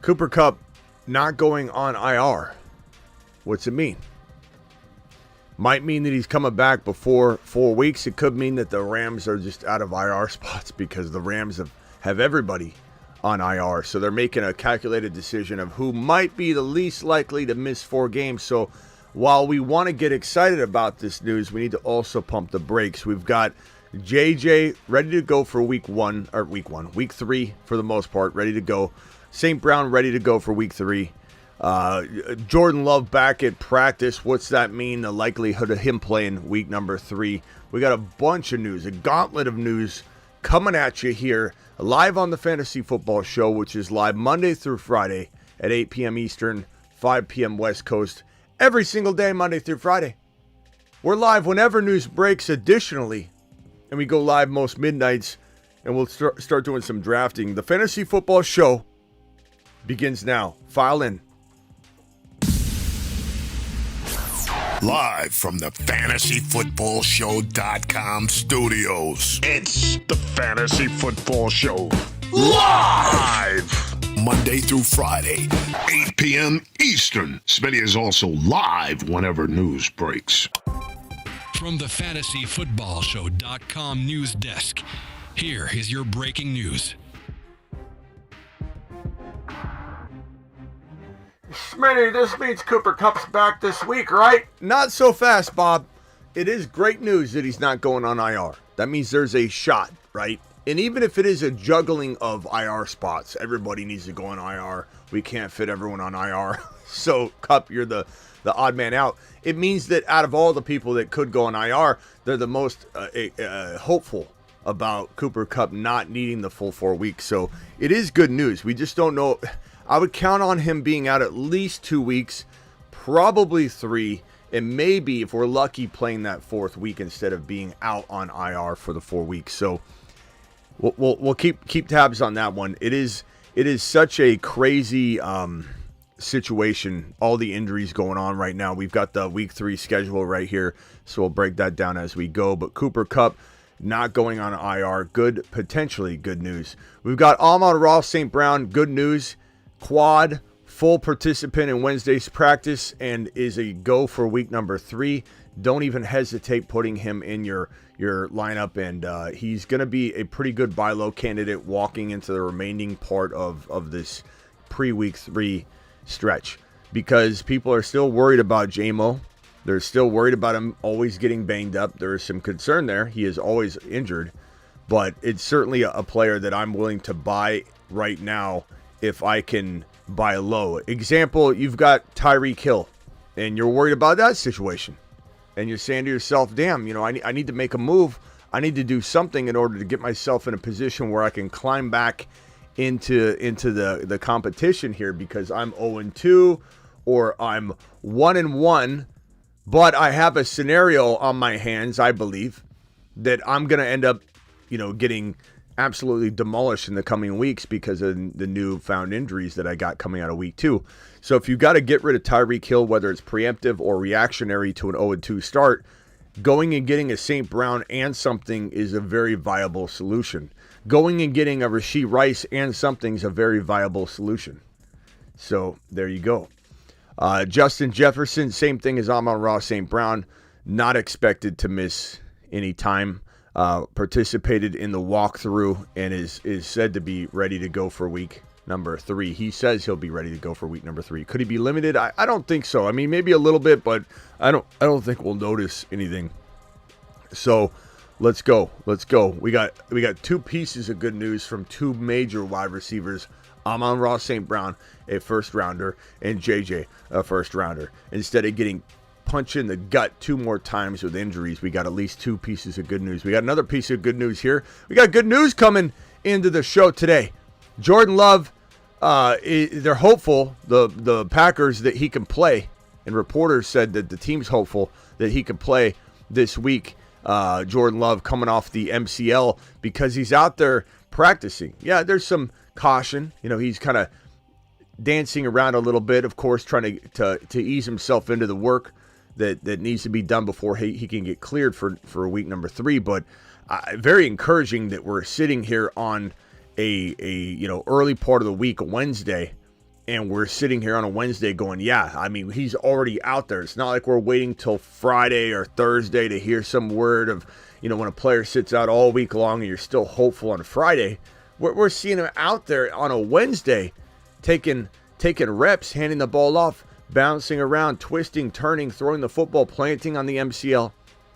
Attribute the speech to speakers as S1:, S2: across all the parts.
S1: Cooper Kupp not going on IR. What's it mean? Might mean that he's coming back before 4 weeks. It could mean that the Rams are just out of IR spots because the Rams have everybody on IR. So they're making a calculated decision of who might be the least likely to miss 4 games. So while we want to get excited about this news, we need to also pump the brakes. We've got JJ ready to go for week 3 for the most part, ready to go. St. Brown ready to go for week 3. Jordan Love back at practice. What's that mean? The likelihood of him playing week number 3. We got a bunch of news, a gauntlet of news coming at you here live on the Fantasy Football Show, which is live Monday through Friday at 8 p.m. Eastern, 5 p.m. West Coast, every single day, Monday through Friday. We're live whenever news breaks additionally, and we go live most midnights, and we'll start doing some drafting. The Fantasy Football Show begins now. File in.
S2: Live from the FantasyFootballShow.com studios.
S3: It's the Fantasy Football Show. Live!
S2: Monday through Friday, 8 p.m. Eastern. Smitty is also live whenever news breaks.
S4: From the FantasyFootballShow.com news desk, here is your breaking news.
S1: Smitty, this means Cooper Kupp's back this week, right? Not so fast, Bob. It is great news that he's not going on IR. That means there's a shot, right? And even if it is a juggling of IR spots, everybody needs to go on IR. We can't fit everyone on IR. So, Kupp, you're the odd man out. It means that out of all the people that could go on IR, they're the most hopeful about Cooper Kupp not needing the full 4 weeks. So, it is good news. We just don't know. I would count on him being out at least 2 weeks, probably 3, and maybe, if we're lucky, playing that 4th week instead of being out on IR for the 4 weeks. So we'll keep tabs on that one. It is such a crazy situation. All the injuries going on right now. We've got the week 3 schedule right here, so we'll break that down as we go. But Cooper Kupp not going on IR, potentially good news. We've got Amon-Ra, St. Brown, good news. Quad, full participant in Wednesday's practice and is a go for week number 3. Don't even hesitate putting him in your lineup, and he's going to be a pretty good buy low candidate walking into the remaining part of this pre-week 3 stretch, because people are still worried about JMO. They're still worried about him always getting banged up. There is some concern there. He is always injured, but it's certainly a player that I'm willing to buy right now if I can buy low. Example, you've got Tyreek Hill, and you're worried about that situation. And you're saying to yourself, damn, I need to make a move. I need to do something in order to get myself in a position where I can climb back into the competition here, because I'm 0-2 or I'm 1-1, but I have a scenario on my hands, I believe, that I'm going to end up, getting absolutely demolished in the coming weeks because of the newfound injuries that I got coming out of week 2. So if you've got to get rid of Tyreek Hill, whether it's preemptive or reactionary to an 0-2 start, going and getting a St. Brown and something is a very viable solution. Going and getting a Rashee Rice and something is a very viable solution. So there you go. Justin Jefferson, same thing as Amon-Ra, St. Brown, not expected to miss any time. Participated in the walkthrough and is said to be ready to go for week number 3. He says he'll be ready to go for week number 3. Could he be limited? I don't think so. I mean, maybe a little bit, but I don't think we'll notice anything. So let's go. We got 2 pieces of good news from 2 major wide receivers. Amon-Ra, St. Brown, a first rounder, and JJ, a first rounder. Instead of getting punch in the gut 2 more times with injuries, we got at least 2 pieces of good news. We got another piece of good news here. We got good news coming into the show today. Jordan Love, they're hopeful, the Packers, that he can play, and reporters said that the team's hopeful that he can play this week. Jordan Love coming off the MCL because he's out there practicing. Yeah, there's some caution. He's kind of dancing around a little bit, of course, trying to ease himself into the work that needs to be done before he can get cleared for week number 3. But very encouraging that we're sitting here on a early part of the week, Wednesday, And we're sitting here on a Wednesday going, yeah, I mean, he's already out there. It's not like we're waiting till Friday or Thursday to hear some word of, when a player sits out all week long and you're still hopeful on a Friday. We're seeing him out there on a Wednesday taking reps, handing the ball off, bouncing around, twisting, turning, throwing the football, planting on the MCL.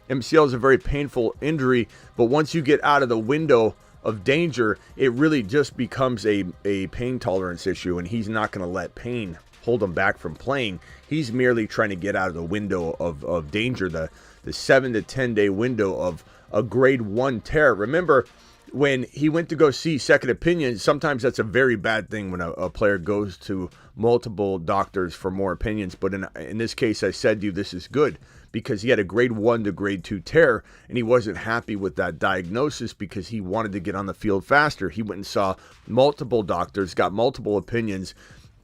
S1: MCL is a very painful injury, but once you get out of the window of danger, it really just becomes a pain tolerance issue, and he's not going to let pain hold him back from playing. He's merely trying to get out of the window of danger, the 7 to 10 day window of a grade 1 tear. Remember, when he went to go see second opinions, sometimes that's a very bad thing when a player goes to multiple doctors for more opinions. But in this case, I said to you, this is good because he had a grade 1 to grade 2 tear, and he wasn't happy with that diagnosis because he wanted to get on the field faster. He went and saw multiple doctors, got multiple opinions.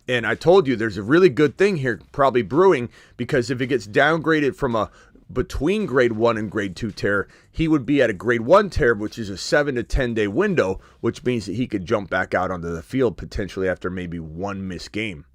S1: And I told you there's a really good thing here probably brewing, because if it gets downgraded from a between grade 1 and grade 2 tear, he would be at a grade 1 tear, which is a 7 to 10 day window, which means that he could jump back out onto the field potentially after maybe one missed game.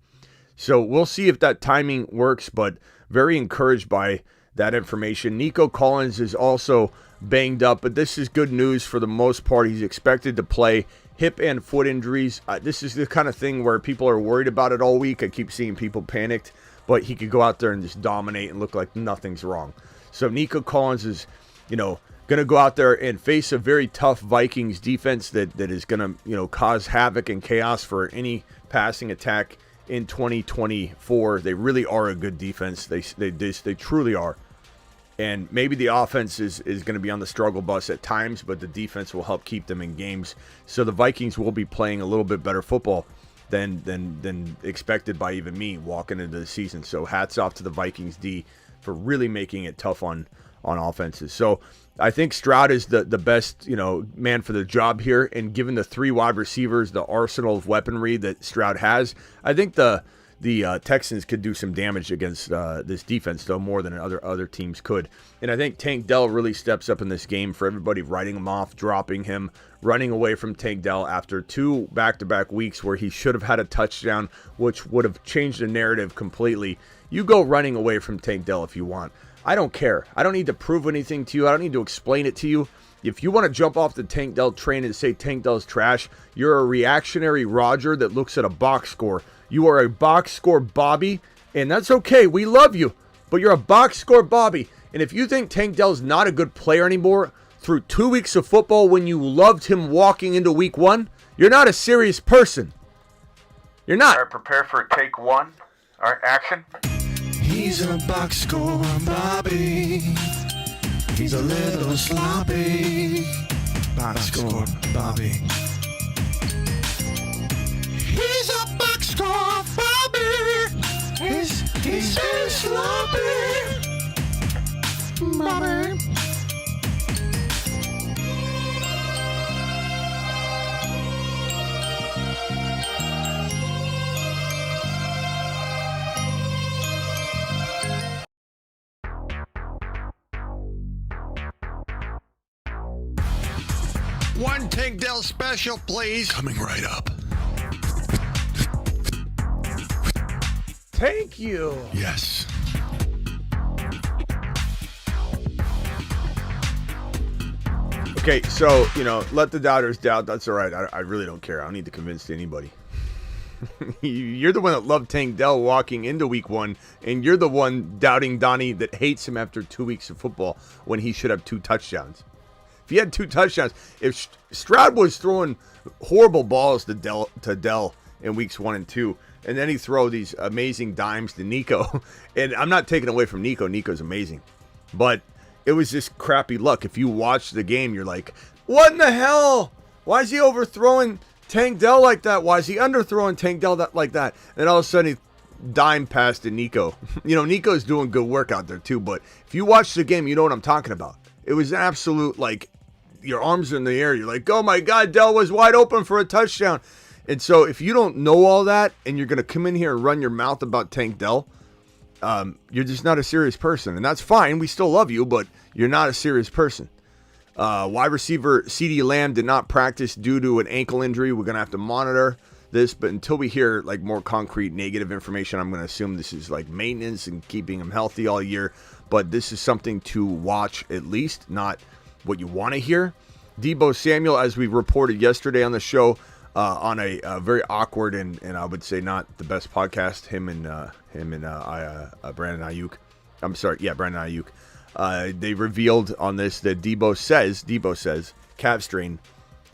S1: So we'll see if that timing works, but very encouraged by that information. Nico Collins is also banged up, but this is good news for the most part. He's expected to play. Hip and foot injuries. This is the kind of thing where people are worried about it all week. I keep seeing people panicked, but he could go out there and just dominate and look like nothing's wrong. So Nico Collins is, going to go out there and face a very tough Vikings defense that is going to, cause havoc and chaos for any passing attack in 2024. They really are a good defense. They truly are. And maybe the offense is going to be on the struggle bus at times, but the defense will help keep them in games. So the Vikings will be playing a little bit better football than expected by even me walking into the season. So hats off to the Vikings D for really making it tough on offenses. So I think Stroud is the best man for the job here. And given the 3 wide receivers, the arsenal of weaponry that Stroud has, I think the Texans could do some damage against this defense, though, more than other teams could. And I think Tank Dell really steps up in this game for everybody writing him off, dropping him, running away from Tank Dell after 2 back-to-back weeks where he should have had a touchdown, which would have changed the narrative completely. You go running away from Tank Dell if you want. I don't care. I don't need to prove anything to you. I don't need to explain it to you. If you want to jump off the Tank Dell train and say Tank Dell's trash, you're a reactionary Roger that looks at a box score. You are a box score Bobby, and that's okay. We love you, but you're a box score Bobby. And if you think Tank Dell's not a good player anymore through 2 weeks of football when you loved him walking into week 1, you're not a serious person. You're not.
S5: All right, prepare for take 1. All right, action.
S6: He's a box score Bobby. He's a little sloppy. Box score Bobby. He's a box score Bobby. He's so sloppy. Bobby.
S1: One Tank Dell special, please.
S6: Coming right up.
S1: Thank you.
S6: Yes.
S1: Okay, so, let the doubters doubt. That's all right. I really don't care. I don't need to convince anybody. You're the one that loved Tank Dell walking into week 1, and you're the one doubting Donnie that hates him after 2 weeks of football when he should have 2 touchdowns. If he had 2 touchdowns, if Stroud was throwing horrible balls to Dell in weeks 1 and 2, and then he throw these amazing dimes to Nico, and I'm not taking away from Nico. Nico's amazing, but it was just crappy luck. If you watch the game, you're like, what in the hell? Why is he overthrowing Tank Dell like that? Why is he underthrowing Tank Dell like that? And all of a sudden, he dime pass to Nico. Nico's doing good work out there too, but if you watch the game, you know what I'm talking about. It was an absolute, your arms are in the air. You're like, oh my God, Dell was wide open for a touchdown. And so if you don't know all that and you're going to come in here and run your mouth about Tank Dell, you're just not a serious person. And that's fine. We still love you, but you're not a serious person. Wide receiver CeeDee Lamb did not practice due to an ankle injury. We're going to have to monitor. this, but until we hear like more concrete negative information, I'm going to assume this is like maintenance and keeping him healthy all year. But this is something to watch at least, not what you want to hear. Deebo Samuel, as we reported yesterday on the show, on a very awkward and I would say not the best podcast, him and Brandon Ayuk. I'm sorry, yeah, Brandon Ayuk. They revealed on this that Deebo says, calf strain,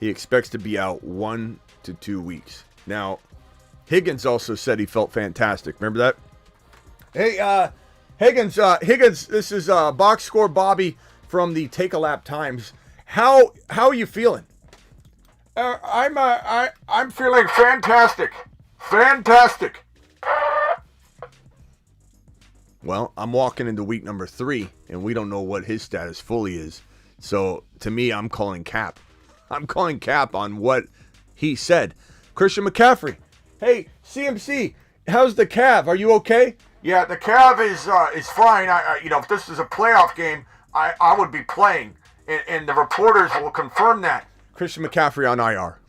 S1: he expects to be out 1 to 2 weeks. Now, Higgins also said he felt fantastic. Remember that? Hey, Higgins, this is Box Score Bobby from the Take a Lap Times. How are you feeling?
S5: I'm feeling fantastic. Fantastic.
S1: Well, I'm walking into week number 3, and we don't know what his status fully is. So, to me, I'm calling cap. I'm calling cap on what he said. Christian McCaffrey. Hey, CMC, how's the calf? Are you okay?
S5: Yeah, the calf is fine. If this is a playoff game, I would be playing, and the reporters will confirm that.
S1: Christian McCaffrey on IR.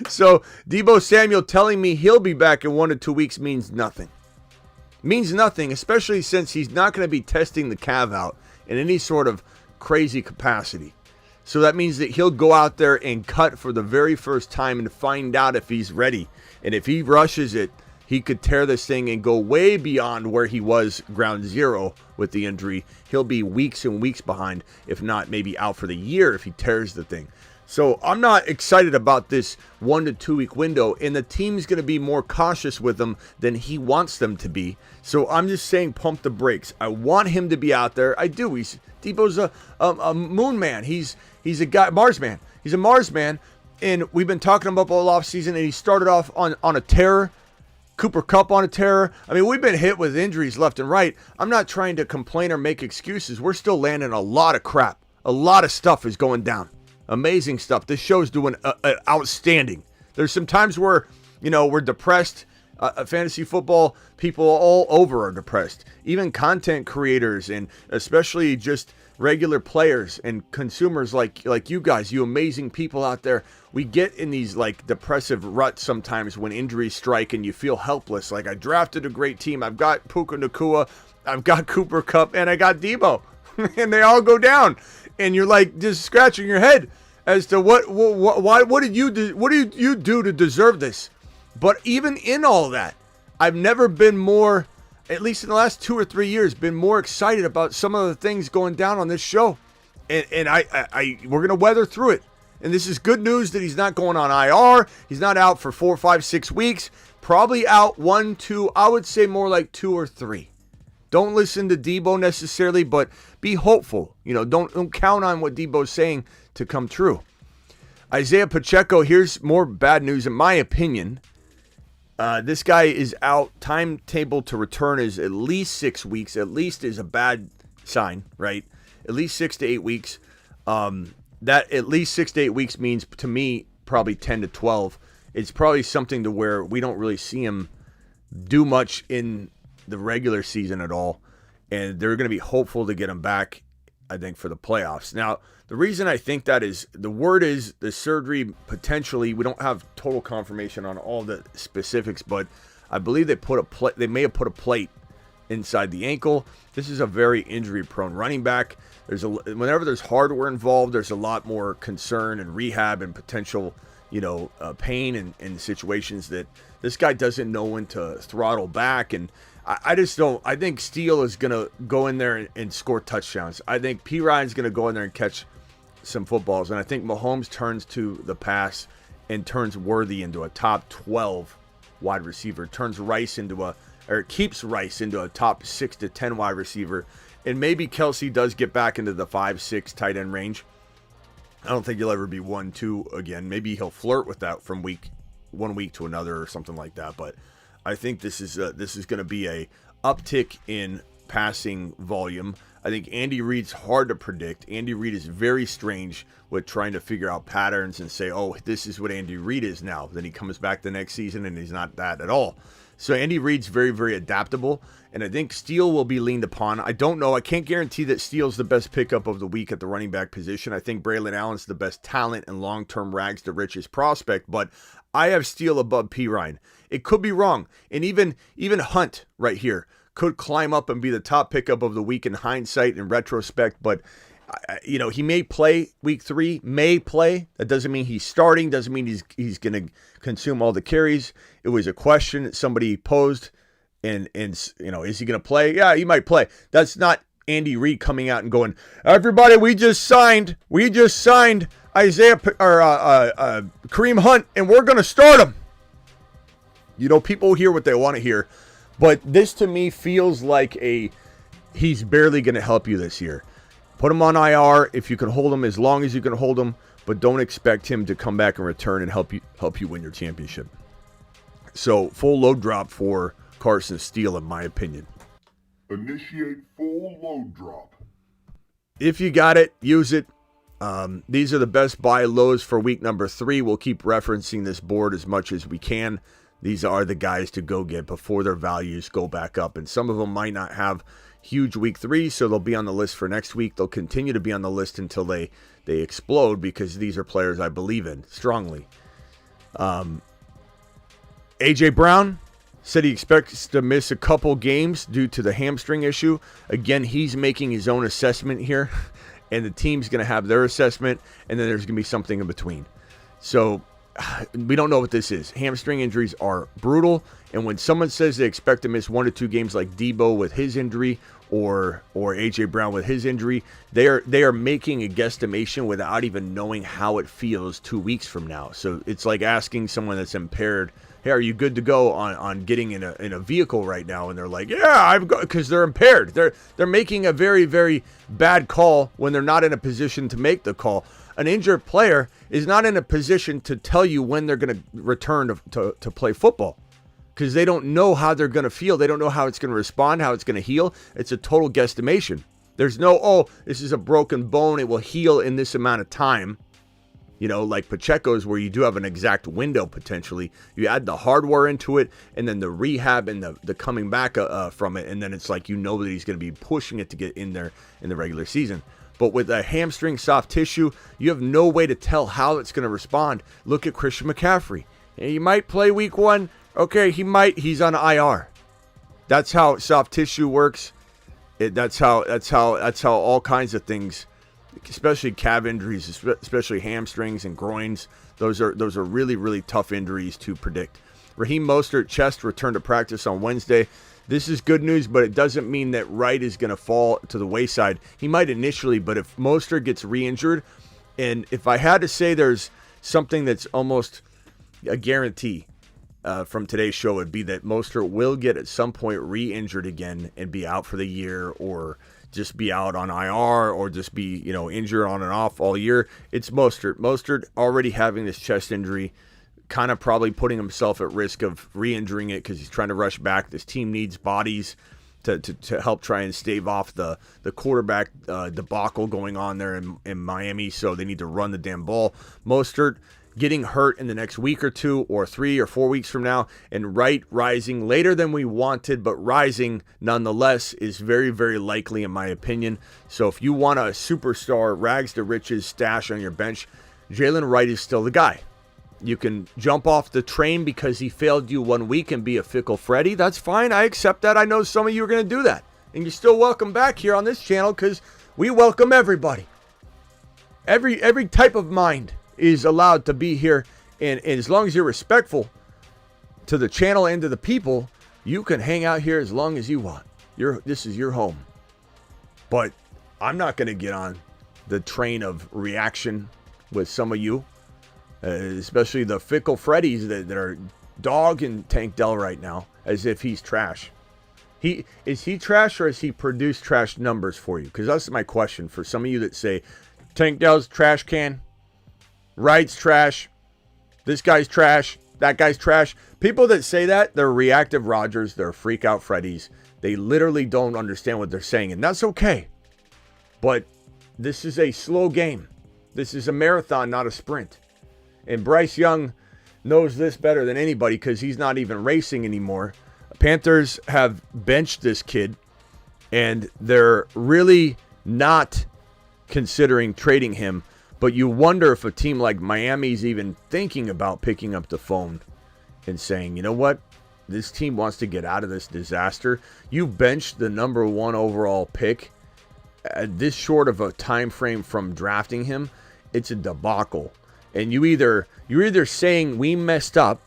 S1: So, Deebo Samuel telling me he'll be back in 1 to 2 weeks means nothing. Means nothing, especially since he's not going to be testing the calf out in any sort of crazy capacity. So that means that he'll go out there and cut for the very first time and find out if he's ready. And if he rushes it, he could tear this thing and go way beyond where he was ground zero with the injury. He'll be weeks and weeks behind, if not maybe out for the year if he tears the thing. So I'm not excited about this 1 to 2 week window, and the team's going to be more cautious with him than he wants them to be. So I'm just saying pump the brakes. I want him to be out there. I do. Deebo's a moon man. He's a guy, Mars man. He's a Mars man, and we've been talking about all offseason, and he started off on a tear. Cooper Kupp on a tear. I mean, we've been hit with injuries left and right. I'm not trying to complain or make excuses. We're still landing a lot of crap. A lot of stuff is going down. Amazing stuff. This show's doing outstanding. There's some times where, we're depressed. Fantasy football people all over are depressed. Even content creators and especially just regular players and consumers like you guys, you amazing people out there. We get in these like depressive ruts sometimes when injuries strike and you feel helpless. Like I drafted a great team. I've got Puka Nacua, I've got Cooper Kupp, and I got Deebo. And they all go down. And you're like just scratching your head as to what did you do to deserve this? But even in all that, I've never been more, at least in the last 2 or 3 years, been more excited about some of the things going down on this show. And we're gonna weather through it. And this is good news that he's not going on IR. He's not out for 4, 5, 6 weeks. Probably out 1, 2. I would say more like 2 or 3. Don't listen to Deebo necessarily, but be hopeful. Don't count on what Deebo's saying to come true. Isaiah Pacheco, here's more bad news in my opinion. This guy is out. Timetable to return is at least 6 weeks. At least is a bad sign, right? At least 6 to 8 weeks. That at least 6 to 8 weeks means to me probably 10 to 12. It's probably something to where we don't really see him do much in the regular season at all, and they're going to be hopeful to get him back, I think, for the playoffs. Now, the reason I think that is, the word is the surgery potentially, we don't have total confirmation on all the specifics, but I believe they may have put a plate inside the ankle. This is a very injury-prone running back. Whenever there's hardware involved, there's a lot more concern and rehab and potential, pain and situations that this guy doesn't know when to throttle back. And I just don't. I think Steele is going to go in there and score touchdowns. I think P. Ryan's going to go in there and catch some footballs. And I think Mahomes turns to the pass and turns Worthy into a top 12 wide receiver. Keeps Rice into a top 6 to 10 wide receiver. And maybe Kelsey does get back into the 5-6 tight end range. I don't think he'll ever be 1-2 again. Maybe he'll flirt with that from one week to another or something like that. But I think this is going to be a uptick in passing volume. I think Andy Reid's hard to predict. Andy Reid is very strange with trying to figure out patterns and say, oh, this is what Andy Reid is now. Then he comes back the next season and he's not that at all. So Andy Reid's very, very adaptable. And I think Steele will be leaned upon. I don't know. I can't guarantee that Steele's the best pickup of the week at the running back position. I think Braylon Allen's the best talent and long-term rags to riches prospect. But I have Steele above P. Ryan. It could be wrong. And even Hunt right here could climb up and be the top pickup of the week in hindsight and retrospect, but he may play week 3, may play. That doesn't mean he's starting, doesn't mean he's going to consume all the carries. It was a question that somebody posed, and is he going to play? Yeah, he might play. That's not Andy Reid coming out and going, everybody, we just signed Isaiah or Kareem Hunt, and we're going to start him. People hear what they want to hear. But this to me feels like he's barely going to help you this year. Put him on IR if you can hold him as long as you can hold him, but don't expect him to come back and return and help you win your championship. So full load drop for Carson Steele, in my opinion.
S2: Initiate full load drop.
S1: If you got it, use it. These are the best buy lows for week number 3. We'll keep referencing this board as much as we can. These are the guys to go get before their values go back up. And some of them might not have huge week 3, so they'll be on the list for next week. They'll continue to be on the list until they explode, because these are players I believe in strongly. A.J. Brown said he expects to miss a couple games due to the hamstring issue. Again, he's making his own assessment here, and the team's going to have their assessment, and then there's going to be something in between. So we don't know what this is. Hamstring injuries are brutal, and when someone says they expect to miss 1 to 2 games like Deebo with his injury or A.J. Brown with his injury, they are making a guesstimation without even knowing how it feels 2 weeks from now. So it's like asking someone that's impaired, hey, are you good to go on getting in a vehicle right now? And they're like, yeah, I've got, because they're impaired. They're making a very, very bad call when they're not in a position to make the call. An injured player is not in a position to tell you when they're going to return to play football, because they don't know how they're going to feel. They don't know how it's going to respond, how it's going to heal. It's a total guesstimation. There's no, this is a broken bone, it will heal in this amount of time. Like Pacheco's, where you do have an exact window potentially. You add the hardware into it, and then the rehab and the coming back from it, and then it's like that he's going to be pushing it to get in there in the regular season. But with a hamstring soft tissue, you have no way to tell how it's going to respond. Look at Christian McCaffrey. He might play week 1. Okay, he's on IR. That's how soft tissue works. That's how all kinds of things, especially calf injuries, especially hamstrings and groins, those are really, really tough injuries to predict. Raheem Mostert chest returned to practice on Wednesday. This is good news, but it doesn't mean that Wright is going to fall to the wayside. He might initially, but if Mostert gets re-injured, and if I had to say there's something that's almost a guarantee from today's show, would be that Mostert will get at some point re-injured again and be out for the year, or just be out on IR, or just be injured on and off all year. It's Mostert. Mostert already having this chest injury, kind of probably putting himself at risk of re-injuring it because he's trying to rush back. This team needs bodies to help try and stave off the quarterback debacle going on there in Miami, so they need to run the damn ball. Mostert getting hurt in the next week or 2 or 3 or 4 weeks from now, and Wright rising later than we wanted, but rising nonetheless is very, very likely in my opinion. So if you want a superstar rags to riches stash on your bench, Jalen Wright is still the guy. You can jump off the train because he failed you 1 week and be a fickle Freddy. That's fine. I accept that. I know some of you are going to do that. And you're still welcome back here on this channel, because we welcome everybody. Every type of mind is allowed to be here. And as long as you're respectful to the channel and to the people, you can hang out here as long as you want. This is your home. But I'm not going to get on the train of reaction with some of you. Especially the fickle Freddies that are dogging Tank Dell right now as if he's trash. Is he trash, or has he produced trash numbers for you? Because that's my question for some of you that say Tank Dell's trash can, Wright's trash, this guy's trash, that guy's trash. People that say that, they're reactive Rodgers, they're freak out Freddies. They literally don't understand what they're saying, and that's okay. But this is a slow game. This is a marathon, not a sprint. And Bryce Young knows this better than anybody because he's not even racing anymore. Panthers have benched this kid, and they're really not considering trading him. But you wonder if a team like Miami's even thinking about picking up the phone and saying, you know what? This team wants to get out of this disaster. You benched the number 1 overall pick at this short of a time frame from drafting him. It's a debacle. And you're either saying we messed up,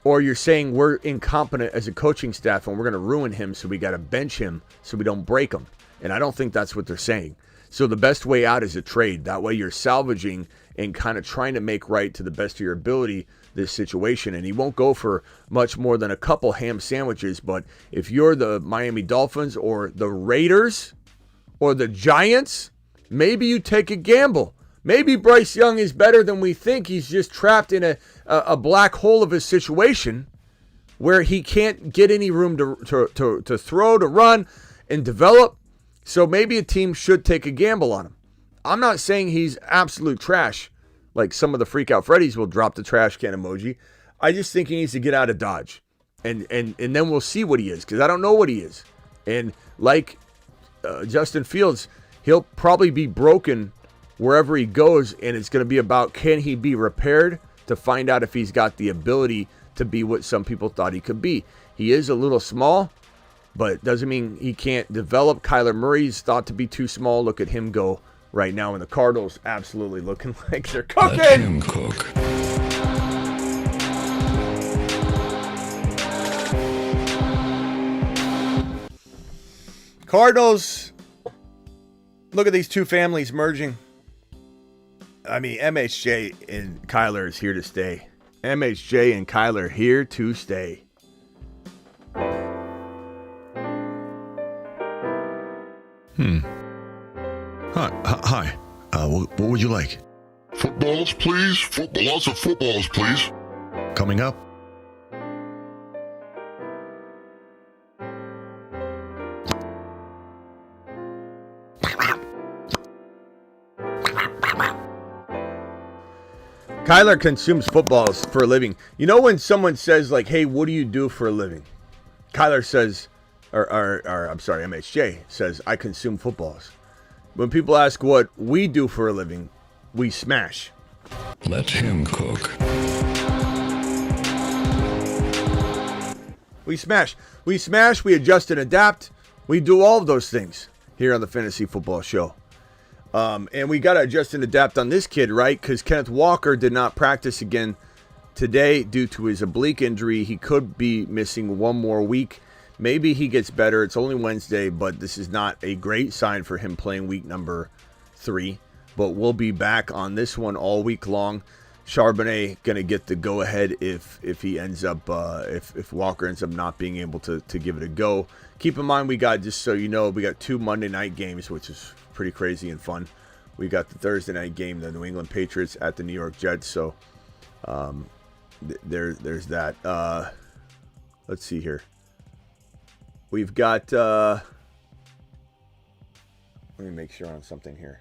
S1: or you're saying we're incompetent as a coaching staff and we're going to ruin him, so we got to bench him so we don't break him. And I don't think that's what they're saying. So the best way out is a trade. That way you're salvaging and kind of trying to make right to the best of your ability this situation. And he won't go for much more than a couple ham sandwiches. But if you're the Miami Dolphins or the Raiders or the Giants, maybe you take a gamble. Maybe Bryce Young is better than we think. He's just trapped in a black hole of a situation where he can't get any room to throw, to run, and develop. So maybe a team should take a gamble on him. I'm not saying he's absolute trash, like some of the freak out Freddies will drop the trash can emoji. I just think he needs to get out of Dodge. And then we'll see what he is, because I don't know what he is. And like Justin Fields, he'll probably be broken wherever he goes, and it's going to be about, can he be repaired to find out if he's got the ability to be what some people thought he could be. He is a little small, but it doesn't mean he can't develop. Kyler Murray's thought to be too small. Look at him go right now, and the Cardinals absolutely looking like they're cooking.
S6: Let him cook.
S1: Cardinals, look at these two families merging. I mean, MHJ and Kyler is here to stay. MHJ and Kyler here to stay.
S6: Hi. What would you like?
S2: Footballs, please. Lots of footballs, please.
S6: Coming up.
S1: Kyler consumes footballs for a living. You know when someone says, like, hey, what do you do for a living? Kyler says, or I'm sorry, MHJ says, I consume footballs. When people ask what we do for a living, we smash.
S6: Let him cook.
S1: We smash. We smash, we adjust and adapt. We do all of those things here on the Fantasy Football Show. And we got to adjust and adapt on this kid, right? Because Kenneth Walker did not practice again today due to his oblique injury. He could be missing one more week. Maybe he gets better. It's only Wednesday, but this is not a great sign for him playing week number 3. But we'll be back on this one all week long. Charbonnet going to get the go-ahead if he ends up, if Walker ends up not being able to give it a go. Keep in mind, we got, just so you know, we got 2 Monday night games, which is pretty crazy and fun. We got the Thursday night game, the New England Patriots at the New York Jets. So there's that. Let's see here. We've got, let me make sure on something here.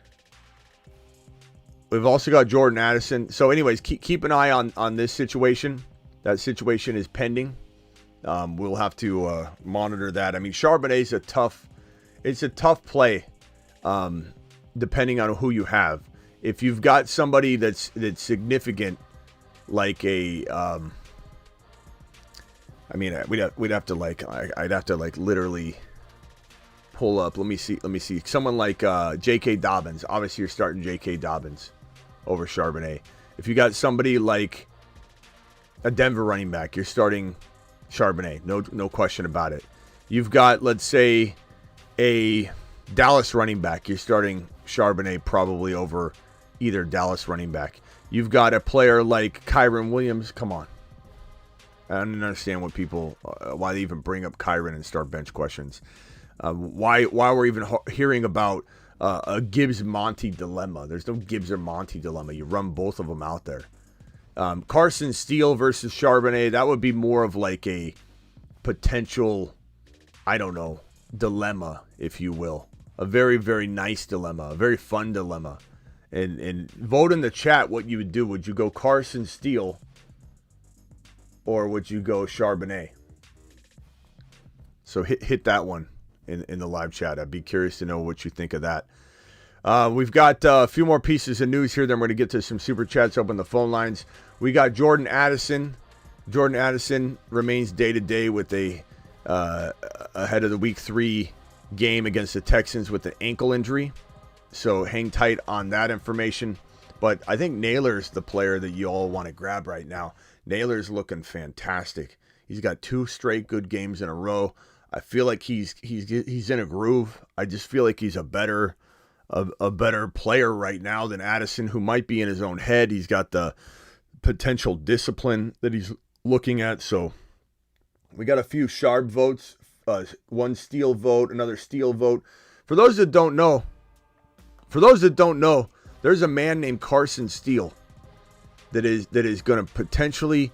S1: We've also got Jordan Addison. So anyways, keep an eye on this situation. That situation is pending. We'll have to monitor that. I mean, Charbonnet's it's a tough play, depending on who you have. If you've got somebody that's significant, like a, I mean, we'd have to like, I'd have to like literally pull up. Let me see. Someone like J.K. Dobbins. Obviously, you're starting J.K. Dobbins over Charbonnet. If you got somebody like a Denver running back, you're starting Charbonnet. No question about it. You've got, let's say, a Dallas running back. You're starting Charbonnet probably over either Dallas running back. You've got a player like Kyren Williams. Come on. I don't understand what people, why they even bring up Kyren and start bench questions. Why we're even hearing about a Gibbs-Monty dilemma. There's no Gibbs or Monty dilemma. You run both of them out there. Carson Steele versus Charbonnet, that would be more of like a potential, I don't know, dilemma, if you will. A very, very nice dilemma. A very fun dilemma. And vote in the chat what you would do. Would you go Carson Steele or would you go Charbonnet? So hit that one in the live chat. I'd be curious to know what you think of that. We've got a few more pieces of news here. Then we're going to get to some super chats, open the phone lines. We got Jordan Addison. Jordan Addison remains day-to-day with ahead of the Week 3 game against the Texans with an ankle injury. So hang tight on that information. But I think Naylor's the player that you all want to grab right now. Naylor's looking fantastic. He's got 2 straight good games in a row. I feel like he's in a groove. I just feel like he's a better player right now than Addison, who might be in his own head. He's got the potential discipline that he's looking at. So we got a few Sharp votes, one Steele vote, another Steele vote. For those that don't know, there's a man named Carson Steele that is going to potentially,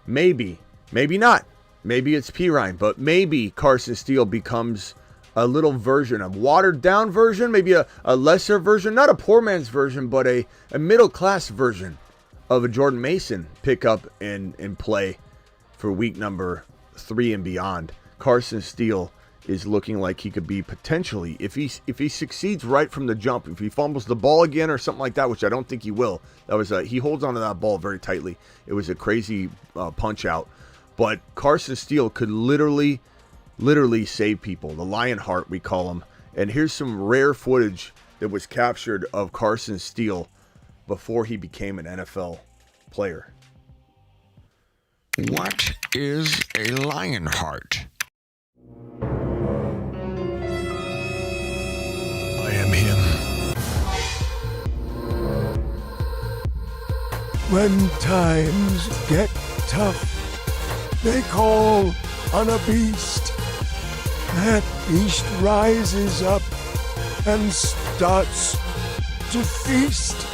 S1: maybe not, maybe it's Pirine, but maybe Carson Steele becomes a little version, a watered down version, maybe a lesser version, not a poor man's version, but a middle class version of a Jordan Mason pickup and play for week number 3 and beyond. Carson Steele is looking like he could be potentially, if he succeeds right from the jump, if he fumbles the ball again or something like that, which I don't think he will. That was he holds onto that ball very tightly. It was a crazy punch out, but Carson Steele could literally save people. The Lionheart, we call him. And here's some rare footage that was captured of Carson Steele before he became an NFL player.
S6: What is a Lionheart? I am him.
S7: When times get tough, they call on a beast. That beast rises up and starts to feast.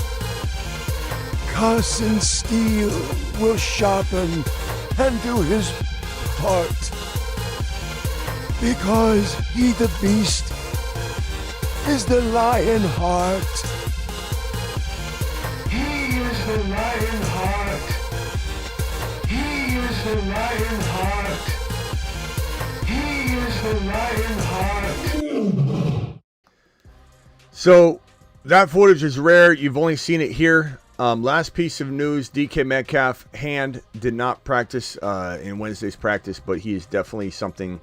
S7: Carson Steele will sharpen and do his part, because he, the beast, is the lion heart. He is the lion heart. He is the lion heart. He is the lion heart.
S1: So that footage is rare. You've only seen it here. Last piece of news, DK Metcalf hand did not practice in Wednesday's practice, but he is definitely something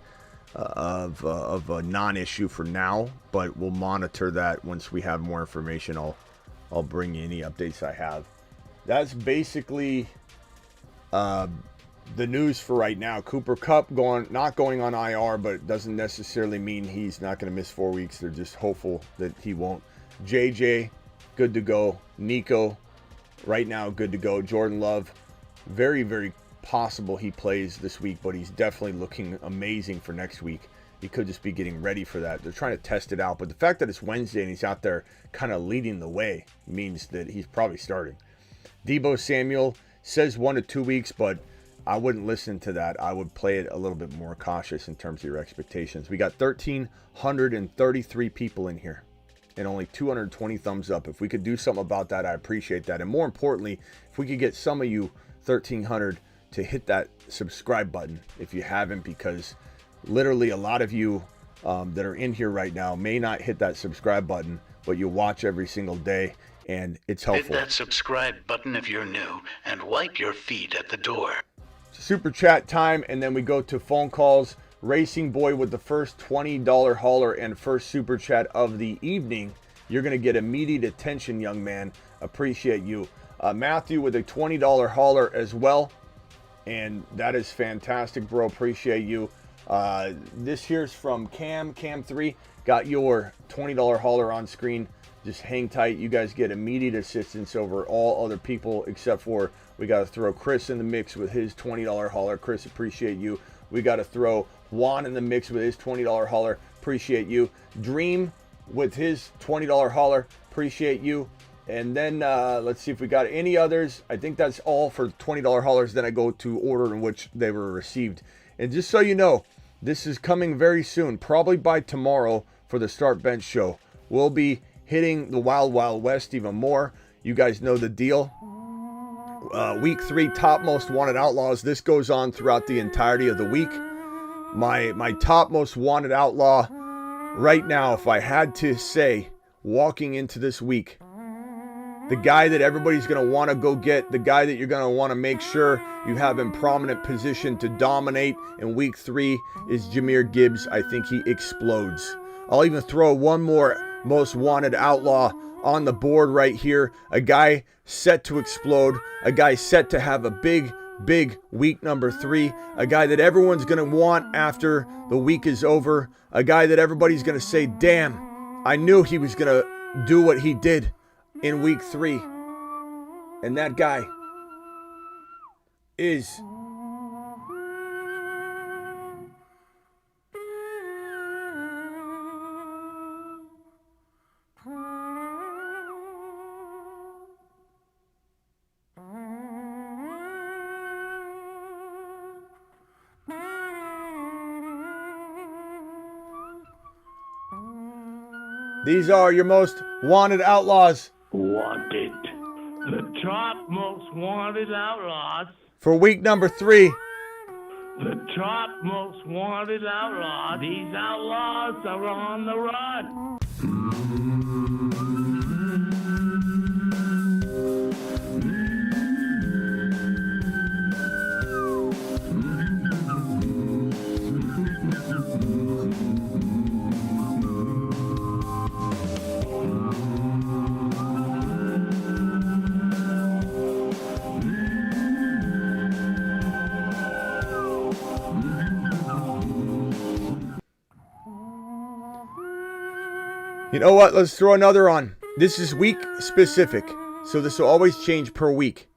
S1: of a non-issue for now, but we'll monitor that once we have more information. I'll bring you any updates I have. That's basically the news for right now. Cooper Kupp not going on IR, but it doesn't necessarily mean he's not going to miss 4 weeks. They're just hopeful that he won't. JJ, good to go. Nico, right now, good to go. Jordan Love, very, very possible he plays this week, but he's definitely looking amazing for next week. He could just be getting ready for that. They're trying to test it out, but the fact that it's Wednesday and he's out there kind of leading the way means that he's probably starting. Deebo Samuel says 1 to 2 weeks, but I wouldn't listen to that. I would play it a little bit more cautious in terms of your expectations. We got 1,333 people in here and only 220 thumbs up. If we could do something about that, I appreciate that. And more importantly, if we could get some of you 1,300 to hit that subscribe button if you haven't, because literally a lot of you that are in here right now may not hit that subscribe button, but you watch every single day, and it's helpful.
S8: Hit that subscribe button if you're new, and wipe your feet at the door.
S1: Super chat time, and then we go to phone calls. Racing Boy with the first $20 hauler and first super chat of the evening. You're going to get immediate attention, young man. Appreciate you. Matthew with a $20 hauler as well. And that is fantastic, bro. Appreciate you. This here's from Cam3. Got your $20 hauler on screen. Just hang tight. You guys get immediate assistance over all other people, except for we got to throw Chris in the mix with his $20 hauler. Chris, appreciate you. We got to throw Juan in the mix with his $20 hauler. Appreciate you. Dream with his $20 hauler. Appreciate you. And then let's see if we got any others. I think that's all for $20 haulers. Then I go to order in which they were received. And just so you know, This is coming very soon, probably by tomorrow for the Start Bench show. We'll be hitting the Wild Wild West even more. You guys know the deal. Week 3, top most wanted outlaws. This goes on throughout the entirety of the week. My top most wanted outlaw right now, if I had to say, walking into this week, the guy that everybody's going to want to go get, the guy that you're going to want to make sure you have in prominent position to dominate in week 3 is Jahmyr Gibbs. I think he explodes. I'll even throw one more most wanted outlaw on the board right here. A guy set to explode. A guy set to have a big week number 3. A guy that everyone's going to want after the week is over. A guy that everybody's going to say, damn, I knew he was going to do what he did in week 3. And that guy is these are your most wanted outlaws.
S9: Wanted. The top most wanted outlaws.
S1: For week number 3.
S9: The top most wanted outlaws. These outlaws are on the run.
S1: You know what? Let's throw another on. This is week specific, so this will always change per week.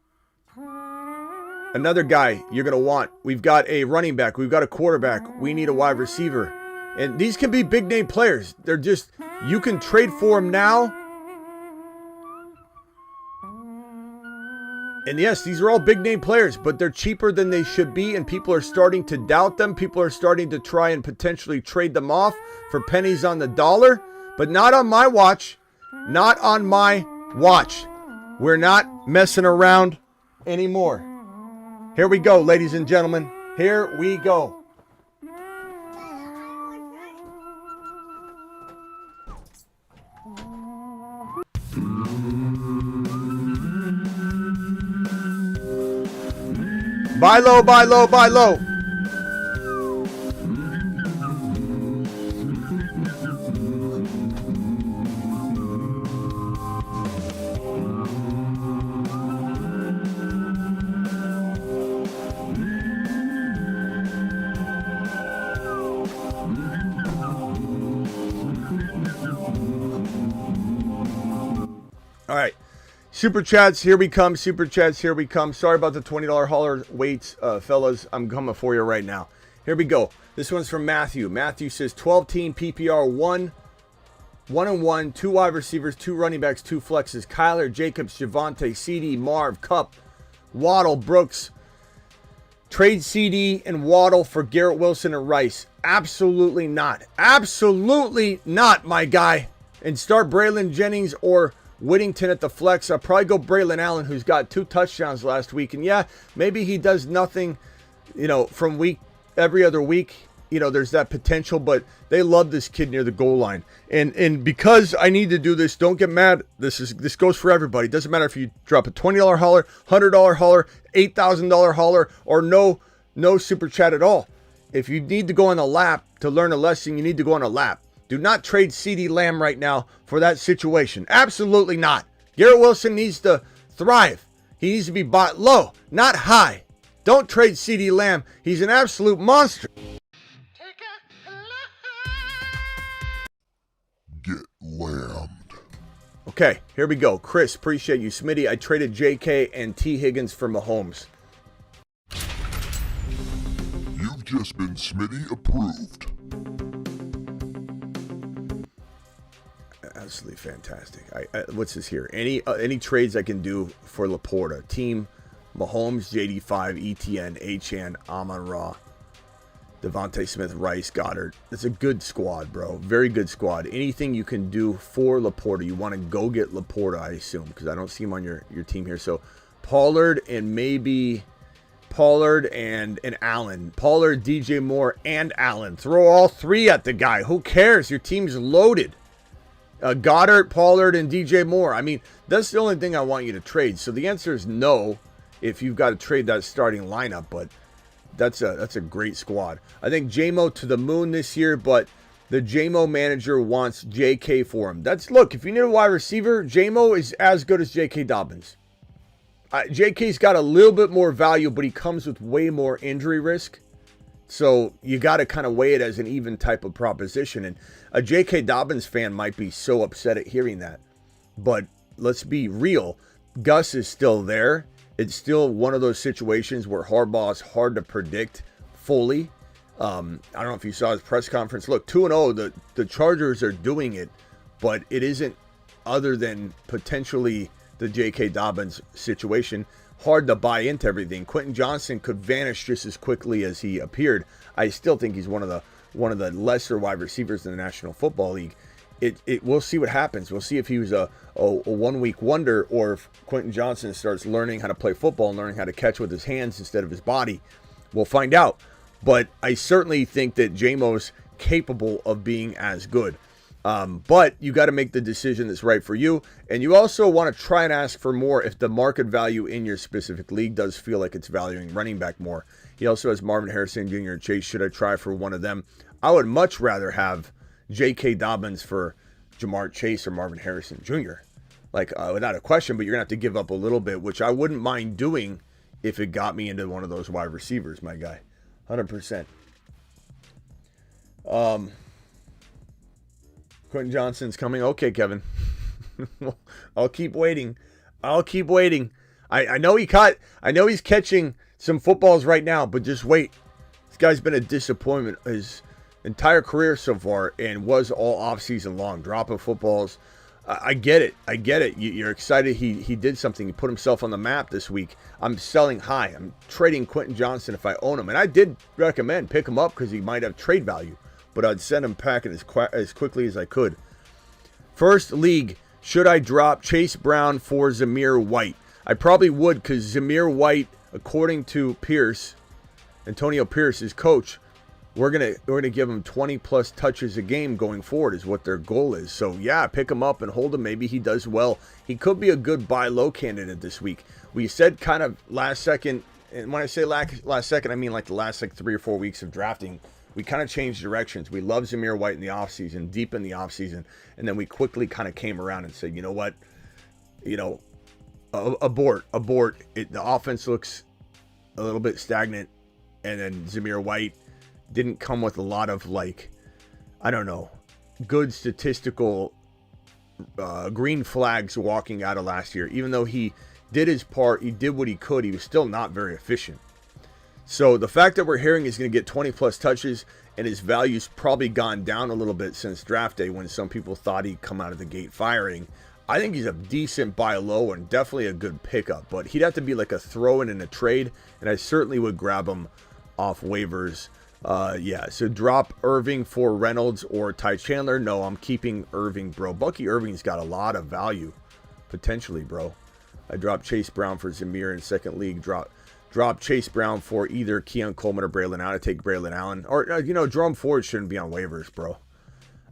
S1: Another guy you're going to want. We've got a running back. We've got a quarterback. We need a wide receiver. And these can be big name players. They're just, you can trade for them now. And yes, these are all big name players, but they're cheaper than they should be, and people are starting to doubt them. People are starting to try and potentially trade them off for pennies on the dollar. But not on my watch. Not on my watch. We're not messing around anymore. Here we go, ladies and gentlemen. Here we go. Buy low, buy low, buy low. All right, Super Chats, here we come. Super Chats, here we come. Sorry about the $20 hauler waits, fellas. I'm coming for you right now. Here we go. This one's from Matthew. Matthew says 12-team PPR, 1-1, 2 wide receivers, 2 running backs, 2 flexes. Kyler, Jacobs, Javonte, CD, Marv, Kupp, Waddle, Brooks. Trade CD and Waddle for Garrett Wilson and Rice. Absolutely not. Absolutely not, my guy. And start Braylon Jennings or Whittington at the flex. I'll probably go Braylon Allen, who's got 2 touchdowns last week. And yeah, maybe he does nothing, from every other week. There's that potential, but they love this kid near the goal line. And because I need to do this, don't get mad. This goes for everybody. It doesn't matter if you drop a $20 hauler, $100 hauler, $8,000 hauler, or no super chat at all. If you need to go on a lap to learn a lesson, you need to go on a lap. Do not trade CD Lamb right now for that situation. Absolutely not. Garrett Wilson needs to thrive. He needs to be bought low, not high. Don't trade CD Lamb. He's an absolute monster.
S2: Get lambed.
S1: Okay, here we go. Chris, appreciate you. Smitty, I traded JK and T. Higgins for Mahomes.
S2: You've just been Smitty approved.
S1: Absolutely fantastic. What's this here? Any trades I can do for Laporta? Team Mahomes, JD5, ETN, Achane, Amon-Ra. Devontae Smith, Rice, Goddard. It's a good squad, bro. Very good squad. Anything you can do for Laporta. You want to go get Laporta, I assume, because I don't see him on your team here. So Pollard and maybe Pollard and Allen. Pollard, DJ Moore, and Allen. Throw all three at the guy. Who cares? Your team's loaded. Goddard, Pollard, and DJ Moore. I mean, that's the only thing I want you to trade. So the answer is no if you've got to trade that starting lineup, but that's a great squad. I think JMO to the moon this year, but the JMO manager wants JK for him. Look, if you need a wide receiver, JMO is as good as JK Dobbins. JK's got a little bit more value, but he comes with way more injury risk. So you got to kind of weigh it as an even type of proposition. And a J.K. Dobbins fan might be so upset at hearing that. But let's be real. Gus is still there. It's still one of those situations where Harbaugh is hard to predict fully. I don't know if you saw his press conference. Look, 2-0, the Chargers are doing it, but it isn't other than potentially the J.K. Dobbins situation. Hard to buy into everything. Quentin Johnson could vanish just as quickly as he appeared. I still think he's one of the lesser wide receivers in the National Football League. We'll see what happens. We'll see if he was a 1-week wonder or if Quentin Johnson starts learning how to play football and learning how to catch with his hands instead of his body. We'll find out. But I certainly think that JMO's capable of being as good. But you got to make the decision that's right for you. And you also want to try and ask for more if the market value in your specific league does feel like it's valuing running back more. He also has Marvin Harrison Jr. and Chase. Should I try for one of them? I would much rather have J.K. Dobbins for Jamar Chase or Marvin Harrison Jr. Without a question, but you're going to have to give up a little bit, which I wouldn't mind doing if it got me into one of those wide receivers, my guy. 100%. Quentin Johnson's coming. Okay, Kevin. I'll keep waiting. I know he's catching some footballs right now, but just wait. This guy's been a disappointment his entire career so far and was all offseason long. Dropping footballs. I get it. You're excited he did something. He put himself on the map this week. I'm selling high. I'm trading Quentin Johnson if I own him. And I did recommend pick him up because he might have trade value. But I'd send him packing as quickly as I could. First league, should I drop Chase Brown for Zamir White? I probably would because Zamir White, according to Antonio Pierce, his coach, we're gonna give him 20 plus touches a game going forward is what their goal is. So yeah, pick him up and hold him. Maybe he does well. He could be a good buy low candidate this week. We said kind of last second, and when I say last second, I mean like the last 3 or 4 weeks of drafting. We kind of changed directions. We loved Zamir White in the offseason, deep in the offseason, and then we quickly kind of came around and said, you know what? Abort. The offense looks a little bit stagnant, and then Zamir White didn't come with a lot of good statistical green flags walking out of last year. Even though he did his part, he did what he could, he was still not very efficient. So the fact that we're hearing he's going to get 20 plus touches and his value's probably gone down a little bit since draft day when some people thought he'd come out of the gate firing. I think he's a decent buy low and definitely a good pickup, but he'd have to be like a throw in a trade, and I certainly would grab him off waivers. So drop Irving for Reynolds or Ty Chandler. No, I'm keeping Irving, bro. Bucky Irving's got a lot of value, potentially, bro. I dropped Chase Brown for Zamir in second league. Drop Chase Brown for either Keon Coleman or Braylon Allen. I take Braylon Allen. Or, Jerome Ford shouldn't be on waivers, bro.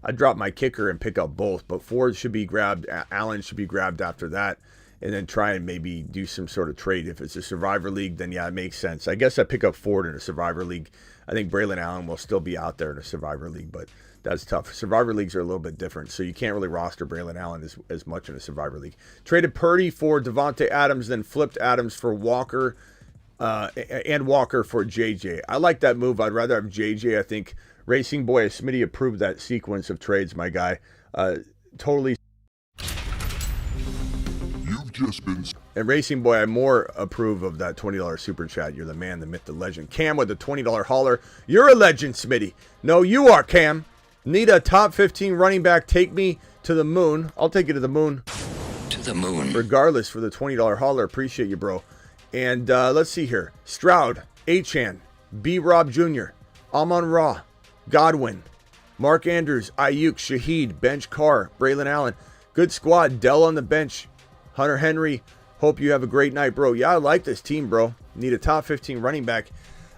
S1: I'd drop my kicker and pick up both, but Ford should be grabbed. Allen should be grabbed after that, and then try and maybe do some sort of trade. If it's a Survivor League, then yeah, it makes sense. I guess I pick up Ford in a Survivor League. I think Braylon Allen will still be out there in a Survivor League, but that's tough. Survivor Leagues are a little bit different, so you can't really roster Braylon Allen as much in a Survivor League. Traded Purdy for Devontae Adams, then flipped Adams for Walker. And Walker for JJ. I like that move. I'd rather have JJ. I think Racing Boy Smitty approved that sequence of trades, my guy. Totally.
S2: You've just been...
S1: And Racing Boy, I more approve of that $20 super chat. You're the man, the myth, the legend. Cam with the $20 holler. You're a legend, Smitty. No, you are, Cam. Need a top 15 running back. Take me to the moon. I'll take you to the moon.
S8: To the moon.
S1: Regardless, for the $20 holler. Appreciate you, bro. And let's see here. Stroud, Achan, B. Rob Jr., Amon-Ra, Godwin, Mark Andrews, Ayuk, Shaheed, bench Carr, Braylon Allen. Good squad. Dell on the bench. Hunter Henry. Hope you have a great night, bro. Yeah, I like this team, bro. Need a top 15 running back.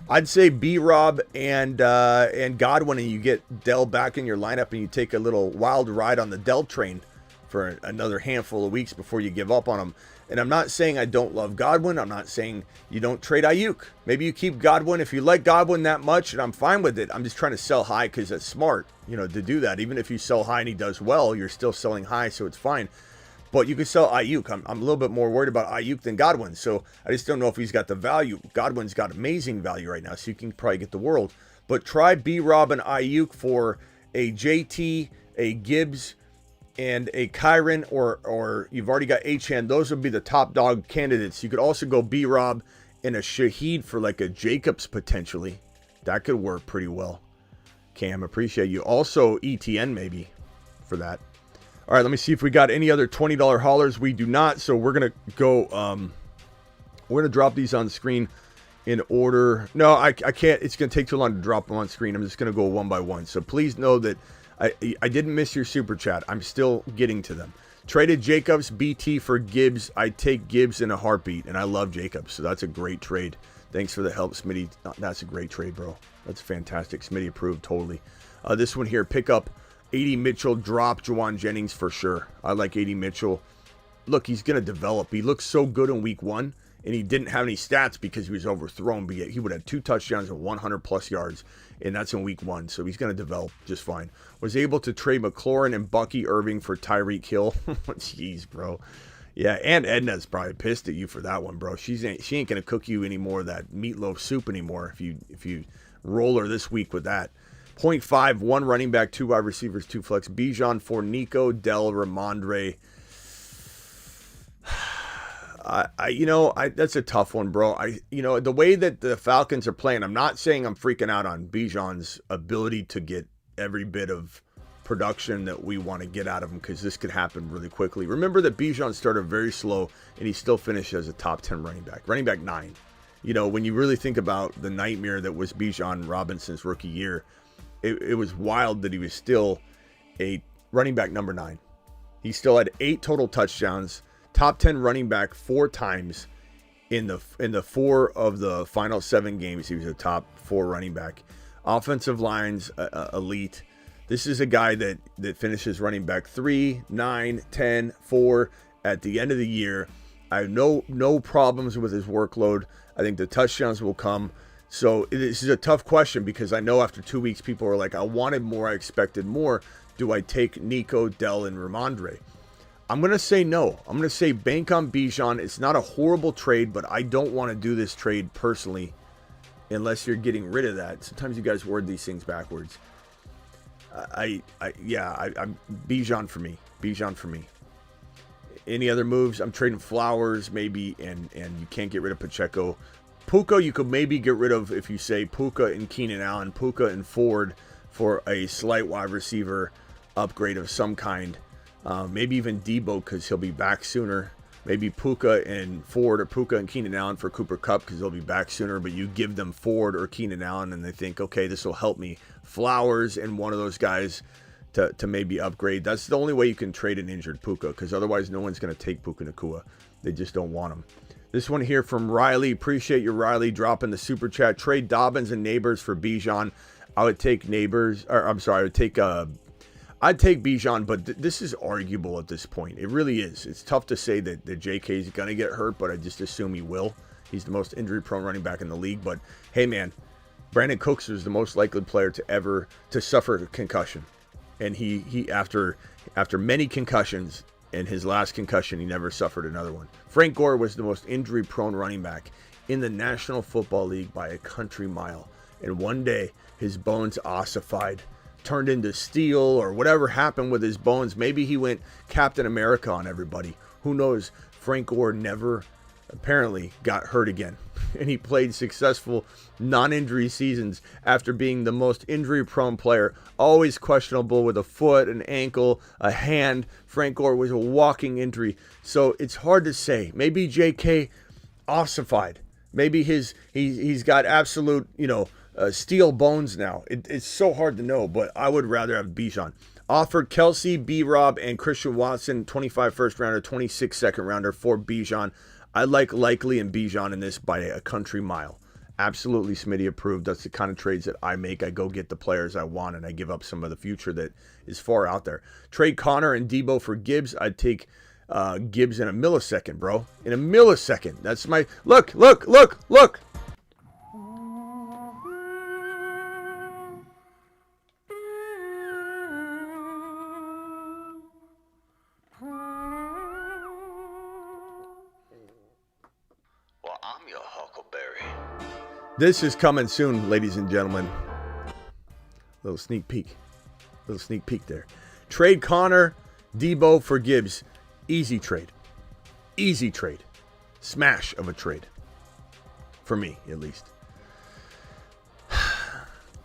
S1: I'd say B-Rob and Godwin, and you get Dell back in your lineup, and you take a little wild ride on the Dell train for another handful of weeks before you give up on him. And I'm not saying I don't love Godwin. I'm not saying you don't trade Ayuk. Maybe you keep Godwin if you like Godwin that much, and I'm fine with it. I'm just trying to sell high because that's smart, to do that. Even if you sell high and he does well, you're still selling high, so it's fine. But you can sell Ayuk. I'm a little bit more worried about Ayuk than Godwin, so I just don't know if he's got the value. Godwin's got amazing value right now, so you can probably get the world. But try B-Rob and Ayuk for a JT, a Gibbs, and a Kyron, or you've already got Achane. Those would be the top dog candidates. You could also go B-Rob and a Shaheed for like a Jacobs potentially. That could work pretty well. Cam, appreciate you. Also ETN maybe for that. All right, let me see if we got any other $20 haulers. We do not, so we're going to go, we're going to drop these on screen in order. No, I can't. It's going to take too long to drop them on screen. I'm just going to go one by one. So please know that I didn't miss your super chat. I'm still getting to them. Traded Jacobs, BT for Gibbs. I take Gibbs in a heartbeat, and I love Jacobs, so that's a great trade. Thanks for the help, Smitty. That's a great trade, bro. That's fantastic. Smitty approved totally. This one here, pick up 80 Mitchell, drop Juwan Jennings for sure. I like 80 Mitchell. Look, he's going to develop. He looked so good in week 1, and he didn't have any stats because he was overthrown, but yet he would have 2 touchdowns and 100-plus yards, and that's in week 1, so he's going to develop just fine. Was able to trade McLaurin and Bucky Irving for Tyreek Hill. Jeez, bro. Yeah, and Edna's probably pissed at you for that one, bro. She ain't going to cook you any more of that meatloaf soup anymore if you roll her this week with that. 0.5, 1 running back, 2 wide receivers, 2 flex. Bijan for Nico, Dell, Ramondre. That's a tough one, bro. The way that the Falcons are playing, I'm not saying I'm freaking out on Bijan's ability to get every bit of production that we want to get out of him, because this could happen really quickly. Remember that Bijan started very slow, and he still finished as a top 10 running back 9. When you really think about the nightmare that was Bijan Robinson's rookie year, it was wild that he was still a running back number 9. He still had 8 total touchdowns, top 10 running back 4 times in the 4 of the final 7 games. He was a top 4 running back. Offensive lines, elite. This is a guy that finishes running back 3, 9, 10, 4 at the end of the year. I have no problems with his workload. I think the touchdowns will come. So this is a tough question, because I know after 2 weeks people are like, I wanted more, I expected more. Do I take Nico, Dell, and Ramondre? I'm going to say no. I'm going to say bank on Bijan. It's not a horrible trade, but I don't want to do this trade personally unless you're getting rid of that. Sometimes you guys word these things backwards. I'm Bijan for me. Bijan for me. Any other moves? I'm trading Flowers maybe, and you can't get rid of Pacheco. Puka you could maybe get rid of if you say Puka and Keenan Allen, Puka and Ford for a slight wide receiver upgrade of some kind. Maybe even Deebo, because he'll be back sooner. Maybe Puka and Ford, or Puka and Keenan Allen for Cooper Kupp, because they'll be back sooner, but you give them Ford or Keenan Allen and they think, okay, this will help me. Flowers and one of those guys to maybe upgrade. That's the only way you can trade an injured Puka, because otherwise no one's going to take Puka Nacua. They just don't want him. This one here from Riley. Appreciate you, Riley, dropping the super chat. Trade Dobbins and Neighbors for Bijan. I would take Neighbors, or I'm sorry, I'd take Bijan, but this is arguable at this point. It really is. It's tough to say that JK is going to get hurt, but I just assume he will. He's the most injury-prone running back in the league. But, hey, man, Brandon Cooks was the most likely player to suffer a concussion. And he after many concussions, and his last concussion, he never suffered another one. Frank Gore was the most injury-prone running back in the National Football League by a country mile. And one day, his bones ossified, turned into steel, or whatever happened with his bones. Maybe he went Captain America on everybody. Who knows? Frank Gore never apparently got hurt again. And he played successful non-injury seasons after being the most injury-prone player. Always questionable with a foot, an ankle, a hand. Frank Gore was a walking injury. So it's hard to say. Maybe JK ossified. Maybe he's got absolute, Steele bones now. It's so hard to know, but I would rather have Bijan. Offered Kelsey, B-Rob, and Christian Watson, 25 first rounder, 26 second rounder for Bijan. I like Likely and Bijan in this by a country mile. Absolutely, Smitty approved. That's the kind of trades that I make. I go get the players I want, and I give up some of the future that is far out there. Trade Connor and Deebo for Gibbs. I'd take Gibbs in a millisecond, bro. In a millisecond. That's my... Look.
S8: Well, I'm your huckleberry.
S1: This is coming soon, ladies and gentlemen. Little sneak peek there. Trade Connor, Deebo for Gibbs. Easy trade. Smash of a trade. For me, at least.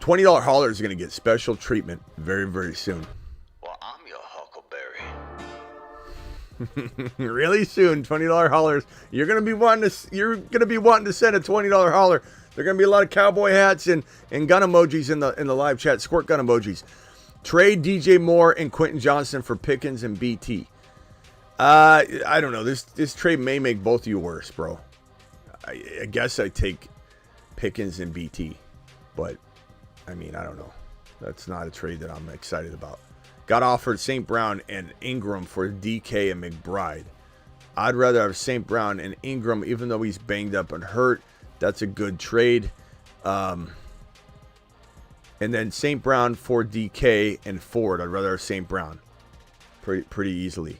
S1: $20 hauler is going to get special treatment very, very soon.
S8: Well, I'm your huckleberry.
S1: Really soon, $20 haulers. You're gonna be wanting to send a $20 hauler. There are gonna be a lot of cowboy hats and gun emojis in the live chat. Squirt gun emojis. Trade DJ Moore and Quentin Johnson for Pickens and BT. I don't know. This trade may make both of you worse, bro. I guess I take Pickens and BT, but I mean, I don't know. That's not a trade that I'm excited about. Got offered St. Brown and Ingram for DK and McBride. I'd rather have St. Brown and Ingram, even though he's banged up and hurt. That's a good trade. And then St. Brown for DK and Ford. I'd rather have St. Brown pretty easily.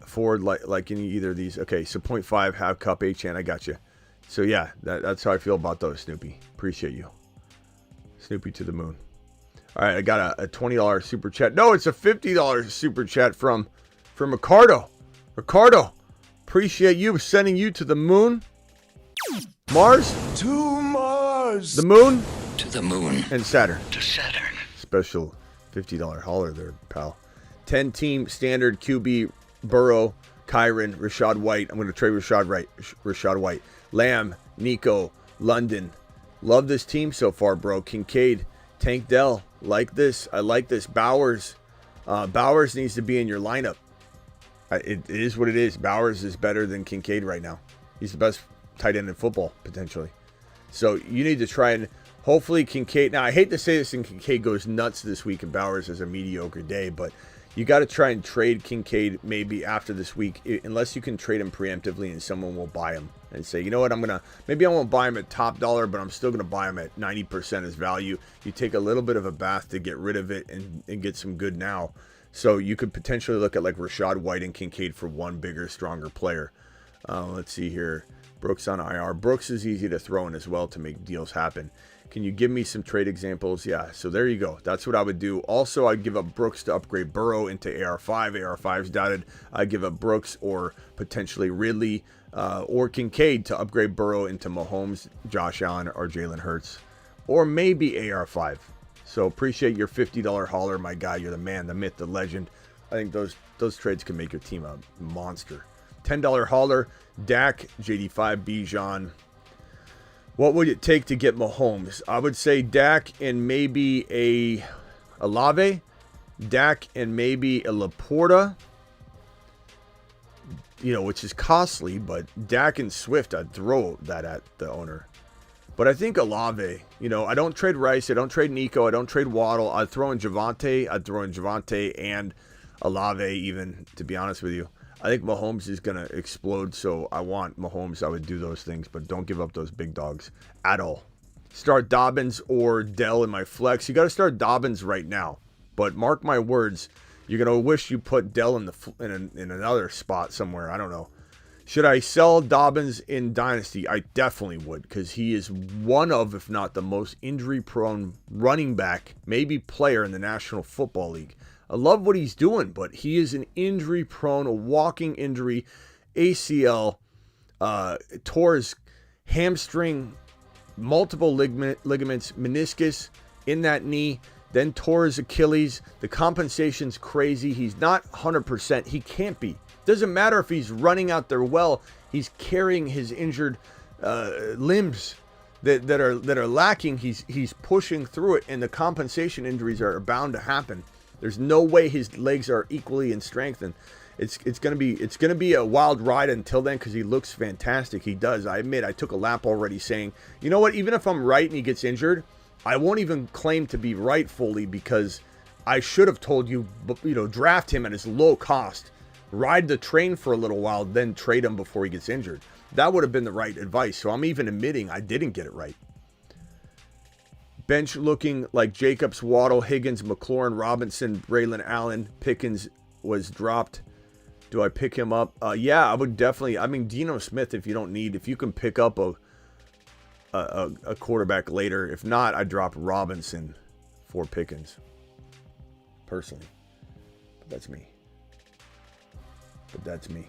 S1: Ford like in either of these. Okay, so 0.5, half cup, HN. I got you. So yeah, that's how I feel about those, Snoopy. Appreciate you. Snoopy to the moon. All right, I got a $20 super chat. No, it's a $50 super chat from Ricardo. Ricardo, appreciate you sending you to the moon. Mars?
S7: To Mars.
S1: The moon?
S8: To the moon.
S1: And Saturn.
S8: To Saturn.
S1: Special $50 hauler there, pal. 10-team standard QB, Burrow, Kyron, Rashad White. I'm going to trade Rashad White. Lamb, Nico, London. Love this team so far, bro. Kincaid, Tank Dell. Like this. I like this. Bowers. Bowers needs to be in your lineup. It is what it is. Bowers is better than Kincaid right now. He's the best tight end in football, potentially. So you need to try and hopefully Kincaid. Now, I hate to say this, and Kincaid goes nuts this week and Bowers has a mediocre day, but you got to try and trade Kincaid maybe after this week, unless you can trade him preemptively and someone will buy him and say, you know what, maybe I won't buy him at top dollar, but I'm still going to buy him at 90% his value. You take a little bit of a bath to get rid of it and get some good now. So you could potentially look at like Rashad White and Kincaid for one bigger, stronger player. Let's see here. Brooks on IR. Brooks is easy to throw in as well to make deals happen. Can you give me some trade examples? Yeah, so there you go. That's what I would do. Also, I'd give up Brooks to upgrade Burrow into AR5. AR5's dotted. I'd give up Brooks or potentially Ridley or Kincaid to upgrade Burrow into Mahomes, Josh Allen, or Jalen Hurts. Or maybe AR5. So appreciate your $50 hauler, my guy. You're the man, the myth, the legend. I think those trades can make your team a monster. $10 hauler, Dak, JD5, Bijan. What would it take to get Mahomes? I would say Dak and maybe a Olave, Dak and maybe a Laporta, which is costly, but Dak and Swift, I'd throw that at the owner. But I think Olave, I don't trade Rice, I don't trade Nico, I don't trade Waddle. I'd throw in Javonte and Olave even, to be honest with you. I think Mahomes is going to explode, so I want Mahomes. I would do those things, but don't give up those big dogs at all. Start Dobbins or Dell in my flex. You got to start Dobbins right now, but mark my words, you're going to wish you put Dell in another spot somewhere. I don't know. Should I sell Dobbins in Dynasty? I definitely would, because he is one of, if not the most injury-prone running back, maybe player in the National Football League. I love what he's doing, but he is an injury-prone, a walking injury, ACL, tore his hamstring, multiple ligaments, meniscus in that knee, then tore his Achilles. The compensation's crazy. He's not 100%. He can't be. Doesn't matter if he's running out there well. He's carrying his injured limbs. that are lacking, he's pushing through it, and the compensation injuries are bound to happen. There's no way his legs are equally in strength, and it's gonna be a wild ride until then, because he looks fantastic. He does. I admit, I took a lap already saying, you know what, even if I'm right and he gets injured, I won't even claim to be right fully, because I should have told you, draft him at his low cost, ride the train for a little while, then trade him before he gets injured. That would have been the right advice. So I'm even admitting I didn't get it right. Bench looking like Jacobs, Waddle, Higgins, McLaurin, Robinson, Braylon Allen. Pickens was dropped. Do I pick him up? Yeah, I would definitely. I mean, Geno Smith, if you can pick up a quarterback later. If not, I drop Robinson for Pickens. Personally. But that's me.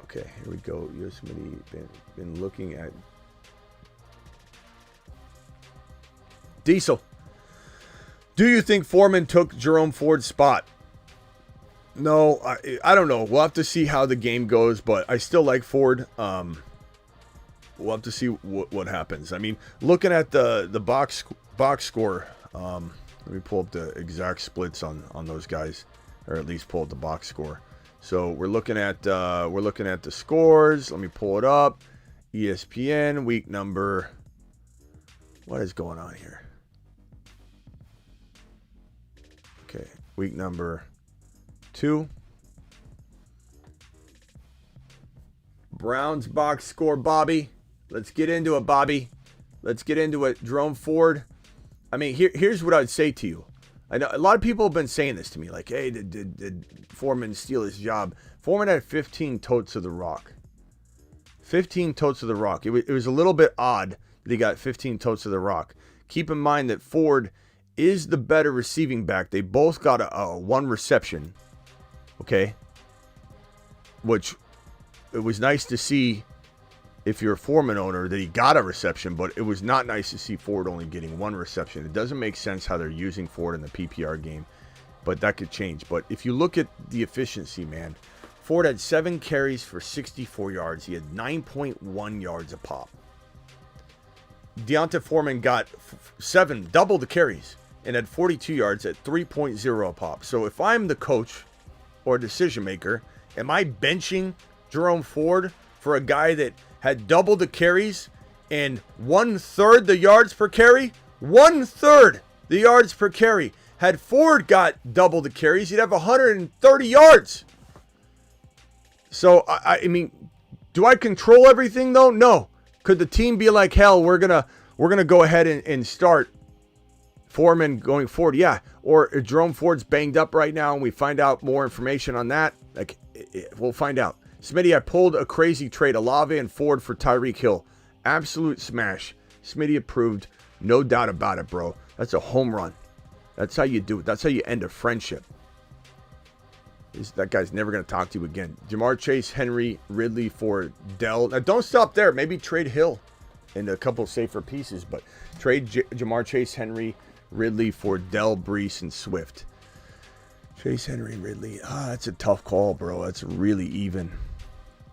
S1: Okay, here we go. Smitty been looking at Diesel. Do you think Foreman took Jerome Ford's spot? No, I don't know. We'll have to see how the game goes, but I still like Ford. We'll have to see what happens. I mean, looking at the box score, let me pull up the exact splits on those guys, or at least pull up the box score. So we're looking at the scores. Let me pull it up. ESPN week number. What is going on here? Okay, week number 2. Browns box score, Bobby. Let's get into it, Bobby. Let's get into it. Jerome Ford. I mean, here's what I'd say to you. I know a lot of people have been saying this to me, like, hey, did Foreman steal his job? Foreman had 15 totes of the rock. 15 totes of the rock. It was a little bit odd that he got 15 totes of the rock. Keep in mind that Ford is the better receiving back. They both got a 1 reception. Okay? Which, it was nice to see, if you're a Foreman owner, that he got a reception, but it was not nice to see Ford only getting 1 reception. It doesn't make sense how they're using Ford in the PPR game, but that could change. But if you look at the efficiency, man, Ford had 7 carries for 64 yards. He had 9.1 yards a pop. Deonta Foreman got 7, double the carries, and had 42 yards at 3.0 a pop. So if I'm the coach or decision maker, am I benching Jerome Ford for a guy that had double the carries and 1/3 the yards per carry? 1/3 the yards per carry. Had Ford got double the carries, he'd have 130 yards. So, I mean, do I control everything though? No. Could the team be like, hell, we're gonna go ahead and start Foreman going forward? Yeah. Or Jerome Ford's banged up right now and we find out more information on that. Like, we'll find out. Smitty, I pulled a crazy trade. Olave and Ford for Tyreek Hill. Absolute smash. Smitty approved. No doubt about it, bro. That's a home run. That's how you do it. That's how you end a friendship. That guy's never going to talk to you again. Jamar Chase, Henry, Ridley for Dell. Now, don't stop there. Maybe trade Hill in a couple safer pieces, but trade Jamar Chase, Henry, Ridley for Dell, Bryce, and Swift. Chase, Henry, Ridley. That's a tough call, bro. That's really even.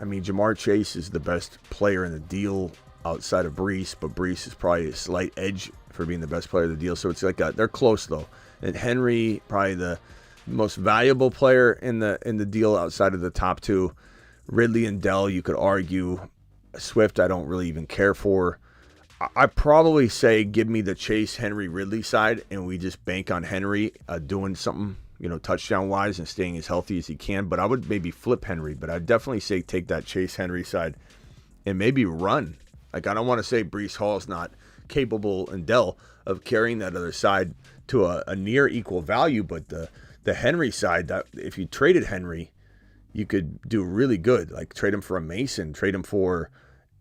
S1: I mean, Jamar Chase is the best player in the deal outside of Bryce, but Bryce is probably a slight edge for being the best player of the deal. So it's like they're close though. And Henry, probably the most valuable player in the deal outside of the top 2. Ridley and Dell, you could argue. Swift, I don't really even care for. I probably say give me the Chase, Henry, Ridley side, and we just bank on Henry doing something, touchdown-wise and staying as healthy as he can. But I would maybe flip Henry, but I'd definitely say take that Chase, Henry side and maybe run. Like, I don't want to say Breece Hall is not capable, and Dell, of carrying that other side to a near equal value, but the Henry side, that if you traded Henry, you could do really good. Like, trade him for a Mason, trade him for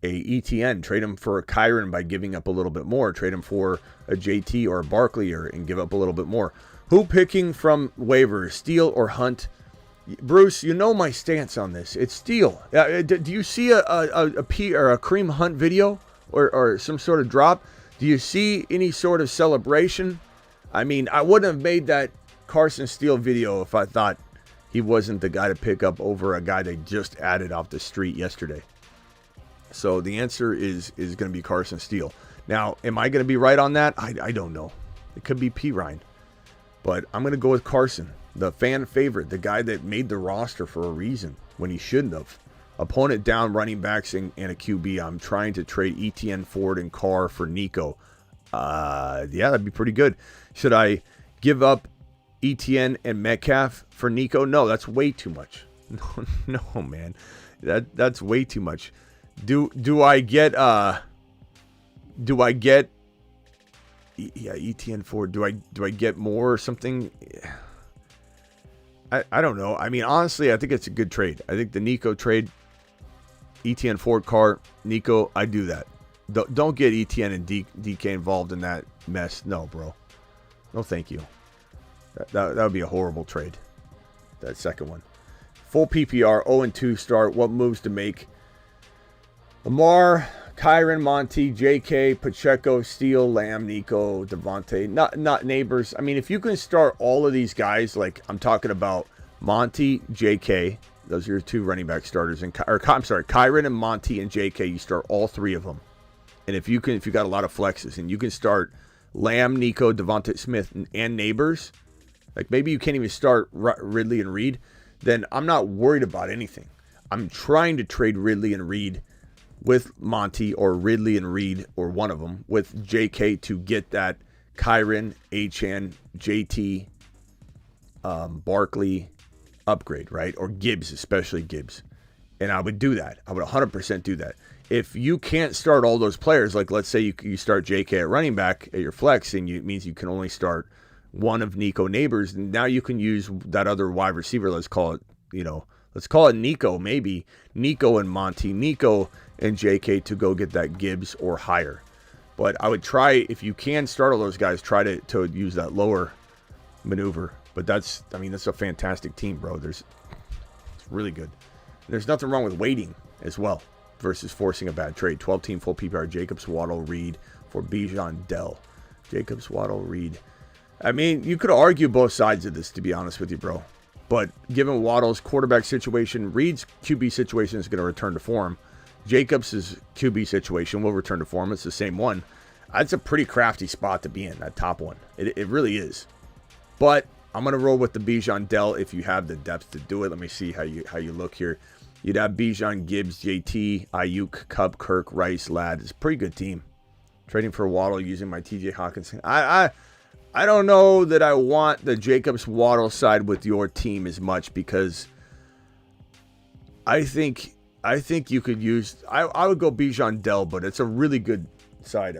S1: a ETN, trade him for a Kyron by giving up a little bit more, trade him for a JT or a Barkley and give up a little bit more. Who picking from waiver, Steele or Hunt? Bruce, you know my stance on this. It's Steele. Do you see a P or a Kareem Hunt video or some sort of drop? Do you see any sort of celebration? I mean, I wouldn't have made that Carson Steele video if I thought he wasn't the guy to pick up over a guy they just added off the street yesterday. So the answer is going to be Carson Steele. Now, am I going to be right on that? I don't know. It could be P. Ryan. But I'm going to go with Carson, the fan favorite, the guy that made the roster for a reason when he shouldn't have. Opponent down, running backs, and a QB. I'm trying to trade ETN, Ford, and Carr for Nico. Yeah, that'd be pretty good. Should I give up ETN and Metcalf for Nico? No, that's way too much. No, man. That's way too much. Do I get ETN Ford? Do I get more or something? I don't know. I mean, honestly, I think it's a good trade. I think the Nico trade, ETN Ford Carr, Nico, I do that. Don't get ETN and DK involved in that mess. No, bro. No, thank you. That would be a horrible trade. That second one. Full PPR, 0-2 start. What moves to make? Lamar, Kyren, Monty, JK, Pacheco, Steele, Lamb, Nico, Devontae. Not neighbors. I mean, if you can start all of these guys, like I'm talking about Monty, JK. Those are your two running back starters. Kyren and Monty and JK. You start all three of them. And if you got a lot of flexes and you can start Lamb, Nico, Devontae Smith, and neighbors, like maybe you can't even start Ridley and Reed, then I'm not worried about anything. I'm trying to trade Ridley and Reed with Monty or Ridley and Reed or one of them with JK to get that Kyren, Achane, JT, Barkley upgrade, right? Or Gibbs, especially Gibbs. And I would do that. I would 100% do that. If you can't start all those players, like let's say you start JK at running back at your flex, and it means you can only start one of Nico neighbors, and now you can use that other wide receiver. Let's call it Nico, maybe Nico and Monty, Nico and JK to go get that Gibbs or higher. But I would try, if you can start all those guys, try to use that lower maneuver. But that's a fantastic team, bro. It's really good. There's nothing wrong with waiting as well versus forcing a bad trade. 12-team full PPR, Jacobs, Waddle, Reed for Bijan, Dell. Jacobs, Waddle, Reed. I mean, you could argue both sides of this, to be honest with you, bro. But given Waddle's quarterback situation, Reed's QB situation is going to return to form. Jacobs' QB situation will return to form. It's the same one. That's a pretty crafty spot to be in, that top one. It really is. But I'm going to roll with the Bijan Dell if you have the depth to do it. Let me see how you look here. You'd have Bijan, Gibbs, JT, Ayuk, Kupp, Kirk, Rice, Ladd. It's a pretty good team. Trading for Waddle using my TJ Hawkinson. I don't know that I want the Jacobs Waddle side with your team as much, because I think you could use. I would go Bijan Dell, but it's a really good side.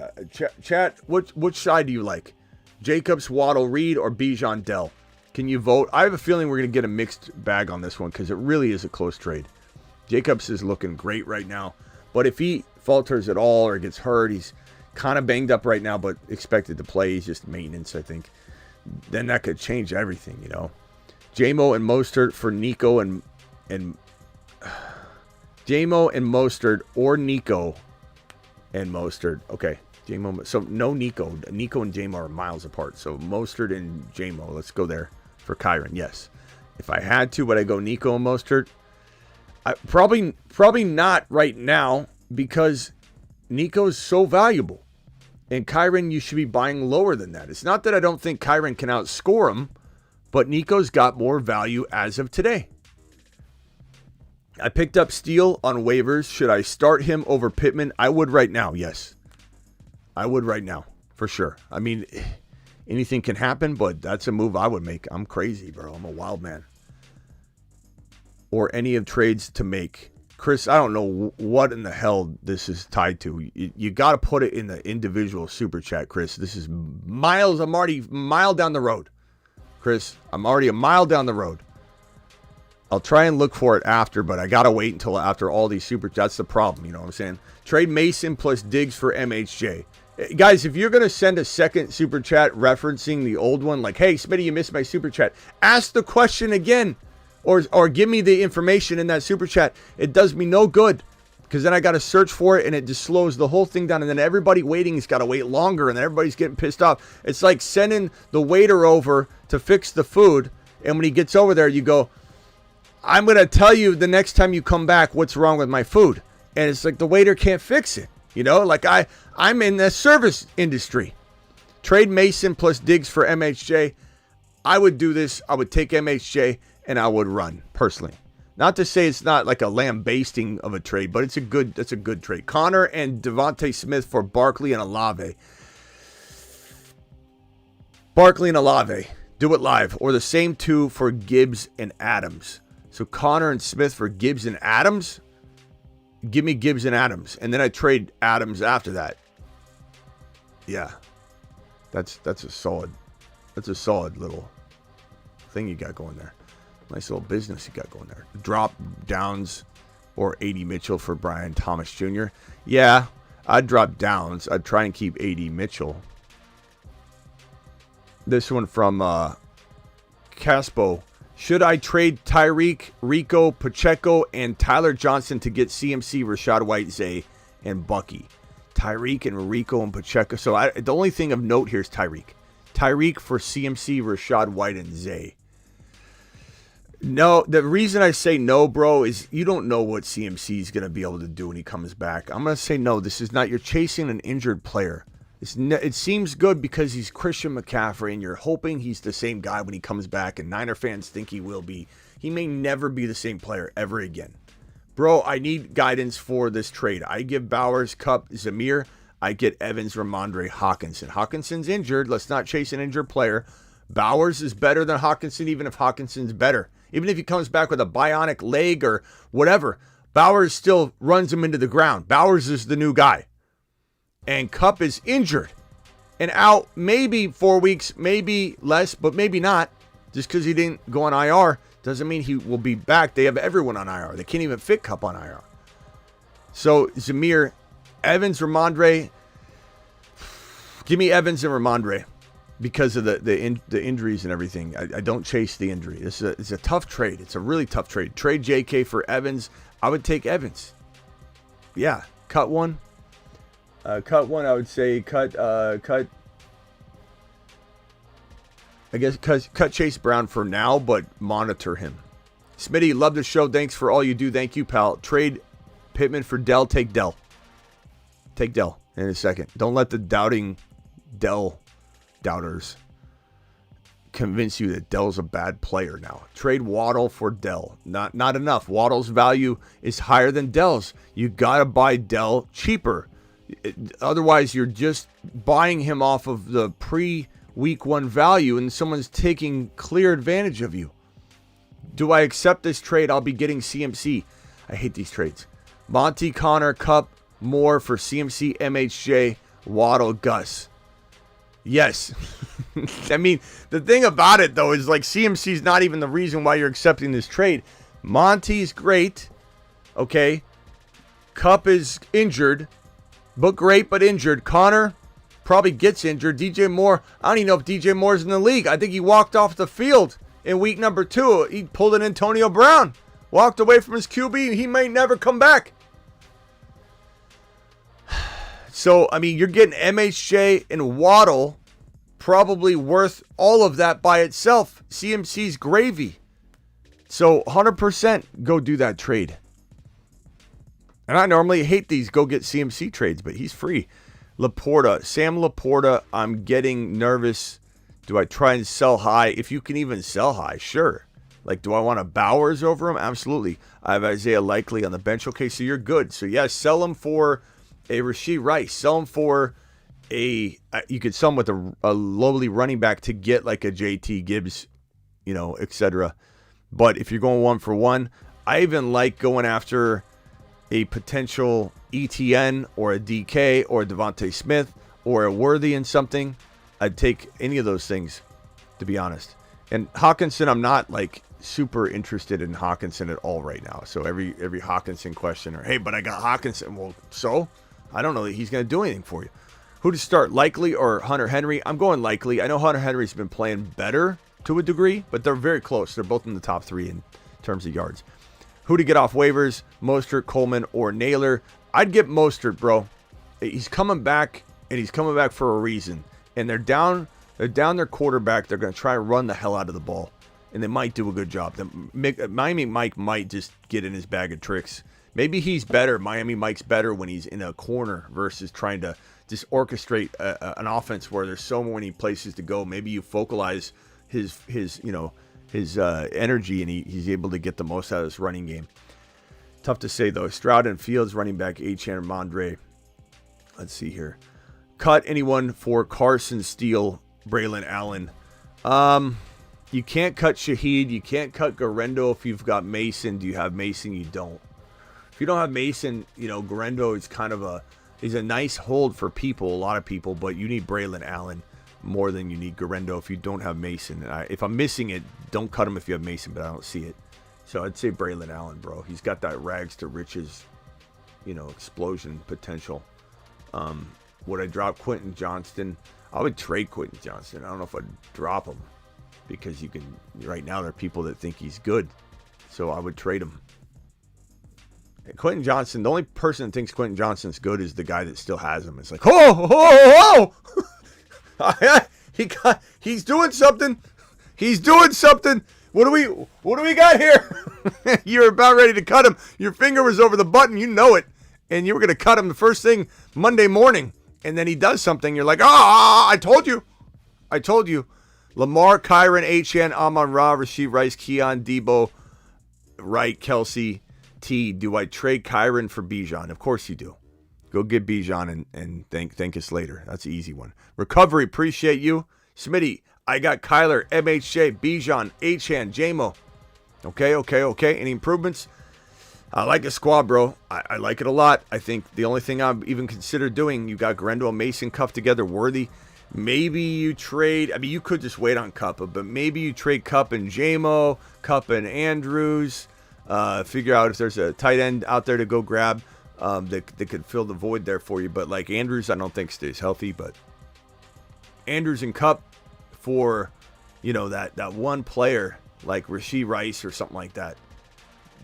S1: Chat, which side do you like? Jacobs, Waddle, Reed, or Bijan Dell? Can you vote? I have a feeling we're going to get a mixed bag on this one because it really is a close trade. Jacobs is looking great right now, but if he falters at all or gets hurt, he's kind of banged up right now, but expected to play. He's just maintenance, I think. Then that could change everything, you know. J-Mo and Mostert for Nico and J-Mo and Mostert, or Nico and Mostert. Okay, J-Mo. So no Nico. Nico and J-Mo are miles apart. So Mostert and J-Mo. Let's go there for Kyren. Yes. If I had to, would I go Nico and Mostert? Probably not right now, because Nico's so valuable. And Kyren, you should be buying lower than that. It's not that I don't think Kyren can outscore him, but Nico's got more value as of today. I picked up Steele on waivers. Should I start him over Pittman? I would right now, yes. I would right now, for sure. I mean, anything can happen, but that's a move I would make. I'm crazy, bro. I'm a wild man. Or any of trades to make. Chris, I don't know what in the hell this is tied to. You got to put it in the individual super chat, Chris. This is miles. I'm already a mile down the road. Chris, I'm already a mile down the road. I'll try and look for it after, but I got to wait until after all these super chats. That's the problem, you know what I'm saying? Trade Mason plus Diggs for MHJ. Guys, if you're going to send a second super chat referencing the old one, like, hey, Smitty, you missed my super chat, ask the question again. Or give me the information in that super chat. It does me no good, because then I got to search for it and it just slows the whole thing down. And then everybody waiting has got to wait longer, and then everybody's getting pissed off. It's like sending the waiter over to fix the food, and when he gets over there, you go, I'm going to tell you the next time you come back what's wrong with my food. And it's like the waiter can't fix it. You know, like I'm in the service industry. Trade Mason plus Diggs for MHJ. I would do this. I would take MHJ and I would run personally. Not to say it's not like a lambasting of a trade, but that's a good trade. Connor and Devontae Smith for Barkley and Olave. Barkley and Olave. Do it live. Or the same two for Gibbs and Adams. So Connor and Smith for Gibbs and Adams. Give me Gibbs and Adams. And then I trade Adams after that. Yeah. That's a solid little thing you got going there. Nice little business you got going there. Drop Downs or AD Mitchell for Brian Thomas Jr. Yeah, I'd drop Downs. I'd try and keep AD Mitchell. This one from Caspo. Should I trade Tyreek, Rico, Pacheco, and Tyler Johnson to get CMC, Rashad White, Zay, and Bucky? Tyreek and Rico and Pacheco. So the only thing of note here is Tyreek. Tyreek for CMC, Rashad White, and Zay. No, the reason I say no, bro, is you don't know what CMC is going to be able to do when he comes back. I'm going to say no. This is not, you're chasing an injured player. It seems good because he's Christian McCaffrey and you're hoping he's the same guy when he comes back, and Niner fans think he will be. He may never be the same player ever again. Bro, I need guidance for this trade. I give Bowers, Kupp, Zamir. I get Evans, Ramondre, Hawkinson. Hawkinson's injured. Let's not chase an injured player. Bowers is better than Hawkinson, even if Hawkinson's better. Even if he comes back with a bionic leg or whatever, Bowers still runs him into the ground. Bowers is the new guy. And Kupp is injured and out maybe 4 weeks, maybe less, but maybe not. Just because he didn't go on IR doesn't mean he will be back. They have everyone on IR. They can't even fit Kupp on IR. So Zamir, Evans, Ramondre. Give me Evans and Ramondre because of the injuries and everything. I don't chase the injury. It's a tough trade. It's a really tough trade. Trade JK for Evans. I would take Evans. Yeah, cut one. I would say cut. I guess cut Chase Brown for now, but monitor him. Smitty, love the show. Thanks for all you do. Thank you, pal. Trade Pittman for Dell. Take Dell. Take Dell in a second. Don't let the doubting Dell doubters convince you that Dell's a bad player now. Trade Waddle for Dell. Not enough. Waddle's value is higher than Dell's. You gotta buy Dell cheaper. Otherwise, you're just buying him off of the pre-week 1 value, and someone's taking clear advantage of you. Do I accept this trade? I'll be getting CMC. I hate these trades. Monty, Connor, Kupp, Moore for CMC, MHJ, Waddle, Gus. Yes. I mean, the thing about it, though, is like CMC's not even the reason why you're accepting this trade. Monty's great. Okay. Kupp is injured. But great, but injured. Connor probably gets injured. DJ Moore, I don't even know if DJ Moore's in the league. I think he walked off the field in week number 2. He pulled an Antonio Brown. Walked away from his QB, and he may never come back. So, I mean, you're getting MHJ and Waddle, probably worth all of that by itself. CMC's gravy. So, 100% go do that trade. And I normally hate these go get CMC trades, but he's free. Laporta, Sam Laporta, I'm getting nervous. Do I try and sell high? If you can even sell high, sure. Like, do I want a Bowers over him? Absolutely. I have Isaiah Likely on the bench. Okay, so you're good. So, yeah, sell him for a Rashee Rice. Sell him for you could sell him with a lowly running back to get like a JT Gibbs, etc. But if you're going 1-for-1, I even like going after a potential ETN or a DK or a Devontae Smith or a Worthy in something. I'd take any of those things, to be honest. And Hawkinson, I'm not like super interested in Hawkinson at all right now. So every Hawkinson question, or hey, but I got Hawkinson. Well, so I don't know that he's going to do anything for you. Who to start, Likely or Hunter Henry? I'm going Likely. I know Hunter Henry's been playing better to a degree, but they're very close. They're both in the top 3 in terms of yards. Who to get off waivers, Mostert, Coleman, or Naylor? I'd get Mostert, bro. He's coming back, and he's coming back for a reason. And they're down their quarterback. They're going to try and run the hell out of the ball. And they might do a good job. Miami Mike might just get in his bag of tricks. Maybe he's better. Miami Mike's better when he's in a corner versus trying to just orchestrate an offense where there's so many places to go. Maybe you focalize his energy and he's able to get the most out of his running game. Tough to say though. Stroud and Fields, running back Achane and Mondre. Let's see here. Cut anyone for Carson Steele, Braylon Allen. You can't cut Shaheed. You can't cut Garendo if you've got Mason. Do you have Mason? You don't. If you don't have Mason, Garendo is kind of is a nice hold for people, a lot of people, but you need Braylon Allen more than you need Garendo if you don't have Mason. If I'm missing it, don't cut him if you have Mason, but I don't see it. So I'd say Braylon Allen, bro. He's got that rags to riches, explosion potential. Would I drop Quentin Johnston? I would trade Quentin Johnston. I don't know if I'd drop him because right now there are people that think he's good. So I would trade him. And Quentin Johnston, the only person that thinks Quentin Johnston's good is the guy that still has him. It's like, he's doing something. He's doing something. What do we got here? You're about ready to cut him. Your finger was over the button. You know it. And you were going to cut him the first thing Monday morning. And then he does something. You're like, I told you. Lamar, Kyron, Achane, Amon-Ra, Rasheed Rice, Keon, Deebo, Wright, Kelsey, T. Do I trade Kyron for Bijan? Of course you do. Go get Bijan and thank us later. That's an easy one. Recovery, appreciate you. Smitty, I got Kyler, MHJ, Bijan, Achane, JMO. Okay. Any improvements? I like the squad, bro. I like it a lot. I think the only thing I've even considered doing, you got Garendo and Mason cuffed together, worthy. Maybe you trade, you could just wait on Kupp, but maybe you trade Kupp and JMO, Kupp and Andrews. Figure out if there's a tight end out there to go grab that could fill the void there for you. But like Andrews, I don't think stays healthy. But Andrews and Kupp for, that one player like Rasheed Rice or something like that.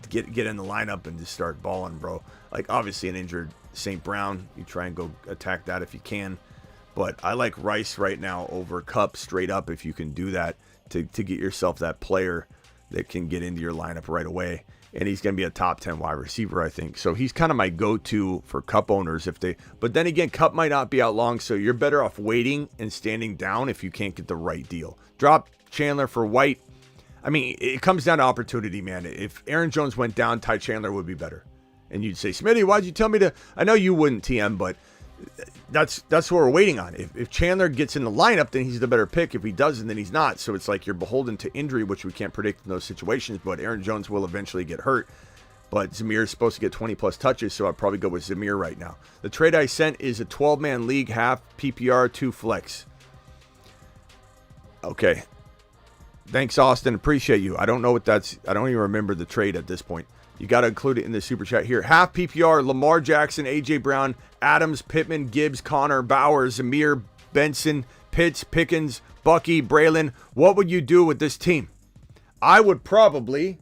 S1: Get in the lineup and just start balling, bro. Like obviously an injured St. Brown, you try and go attack that if you can. But I like Rice right now over Kupp straight up if you can do that to get yourself that player that can get into your lineup right away. And he's going to be a top 10 wide receiver, I think. So he's kind of my go-to for Kupp owners but then again, Kupp might not be out long, so you're better off waiting and standing down if you can't get the right deal. Drop Chandler for White. It comes down to opportunity, man. If Aaron Jones went down, Ty Chandler would be better. And you'd say, Smitty, why'd you tell me to? I know you wouldn't, TM, but that's what we're waiting on. If Chandler gets in the lineup, then he's the better pick. If he doesn't, then he's not. So it's like you're beholden to injury, which we can't predict in those situations. But Aaron Jones will eventually get hurt. But Zamir is supposed to get 20-plus touches, so I'd probably go with Zamir right now. The trade I sent is a 12-man league, half PPR, 2 flex. Okay. Thanks, Austin. Appreciate you. I don't know what that's. I don't even remember the trade at this point. You got to include it in the super chat here. Half PPR, Lamar Jackson, A.J. Brown, Adams, Pittman, Gibbs, Connor, Bowers, Zamir, Benson, Pitts, Pickens, Bucky, Braylon. What would you do with this team? I would probably...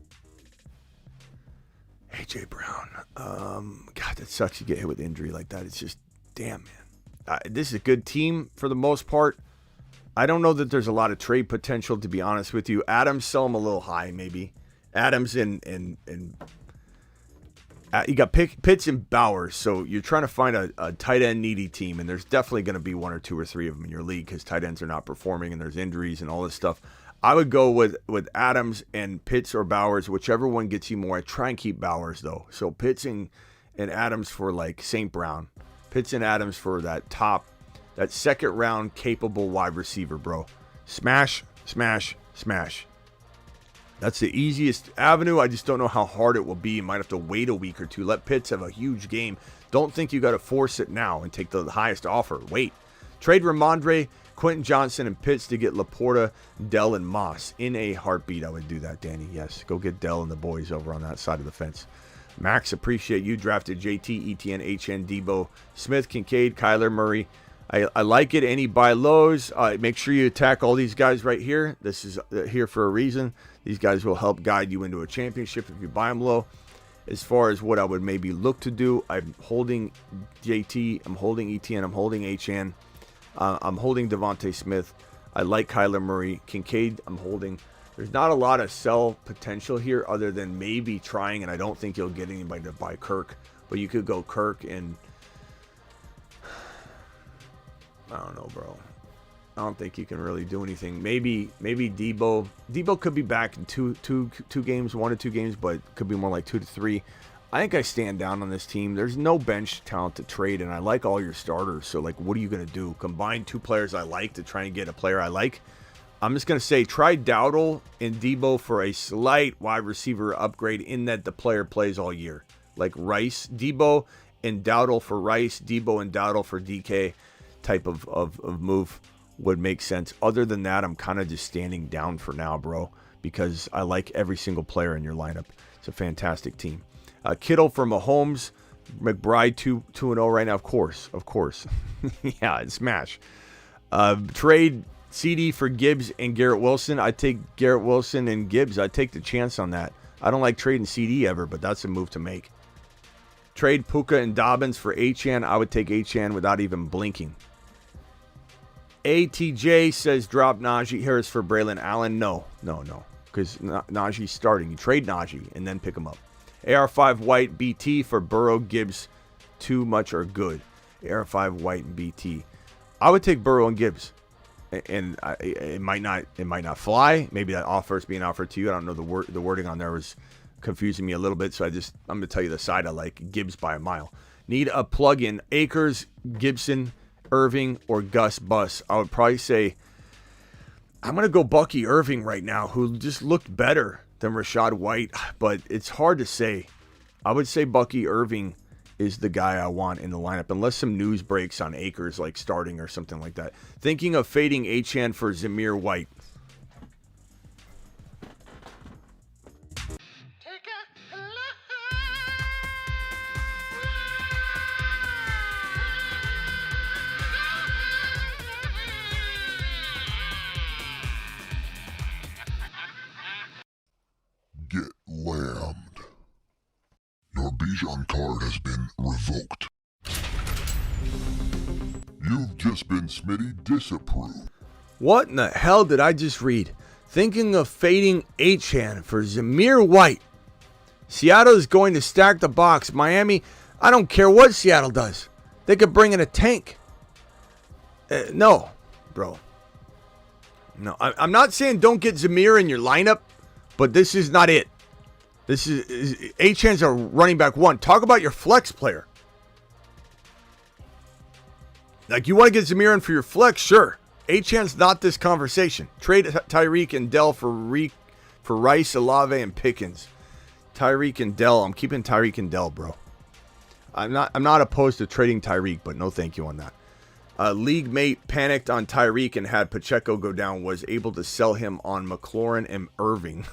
S1: A.J. Brown. God, that sucks. You get hit with injury like that. It's just, damn, man. This is a good team for the most part. I don't know that there's a lot of trade potential, to be honest with you. Adams, sell him a little high, maybe. Adams and you got Pitts and Bowers, so you're trying to find a tight end needy team, and there's definitely going to be 1 or 2 or 3 of them in your league because tight ends are not performing and there's injuries and all this stuff. I would go with Adams and Pitts or Bowers, whichever one gets you more. I try and keep Bowers though, so Pitts and Adams for like St. Brown, Pitts and Adams for that second round capable wide receiver, bro. Smash. That's the easiest avenue. I just don't know how hard it will be. You might have to wait a week or two. Let Pitts have a huge game. Don't think you got to force it now and take the highest offer. Wait. Trade Ramondre, Quentin Johnson, and Pitts to get Laporta, Dell, and Moss. In a heartbeat, I would do that, Danny. Yes, go get Dell and the boys over on that side of the fence. Max, appreciate you. Drafted JT, ETN, HN, Deebo, Smith, Kincaid, Kyler Murray. I like it. Any buy lows, make sure you attack all these guys right here. This is here for a reason. These guys will help guide you into a championship if you buy them low. As far as what I would maybe look to do, I'm holding JT, I'm holding ETN, I'm holding HN, I'm holding Devontae Smith. I like Kyler Murray. Kincaid, I'm holding. There's not a lot of sell potential here other than maybe trying, and I don't think you'll get anybody to buy Kirk. But you could go Kirk and... I don't know, bro. I don't think you can really do anything. Maybe Deebo. Deebo could be back in two games, 1 to 2 games, but could be more like 2 to 3. I think I stand down on this team. There's no bench talent to trade, and I like all your starters. So, like, what are you going to do? Combine 2 players I like to try and get a player I like? I'm just going to say try Dowdle and Deebo for a slight wide receiver upgrade in that the player plays all year. Like Rice, Deebo and Dowdle for Rice, Deebo and Dowdle for DK type of move would make sense. Other than that, I'm kind of just standing down for now, bro, because I like every single player in your lineup. It's a fantastic team. Kittle for Mahomes, McBride 2-0 right now. Of course. Yeah, it's smash. Trade CD for Gibbs and Garrett Wilson. I take Garrett Wilson and Gibbs. I take the chance on that. I don't like trading CD ever, but that's a move to make. Trade Puka and Dobbins for Achane. I would take Achane without even blinking. ATJ says drop Najee Harris for Braylon Allen. No. Because Najee's starting. You trade Najee and then pick him up. AR5 White BT for Burrow, Gibbs. Too much or good. AR5 White and BT. I would take Burrow and Gibbs. And it might not fly. Maybe that offer is being offered to you. I don't know, the wording on there was confusing me a little bit, so I'm going to tell you the side I like. Gibbs by a mile. Need a plug-in. Akers, Gibson, Irving, or Gus Bus. I would probably say I'm going to go Bucky Irving right now, who just looked better than Rashad White, but it's hard to say. I would say Bucky Irving is the guy I want in the lineup, unless some news breaks on Akers, like starting or something like that. Thinking of fading Achane for Zamir White.
S2: Get lammed. Your Bijan card has been revoked. You've just been Smitty disapproved.
S1: What in the hell did I just read? Thinking of fading Achane for Zamir White. Seattle is going to stack the box. Miami, I don't care what Seattle does. They could bring in a tank. No, bro. No, I'm not saying don't get Zamir in your lineup, but this is not it. This is Achane's a running back 1. Talk about your flex player. Like, you want to get Zamir in for your flex? Sure. Achane's not this conversation. Trade Tyreek and Dell for Rice, Olave, and Pickens. Tyreek and Dell. I'm keeping Tyreek and Dell, bro. I'm not opposed to trading Tyreek, but no thank you on that. League mate panicked on Tyreek and had Pacheco go down, was able to sell him on McLaurin and Irving.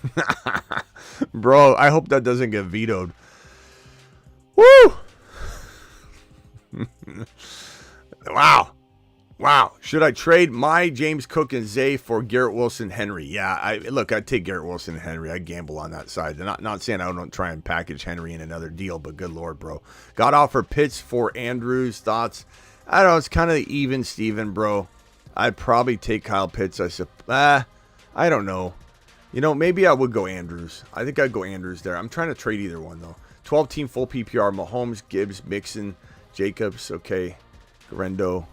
S1: Bro, I hope that doesn't get vetoed. Woo! Wow. Should I trade my James Cook and Zay for Garrett Wilson Henry? Yeah, I'd take Garrett Wilson and Henry. I'd gamble on that side. Not saying I don't try and package Henry in another deal, but good Lord, bro. Got offered Pitts for Andrews. Thoughts? I don't know. It's kind of the even Steven, bro. I'd probably take Kyle Pitts. I don't know. You know, maybe I would go Andrews. I think I'd go Andrews there. I'm trying to trade either one, though. 12-team full PPR. Mahomes, Gibbs, Mixon, Jacobs. Okay. Garendo.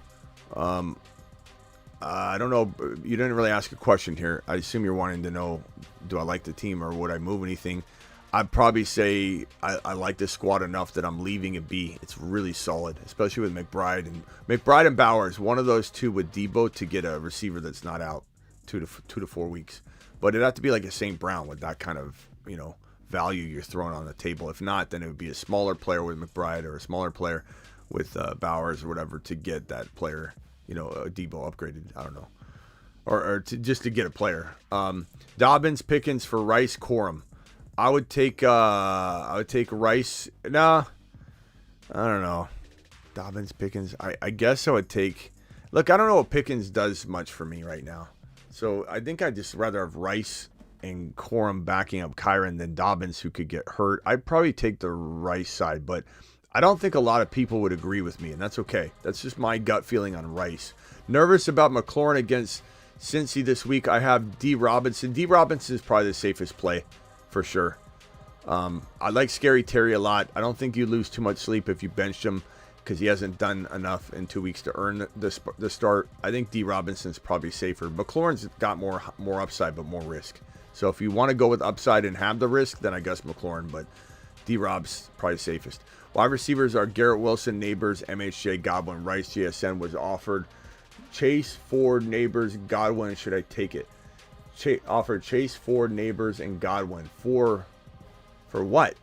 S1: I don't know. You didn't really ask a question here. I assume you're wanting to know, do I like the team or would I move anything? I'd probably say I like this squad enough that I'm leaving it be. It's really solid, especially with McBride and Bowers. One of those two with Deebo to get a receiver that's not out 2 to 4 weeks. But it'd have to be like a St. Brown with that kind of, value you're throwing on the table. If not, then it would be a smaller player with McBride or a smaller player with Bowers or whatever to get that player, Deebo upgraded. I don't know. Or just to get a player. Dobbins, Pickens for Rice, Corum. I would take Rice. Nah, I don't know. Dobbins, Pickens. I guess I would take. Look, I don't know what Pickens does much for me right now. So I think I'd just rather have Rice and Corum backing up Kyron than Dobbins, who could get hurt. I'd probably take the Rice side, but I don't think a lot of people would agree with me, and that's okay. That's just my gut feeling on Rice. Nervous about McLaurin against Cincy this week, I have D. Robinson. D. Robinson is probably the safest play for sure. I like Scary Terry a lot. I don't think you lose too much sleep if you benched him because he hasn't done enough in 2 weeks to earn the start. I think D. Robinson's probably safer. McLaurin's got more upside but more risk. So if you want to go with upside and have the risk, then I guess McLaurin, but D-Rob's probably safest. Wide receivers are Garrett Wilson, Neighbors, MHJ, Godwin, Rice, JSN was offered. Chase, Ford, Neighbors, Godwin, should I take it? Offered Chase, Ford, Neighbors, and Godwin. For what?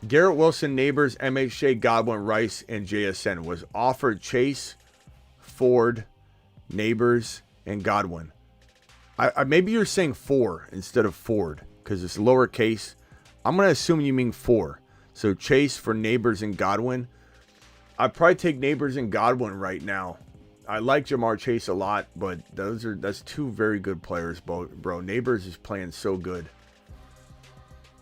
S1: Garrett Wilson, Neighbors, MHJ, Godwin, Rice, and JSN was offered Chase, Ford, Neighbors, and Godwin. Maybe you're saying 4 instead of Ford because it's lowercase. I'm going to assume you mean 4. So Chase for Neighbors and Godwin. I'd probably take Neighbors and Godwin right now. I like Jamar Chase a lot, but that's 2 very good players, bro. Neighbors is playing so good.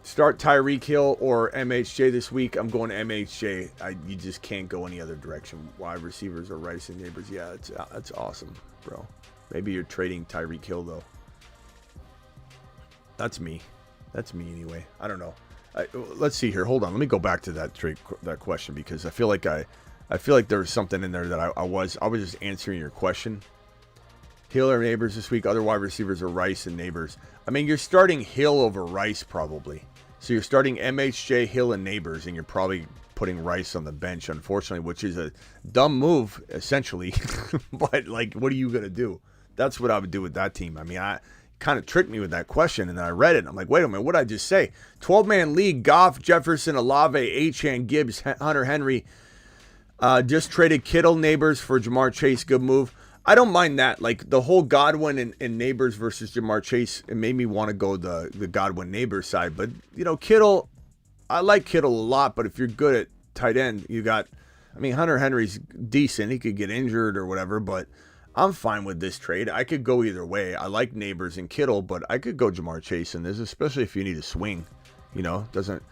S1: Start Tyreek Hill or MHJ this week. I'm going MHJ. You just can't go any other direction. Wide receivers are Rice and Neighbors. Yeah, that's awesome, bro. Maybe you're trading Tyreek Hill, though. That's me. That's me anyway. I don't know. Let's see here. Hold on. Let me go back to that question because I feel like there was something in there that I was just answering your question. Hill or Neighbors this week. Other wide receivers are Rice and Neighbors. I mean, you're starting Hill over Rice probably. So you're starting MHJ, Hill, and Neighbors, and you're probably putting Rice on the bench, unfortunately, which is a dumb move, essentially. But, like, what are you going to do? That's what I would do with that team. I mean, I kind of tricked me with that question, and then I read it, and I'm like, wait a minute, what did I just say? 12-man league, Goff, Jefferson, Olave, Achane, Gibbs, Hunter Henry. Just traded Kittle, Neighbors for Jamar Chase. Good move. I don't mind that. Like, the whole Godwin and Neighbors versus Jamar Chase, it made me want to go the Godwin-Neighbors side. But, you know, Kittle, I like Kittle a lot, but if you're good at tight end, you got, I mean, Hunter Henry's decent. He could get injured or whatever, but I'm fine with this trade. I could go either way. I like Neighbors and Kittle, but I could go Jamar Chase in this, especially if you need a swing. You know, doesn't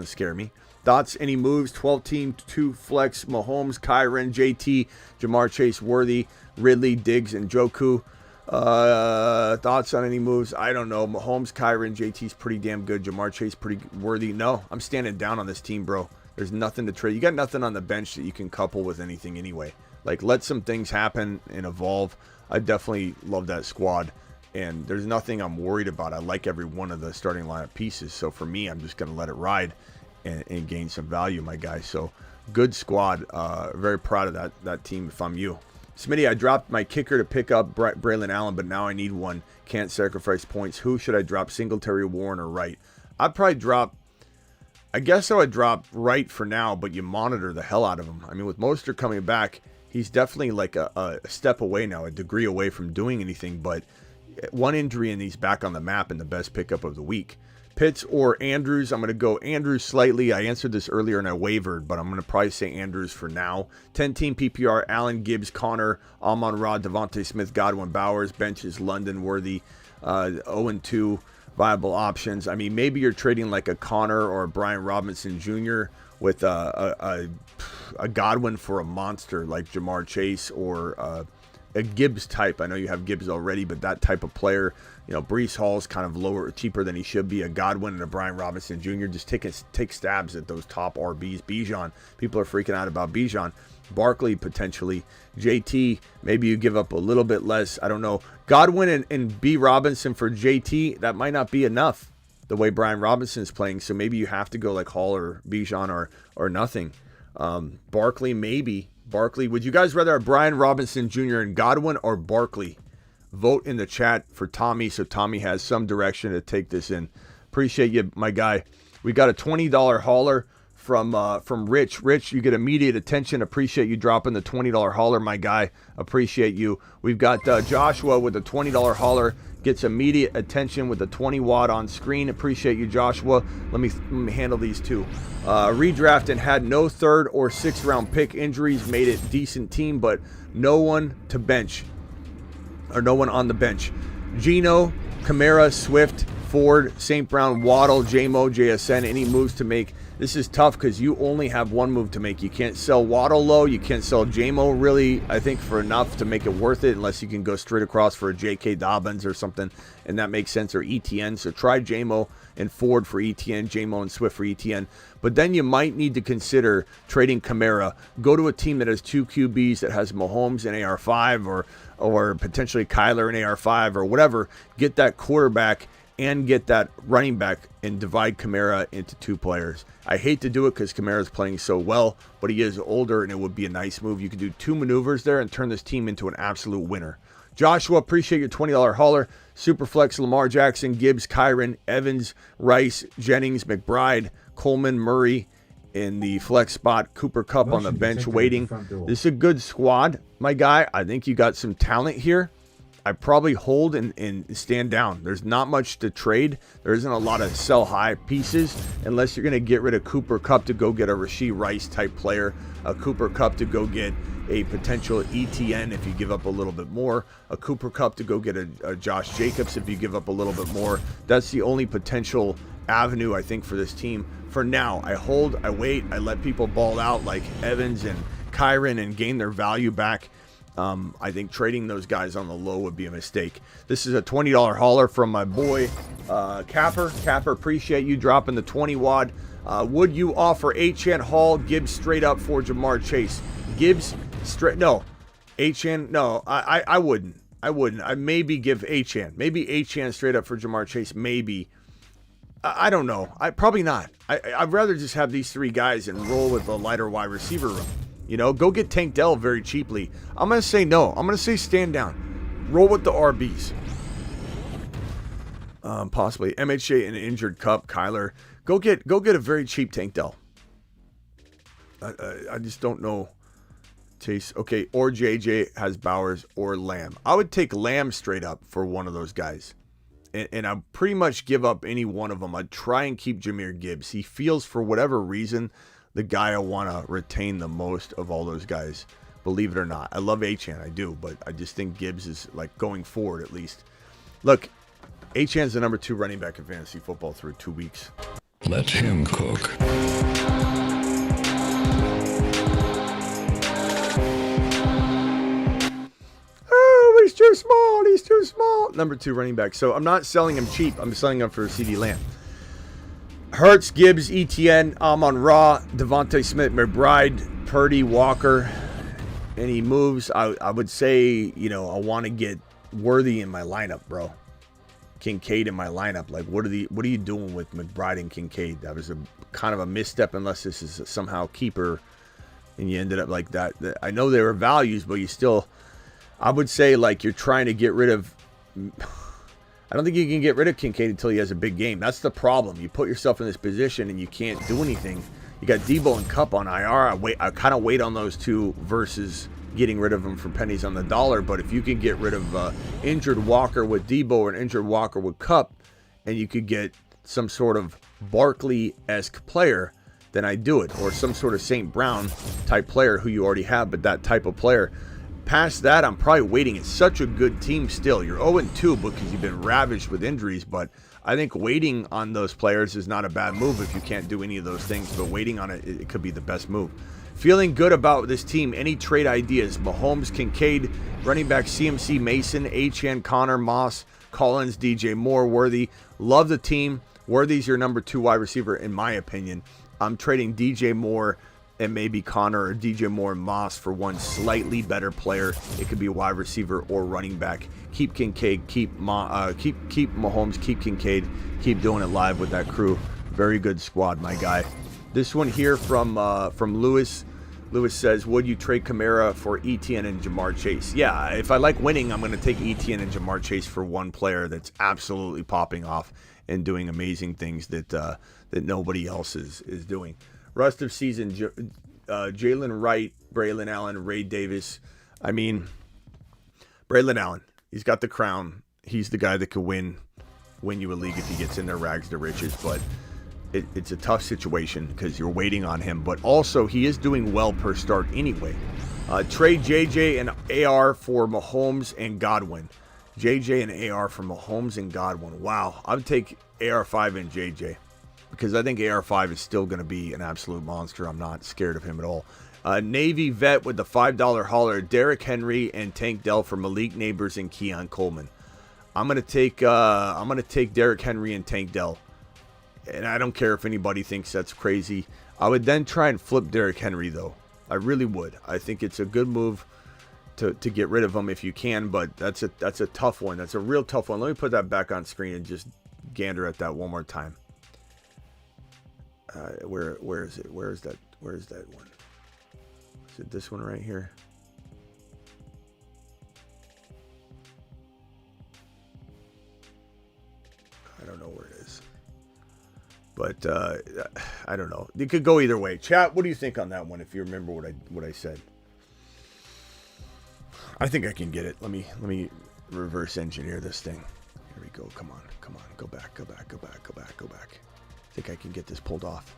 S1: scare me. Thoughts, any moves? 12-team, 2 flex, Mahomes, Kyren, JT, Jamar Chase, Worthy, Ridley, Diggs, and Joku. Thoughts on any moves? I don't know. Mahomes, Kyren, JT's pretty damn good. Jamar Chase, pretty worthy. No, I'm standing down on this team, bro. There's nothing to trade. You got nothing on the bench that you can couple with anything anyway. Like, let some things happen and evolve. I definitely love that squad. And there's nothing I'm worried about. I like every one of the starting lineup pieces. So for me, I'm just going to let it ride and gain some value, my guy. So good squad. Very proud of that team if I'm you. Smitty, I dropped my kicker to pick up Braylon Allen, but now I need one. Can't sacrifice points. Who should I drop? Singletary, Warren, or Wright? I'd probably drop, I guess I would drop Wright for now, but you monitor the hell out of him. I mean, with Mostert coming back, he's definitely like a step away now, a degree away from doing anything, but one injury and he's back on the map and the best pickup of the week. Pitts or Andrews? I'm going to go Andrews slightly. I answered this earlier and I wavered, but I'm going to probably say Andrews for now. 10-team PPR, Allen, Gibbs, Connor, Amon-Ra, Devontae Smith, Godwin, Bowers. Benches, London, Worthy, 0-2 viable options. I mean, maybe you're trading like a Connor or a Brian Robinson Jr. with a Godwin for a monster like Jamar Chase or a Gibbs type. I know you have Gibbs already, but that type of player, you know, Breece Hall's kind of lower, cheaper than he should be. A Godwin and a Brian Robinson Jr. Just take stabs at those top RBs. Bijan, people are freaking out about Bijan. Barkley potentially. JT, maybe you give up a little bit less. I don't know. Godwin and B. Robinson for JT, that might not be enough the way Brian Robinson's playing. So maybe you have to go like Hall or Bijan or nothing. Barkley, maybe. Barkley, would you guys rather have Brian Robinson Jr. and Godwin or Barkley? Vote in the chat for Tommy so Tommy has some direction to take this in. Appreciate you, my guy. We got a $20 hauler from Rich. Rich, you get immediate attention. Appreciate you dropping the $20 hauler, my guy. Appreciate you. We've got Joshua with a $20 hauler. Gets immediate attention with a 20-watt on screen. Appreciate you, Joshua. Let me handle these two. Redraft and had no 3rd or 6th round pick. Injuries made it decent team, but no one to bench. Or no one on the bench. Geno, Kamara, Swift, Ford, St. Brown, Waddle, JMO, JSN. Any moves to make This is tough because you only have one move to make. You can't sell Waddle low. You can't sell JMO really, I think, for enough to make it worth it, unless you can go straight across for a J.K. Dobbins or something, and that makes sense, or ETN. So try JMO and Ford for ETN, JMO and Swift for ETN. But then you might need to consider trading Kamara. Go to a team that has 2 QBs that has Mahomes and AR5 or potentially Kyler and AR5 or whatever. Get that quarterback and get that running back and divide Kamara into 2 players. I hate to do it because Kamara's playing so well, but he is older and it would be a nice move. You could do 2 maneuvers there and turn this team into an absolute winner. Joshua, appreciate your $20 hauler. Superflex, Lamar Jackson, Gibbs, Kyron, Evans, Rice, Jennings, McBride, Coleman, Murray in the flex spot, Cooper Kupp on the bench waiting. This is a good squad, my guy. I think you got some talent here. I probably hold and stand down. There's not much to trade. There isn't a lot of sell high pieces unless you're going to get rid of Cooper Kupp to go get a Rashee Rice type player, a Cooper Kupp to go get a potential ETN if you give up a little bit more, a Cooper Kupp to go get a Josh Jacobs if you give up a little bit more. That's the only potential avenue, I think, for this team. For now, I hold, I wait, I let people ball out like Evans and Kyron and gain their value back. I think trading those guys on the low would be a mistake. This is a $20 hauler from my boy Capper. Capper, appreciate you dropping the 20 wad. Would you offer Achane, Hall, Gibbs straight up for Jamar Chase? Gibbs straight? No. Achane? No. I wouldn't. I maybe give Achane. Maybe Achane straight up for Jamar Chase. Maybe. I don't know. Probably not. I'd rather just have these 3 guys and roll with a lighter wide receiver room. You know, go get Tank Dell very cheaply. I'm going to say no. I'm going to say stand down. Roll with the RBs. Possibly MHA and injured Kupp, Kyler. Go get a very cheap Tank Dell. I just don't know. Chase. Okay, or JJ has Bowers or Lamb. I would take Lamb straight up for one of those guys. And I'd pretty much give up any one of them. I'd try and keep Jahmyr Gibbs. He feels, for whatever reason, the guy I want to retain the most of all those guys. Believe it or not. I love Achane, I do, but I just think Gibbs is, like, going forward at least. Look, Achane's the number 2 running back in fantasy football through 2 weeks.
S4: Let him cook.
S1: Oh, he's too small. He's too small. Number 2 running back. So I'm not selling him cheap. I'm selling him for CD Lamb. Hurts, Gibbs, ETN, Amon-Ra, Devontae Smith, McBride, Purdy, Walker. Any moves? I would say, you know, I want to get Worthy in my lineup, bro. Kincaid in my lineup. Like, what are you doing with McBride and Kincaid? That was a kind of a misstep, unless this is somehow keeper and you ended up like that. I know there are values, but you still, I would say, like, you're trying to get rid of. I don't think you can get rid of Kincaid until he has a big game. That's the problem. You put yourself in this position and you can't do anything. You got Deebo and Kupp on IR. I kind of wait on those 2 versus getting rid of them for pennies on the dollar. But if you can get rid of injured Walker with Deebo or an injured Walker with Kupp, and you could get some sort of Barkley-esque player, then I do it. Or some sort of St. Brown type player who you already have, but that type of player. Past that, I'm probably waiting. It's such a good team still. You're 0-2 because you've been ravaged with injuries, but I think waiting on those players is not a bad move if you can't do any of those things, but waiting on it could be the best move. Feeling good about this team. Any trade ideas? Mahomes, Kincaid, running back CMC, Mason, Achane, Connor, Moss, Collins, DJ Moore, Worthy. Love the team. Worthy's your number 2 wide receiver, in my opinion. I'm trading DJ Moore and maybe Connor or DJ Moore and Moss for one slightly better player. It could be a wide receiver or running back. Keep Kincaid, keep Mahomes, keep Kincaid, keep doing it live with that crew. Very good squad, my guy. This one here from Lewis. Lewis says, would you trade Kamara for ETN and Jamar Chase? Yeah, if I like winning, I'm going to take ETN and Jamar Chase for one player that's absolutely popping off and doing amazing things that nobody else is doing. Rest of season, Jalen Wright, Braylon Allen, Ray Davis. I mean, Braylon Allen, he's got the crown. He's the guy that could win you a league if he gets in there rags to riches. But it's a tough situation because you're waiting on him. But also, he is doing well per start anyway. Trade JJ and AR for Mahomes and Godwin. JJ and AR for Mahomes and Godwin. Wow, I would take AR5 and JJ. because I think AR5 is still going to be an absolute monster. I'm not scared of him at all. Navy vet with the $5 hauler, Derrick Henry and Tank Dell for Malik Neighbors and Keon Coleman. I'm gonna take Derrick Henry and Tank Dell, and I don't care if anybody thinks that's crazy. I would then try and flip Derrick Henry though. I really would. I think it's a good move to get rid of him if you can, but that's a tough one. That's a real tough one. Let me put that back on screen and just gander at that one more time. Where is it? Where is that one? Is it this one right here? I don't know where it is. But I don't know. It could go either way. Chat, what do you think on that one if you remember what I said? I think I can get it. Let me reverse engineer this thing. Here we go. Come on. Go back. I think I can get this pulled off.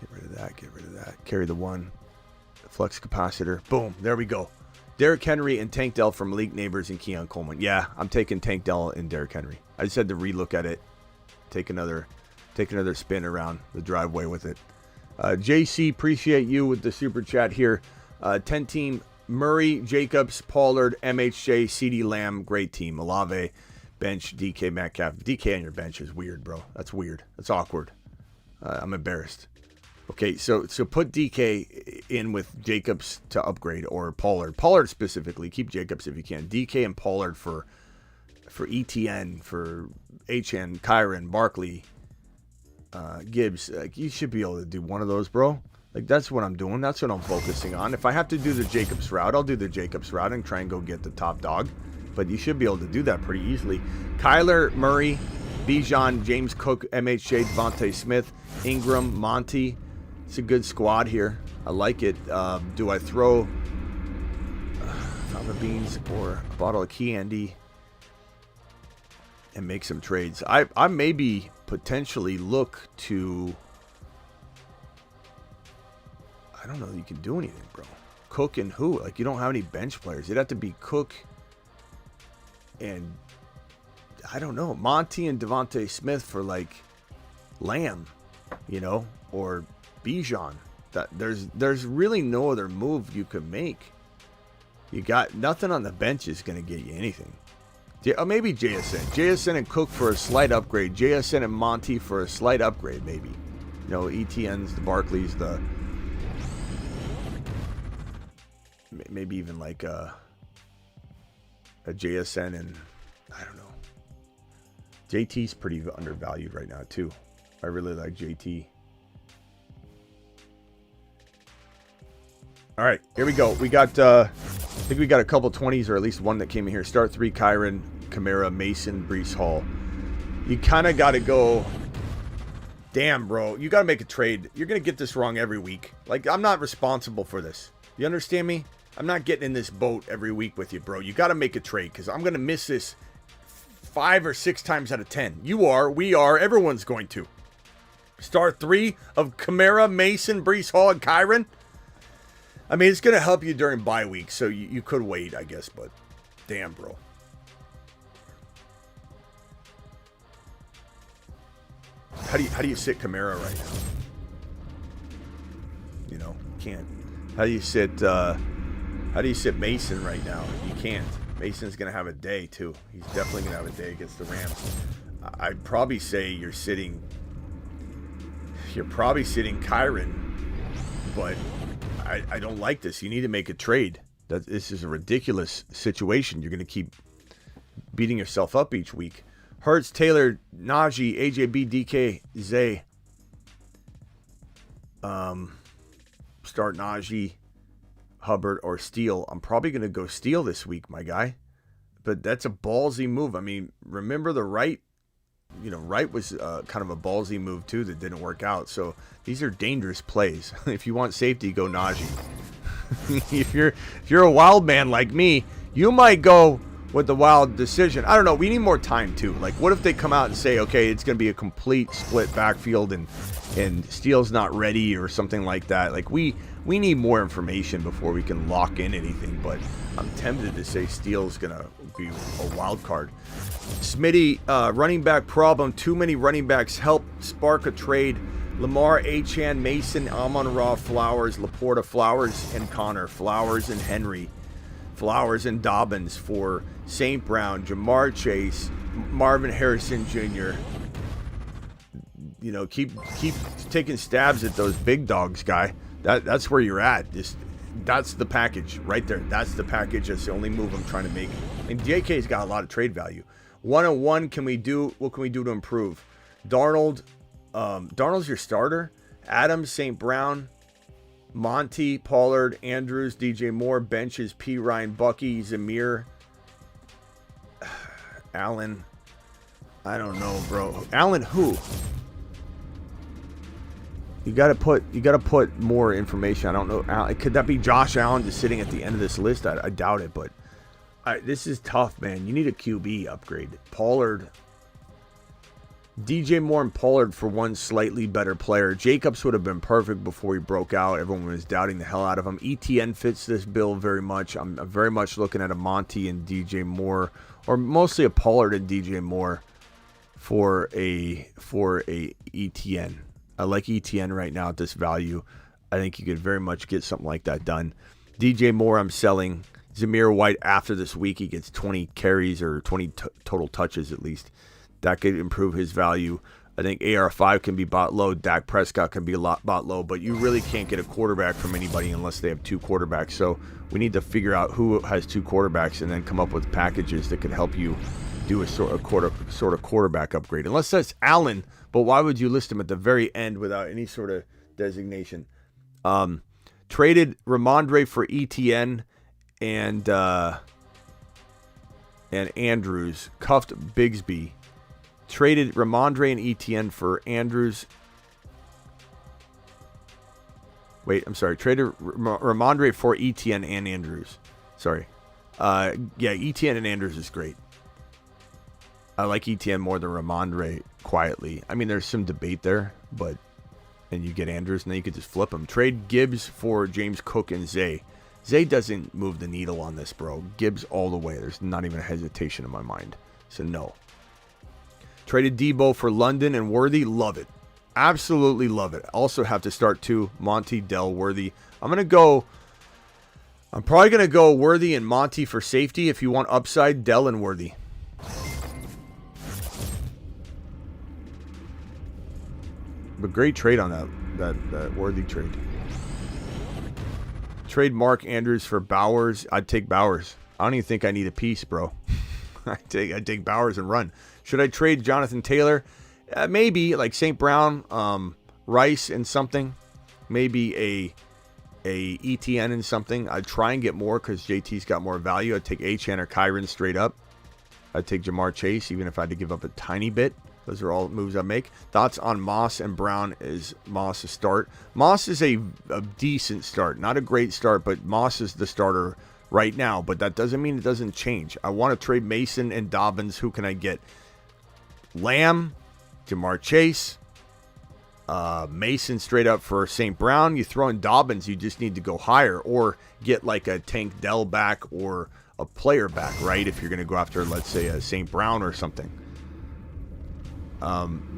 S1: Get rid of that. Carry the one. Flex capacitor. Boom. There we go. Derrick Henry and Tank Dell from Malik Neighbors and Keon Coleman. Yeah, I'm taking Tank Dell and Derrick Henry. I just had to relook at it. Take another spin around the driveway with it. JC, appreciate you with the super chat here. 10-team Murray, Jacobs, Pollard, MHJ, CeeDee Lamb. Great team. Olave, bench, DK Metcalf. DK on your bench is weird, bro. That's weird. That's awkward. I'm embarrassed. Okay, so put DK in with Jacobs to upgrade, or Pollard. Pollard specifically. Keep Jacobs if you can. DK and Pollard for ETN, for HN, Kyron, Barkley, Gibbs. Like, you should be able to do one of those, bro. Like, that's what I'm doing. That's what I'm focusing on. If I have to do the Jacobs route, I'll do the Jacobs route and try and go get the top dog. But you should be able to do that pretty easily. Kyler Murray, Bijan, James Cook, MHJ, Devontae Smith, Ingram, Monty. It's a good squad here. I like it. Do I throw fava beans or a bottle of candy and make some trades? I maybe potentially look to... I don't know that you can do anything, bro. Cook and who? Like, you don't have any bench players. It'd have to be Cook and... I don't know. Monty and Devontae Smith for, like, Lamb, you know? Or... Bijan. There's really no other move you could make. You got nothing on the bench is going to get you anything. Maybe JSN and Cook for a slight upgrade. JSN and Monty for a slight upgrade, maybe. You know, ETNs, the Barkleys, the maybe even like a JSN, and I don't know. JT's pretty undervalued right now too. I really like JT. All right, here we go. We got, I think we got a couple 20s, or at least one that came in here. Start 3, Kyron, Kamara, Mason, Breece Hall. You kind of got to go, damn, bro. You got to make a trade. You're going to get this wrong every week. Like, I'm not responsible for this. You understand me? I'm not getting in this boat every week with you, bro. You got to make a trade, because I'm going to miss this 5 or 6 times out of 10. You are, we are, everyone's going to. Start 3 of Kamara, Mason, Breece Hall, and Kyron. I mean, it's going to help you during bye week, so you could wait, I guess, but damn, bro. How do you sit Kamara right now? You know, can't. How do you sit Mason right now? You can't. Mason's going to have a day, too. He's definitely going to have a day against the Rams. I'd probably say you're probably sitting Kyron, but I don't like this. You need to make a trade. This is a ridiculous situation. You're going to keep beating yourself up each week. Hurts, Taylor, Najee, AJB, DK, Zay. Start Najee, Hubbard, or Steele. I'm probably going to go Steele this week, my guy. But that's a ballsy move. I mean, remember the Wright? You know, Wright was kind of a ballsy move, too, that didn't work out. So these are dangerous plays. If you want safety, go Najee. if you're a wild man like me, you might go with the wild decision. I don't know. We need more time, too. Like, what if they come out and say, okay, it's going to be a complete split backfield, and and Steele's not ready or something like that. Like we need more information before we can lock in anything, but I'm tempted to say Steele's going to be a wild card. Smitty, running back problem. Too many running backs help spark a trade. Lamar, Achane, Mason, Amon-Ra, Flowers, Laporta, Flowers, and Connor. Flowers and Henry. Flowers and Dobbins for St. Brown, Jamar Chase, Marvin Harrison Jr. You know, keep taking stabs at those big dogs, guy. That's where you're at. That's the package right there. That's the package. That's the only move I'm trying to make. And JK's got a lot of trade value. 1-1, what can we do to improve? Darnold's your starter. Adams, St. Brown, Monty, Pollard, Andrews, DJ Moore, benches, P. Ryan, Bucky, Zamir, Allen. I don't know, bro. Allen who? You gotta put more information. I don't know. Could that be Josh Allen just sitting at the end of this list? I doubt it, but this is tough, man. You need a QB upgrade. Pollard, DJ Moore and Pollard for one slightly better player. Jacobs would have been perfect before he broke out. Everyone was doubting the hell out of him. ETN fits this bill very much. I'm very much looking at a Monty and DJ Moore, or mostly a Pollard and DJ Moore for a ETN. I like ETN right now at this value. I think you could very much get something like that done. DJ Moore, I'm selling. Zamir White, after this week, he gets 20 carries or 20 total touches at least. That could improve his value. I think AR5 can be bought low. Dak Prescott can be a lot bought low, but you really can't get a quarterback from anybody unless they have two quarterbacks. So we need to figure out who has two quarterbacks and then come up with packages that could help you do a sort of quarterback upgrade. Unless that's Allen, but why would you list him at the very end without any sort of designation? Traded Ramondre for ETN and Andrews. Cuffed Bigsby. Traded Ramondre and ETN for Andrews. Wait, I'm sorry. Traded Ramondre for ETN and Andrews. Sorry. Yeah, ETN and Andrews is great. I like ETN more than Ramondre quietly. I mean, there's some debate there, but and you get Andrews, and then you could just flip them. Trade Gibbs for James Cook and Zay. Zay doesn't move the needle on this, bro. Gibbs all the way. There's not even a hesitation in my mind. So no. Traded Deebo for London and Worthy. Love it. Absolutely love it. Also have to start two. Monty, Dell, Worthy. I'm probably going to go Worthy and Monty for safety. If you want upside, Dell and Worthy. But great trade on that Worthy trade. Trade Mark Andrews for Bowers. I'd take Bowers. I don't even think I need a piece, bro. I'd take Bowers and run. Should I trade Jonathan Taylor? Maybe, like St. Brown, Rice and something. Maybe a ETN and something. I'd try and get more because JT's got more value. I'd take Achane or Kyron straight up. I'd take Jamar Chase, even if I had to give up a tiny bit. Those are all moves I make. Thoughts on Moss and Brown? Is Moss a start? Moss is a decent start. Not a great start, but Moss is the starter right now. But that doesn't mean it doesn't change. I want to trade Mason and Dobbins. Who can I get? Lamb, Jamar Chase, Mason straight up for St. Brown. You throw in Dobbins, you just need to go higher or get like a Tank Dell back or a player back, right? If you're going to go after, let's say, a St. Brown or something.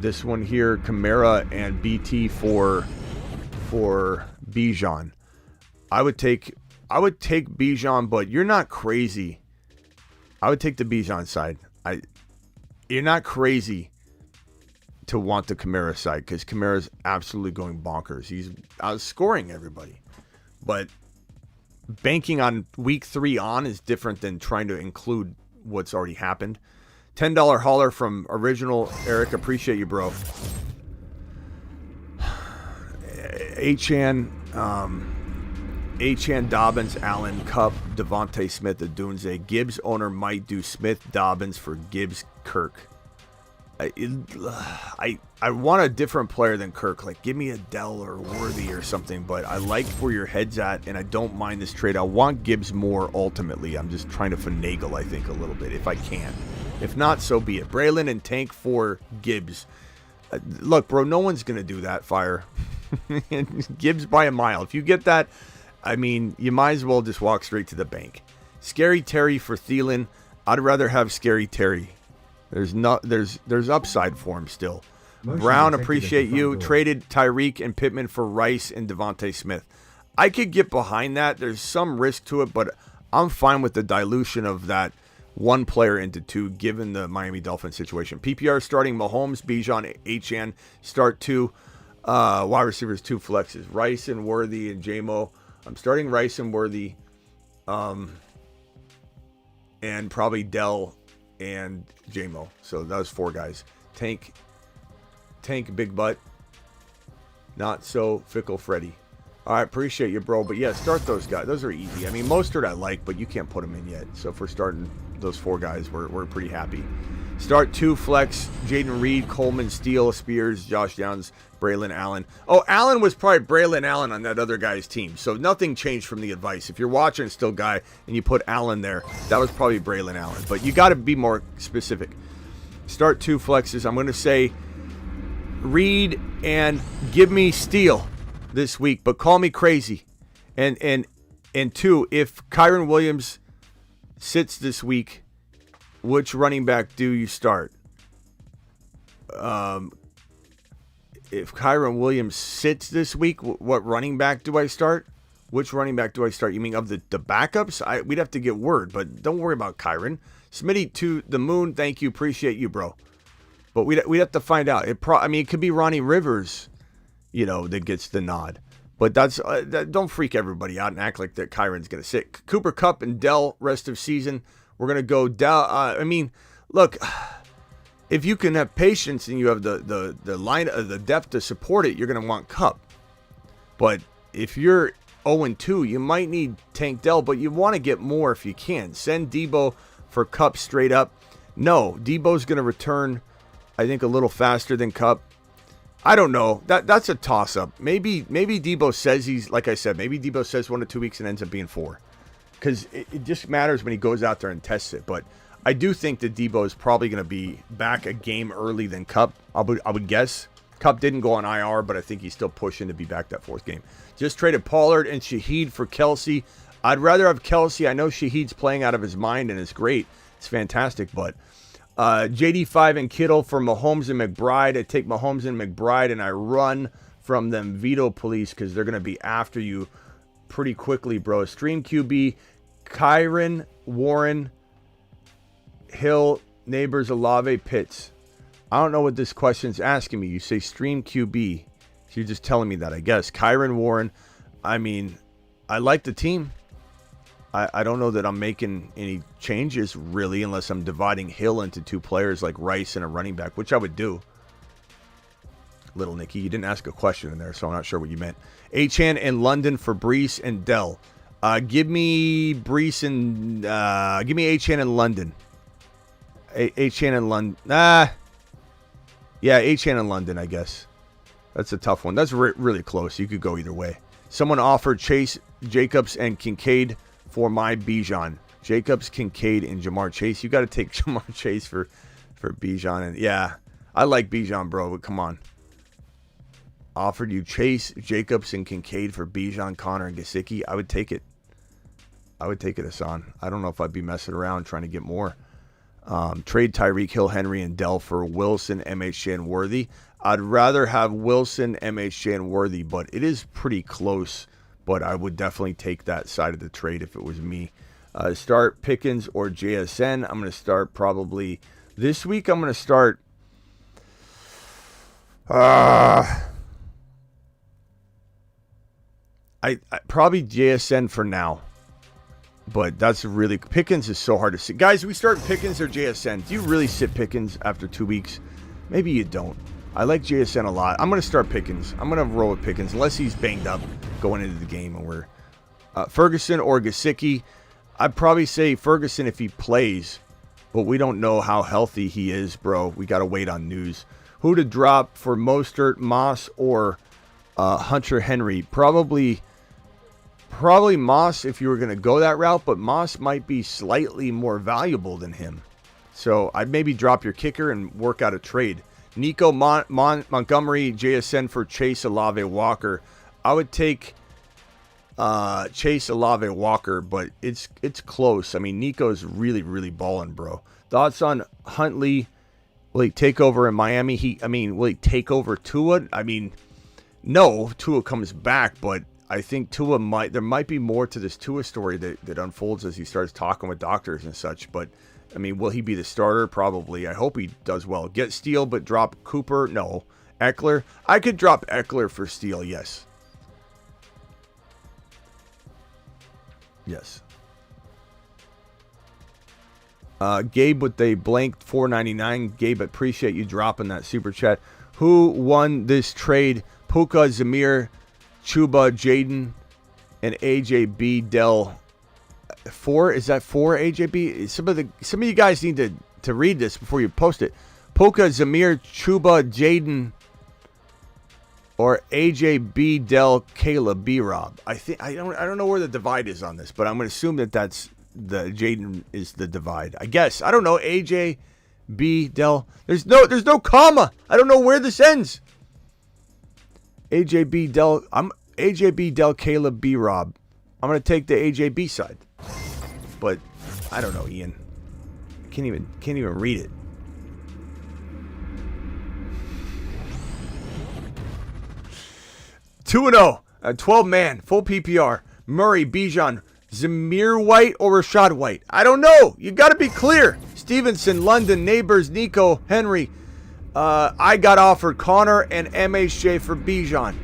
S1: This one here, Kamara and BT for Bijan. I would take Bijan, but you're not crazy. I would take the Bijan side. You're not crazy to want the Kamara side because Kamara's absolutely going bonkers. He's outscoring everybody. But banking on week 3 on is different than trying to include what's already happened. $10 hauler from Original Eric. Appreciate you, bro. Achane, Dobbins, Allen, Kupp, Devontae Smith, Adunze. Gibbs owner might do Smith, Dobbins for Gibbs, Kirk. I want a different player than Kirk. Like, give me a Dell or Worthy or something, but I like where your head's at, and I don't mind this trade. I want Gibbs more ultimately. I'm just trying to finagle, I think, a little bit, if I can. If not, so be it. Braylon and Tank for Gibbs. Look, bro, no one's going to do that, Fire. Gibbs by a mile. If you get that, I mean, you might as well just walk straight to the bank. Scary Terry for Thielen. I'd rather have Scary Terry. There's upside for him still. Brown, appreciate you. Traded Tyreek and Pittman for Rice and Devontae Smith. I could get behind that. There's some risk to it, but I'm fine with the dilution of that one player into two, given the Miami Dolphins situation. PPR starting Mahomes, Bijan, Achane. Start two. Wide receivers, two flexes. Rice and Worthy and J-Mo. I'm starting Rice and Worthy. And probably Dell and J-Mo. So that was four guys. Tank, Big Butt. Not so fickle Freddy. All right, appreciate you, bro. But yeah, start those guys. Those are easy. I mean, Mostert I like, but you can't put them in yet. So if we're starting those four guys, we're pretty happy. Start two flex: Jaden Reed, Coleman, Steele, Spears, Josh Downs, Braylon Allen. Oh, Allen was probably Braylon Allen on that other guy's team. So nothing changed from the advice. If you're watching still, guy, and you put Allen there, that was probably Braylon Allen. But you got to be more specific. Start two flexes. I'm going to say Reed and give me Steele this week, but call me crazy. And two, if Kyren Williams sits this week, which running back do you start? If Kyren Williams sits this week, what running back do I start? Which running back do I start? You mean of the backups? We'd have to get word, but don't worry about Kyren. Smitty to the moon, thank you, appreciate you, bro. But we'd have to find out. It could be Ronnie Rivers, that gets the nod. But don't freak everybody out and act like that Kyron's going to sit. Cooper Kupp and Dell rest of season. We're going to go Dell. Look, if you can have patience and you have the line, the depth to support it, you're going to want Kupp. But if you're 0-2, you might need Tank Dell, but you want to get more if you can. Send Deebo for Kupp straight up. No, Deebo's going to return, I think, a little faster than Kupp. I don't know. That's a toss-up. Maybe Deebo says he's, like I said, maybe Deebo says 1 to 2 weeks and ends up being 4. Because it just matters when he goes out there and tests it. But I do think that Deebo is probably going to be back a game early than Kupp. I would guess. Kupp didn't go on IR, but I think he's still pushing to be back that 4th game. Just traded Pollard and Shaheed for Kelsey. I'd rather have Kelsey. I know Shaheed's playing out of his mind and it's great. It's fantastic, but JD5 and Kittle for Mahomes and McBride. I take Mahomes and McBride and I run from them veto police because they're going to be after you pretty quickly, bro. Stream QB, Kyren, Warren, Hill, Neighbors, Olave, Pitts. I don't know what this question's asking me. You say stream QB. So you're just telling me that, I guess. Kyren, Warren. I mean, I like the team. I don't know that I'm making any changes, really, unless I'm dividing Hill into 2 players like Rice and a running back, which I would do. Little Nicky, you didn't ask a question in there, so I'm not sure what you meant. Achane and London for Bryce and Dell. Give me Bryce and give me Achane and London. Achane and London. Yeah, Achane and London, I guess. That's a tough one. That's really close. You could go either way. Someone offered Chase, Jacobs, and Kincaid for my Bijan. Jacobs, Kincaid, and Jamar Chase. You got to take Jamar Chase for Bijan. And yeah, I like Bijan, bro, but come on. Offered you Chase, Jacobs, and Kincaid for Bijan, Connor, and Gesicki. I would take it. Hassan. I don't know if I'd be messing around trying to get more. Trade Tyreek Hill, Henry, and Dell for Wilson, MHJ, and Worthy. I'd rather have Wilson, MHJ, and Worthy, but it is pretty close. But I would definitely take that side of the trade if it was me. Start Pickens or JSN. I'm going to start probably this week. I'm going to start. I probably JSN for now. But that's really... Pickens is so hard to sit. Guys, we start Pickens or JSN. Do you really sit Pickens after 2 weeks? Maybe you don't. I like JSN a lot. I'm going to start Pickens. I'm going to roll with Pickens unless he's banged up going into the game. And we're Ferguson or Gesicki. I'd probably say Ferguson if he plays. But we don't know how healthy he is, bro. We got to wait on news. Who to drop for Mostert, Moss, or Hunter Henry? Probably Moss if you were going to go that route, but Moss might be slightly more valuable than him. So I'd maybe drop your kicker and work out a trade. Nico, Montgomery, JSN for Chase, Olave, Walker. I would take Chase, Olave, Walker, but it's close. I mean, Nico's really, really balling, bro. Thoughts on Huntley? Will he take over in Miami? Will he take over Tua? I mean, no, Tua comes back, but I think there might be more to this Tua story that unfolds as he starts talking with doctors and such. But, I mean, will he be the starter? Probably. I hope he does well. Get Steele, but drop Cooper? No. Eckler? I could drop Eckler for Steele, yes. Yes. Gabe with a blank $4.99. Gabe, appreciate you dropping that super chat. Who won this trade? Puka, Zamir, Chuba, Jaden, and AJB Dell. 4? Is that 4 AJB? Some of you guys need to read this before you post it. Puka, Zamir, Chuba, Jaden, or AJB Dell, Caleb B Rob. I don't know where the divide is on this, but I'm going to assume that's the Jaden is the divide. I guess. I don't know. AJ B Dell. There's no comma. I don't know where this ends. AJB Dell. I'm AJB Dell Caleb B Rob. I'm gonna take the AJB side. But I don't know, Ian. Can't even read it. Two 2-0. 12-man. Full PPR. Murray, Bijan, Zamir White or Rashad White? I don't know. You got to be clear. Stevenson, London, Neighbors, Nico, Henry. I got offered Connor and MHJ for Bijan.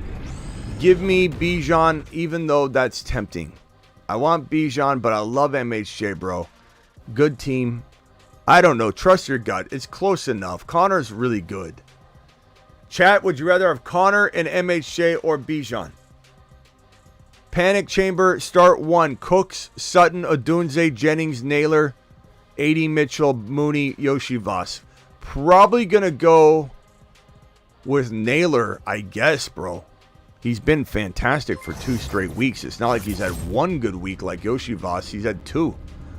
S1: Give me Bijan, even though that's tempting. I want Bijan, but I love MHJ, bro. Good team. I don't know. Trust your gut. It's close enough. Connor's really good. Chat, would you rather have Connor and MHJ or Bijan? Panic Chamber, start 1. Cooks, Sutton, Odunze, Jennings, Naylor, 80 Mitchell, Mooney, Yoshi Voss. Probably going to go with Naylor, I guess, bro. He's been fantastic for 2 straight weeks. It's not like he's had 1 good week like Yoshi Voss. He's had 2.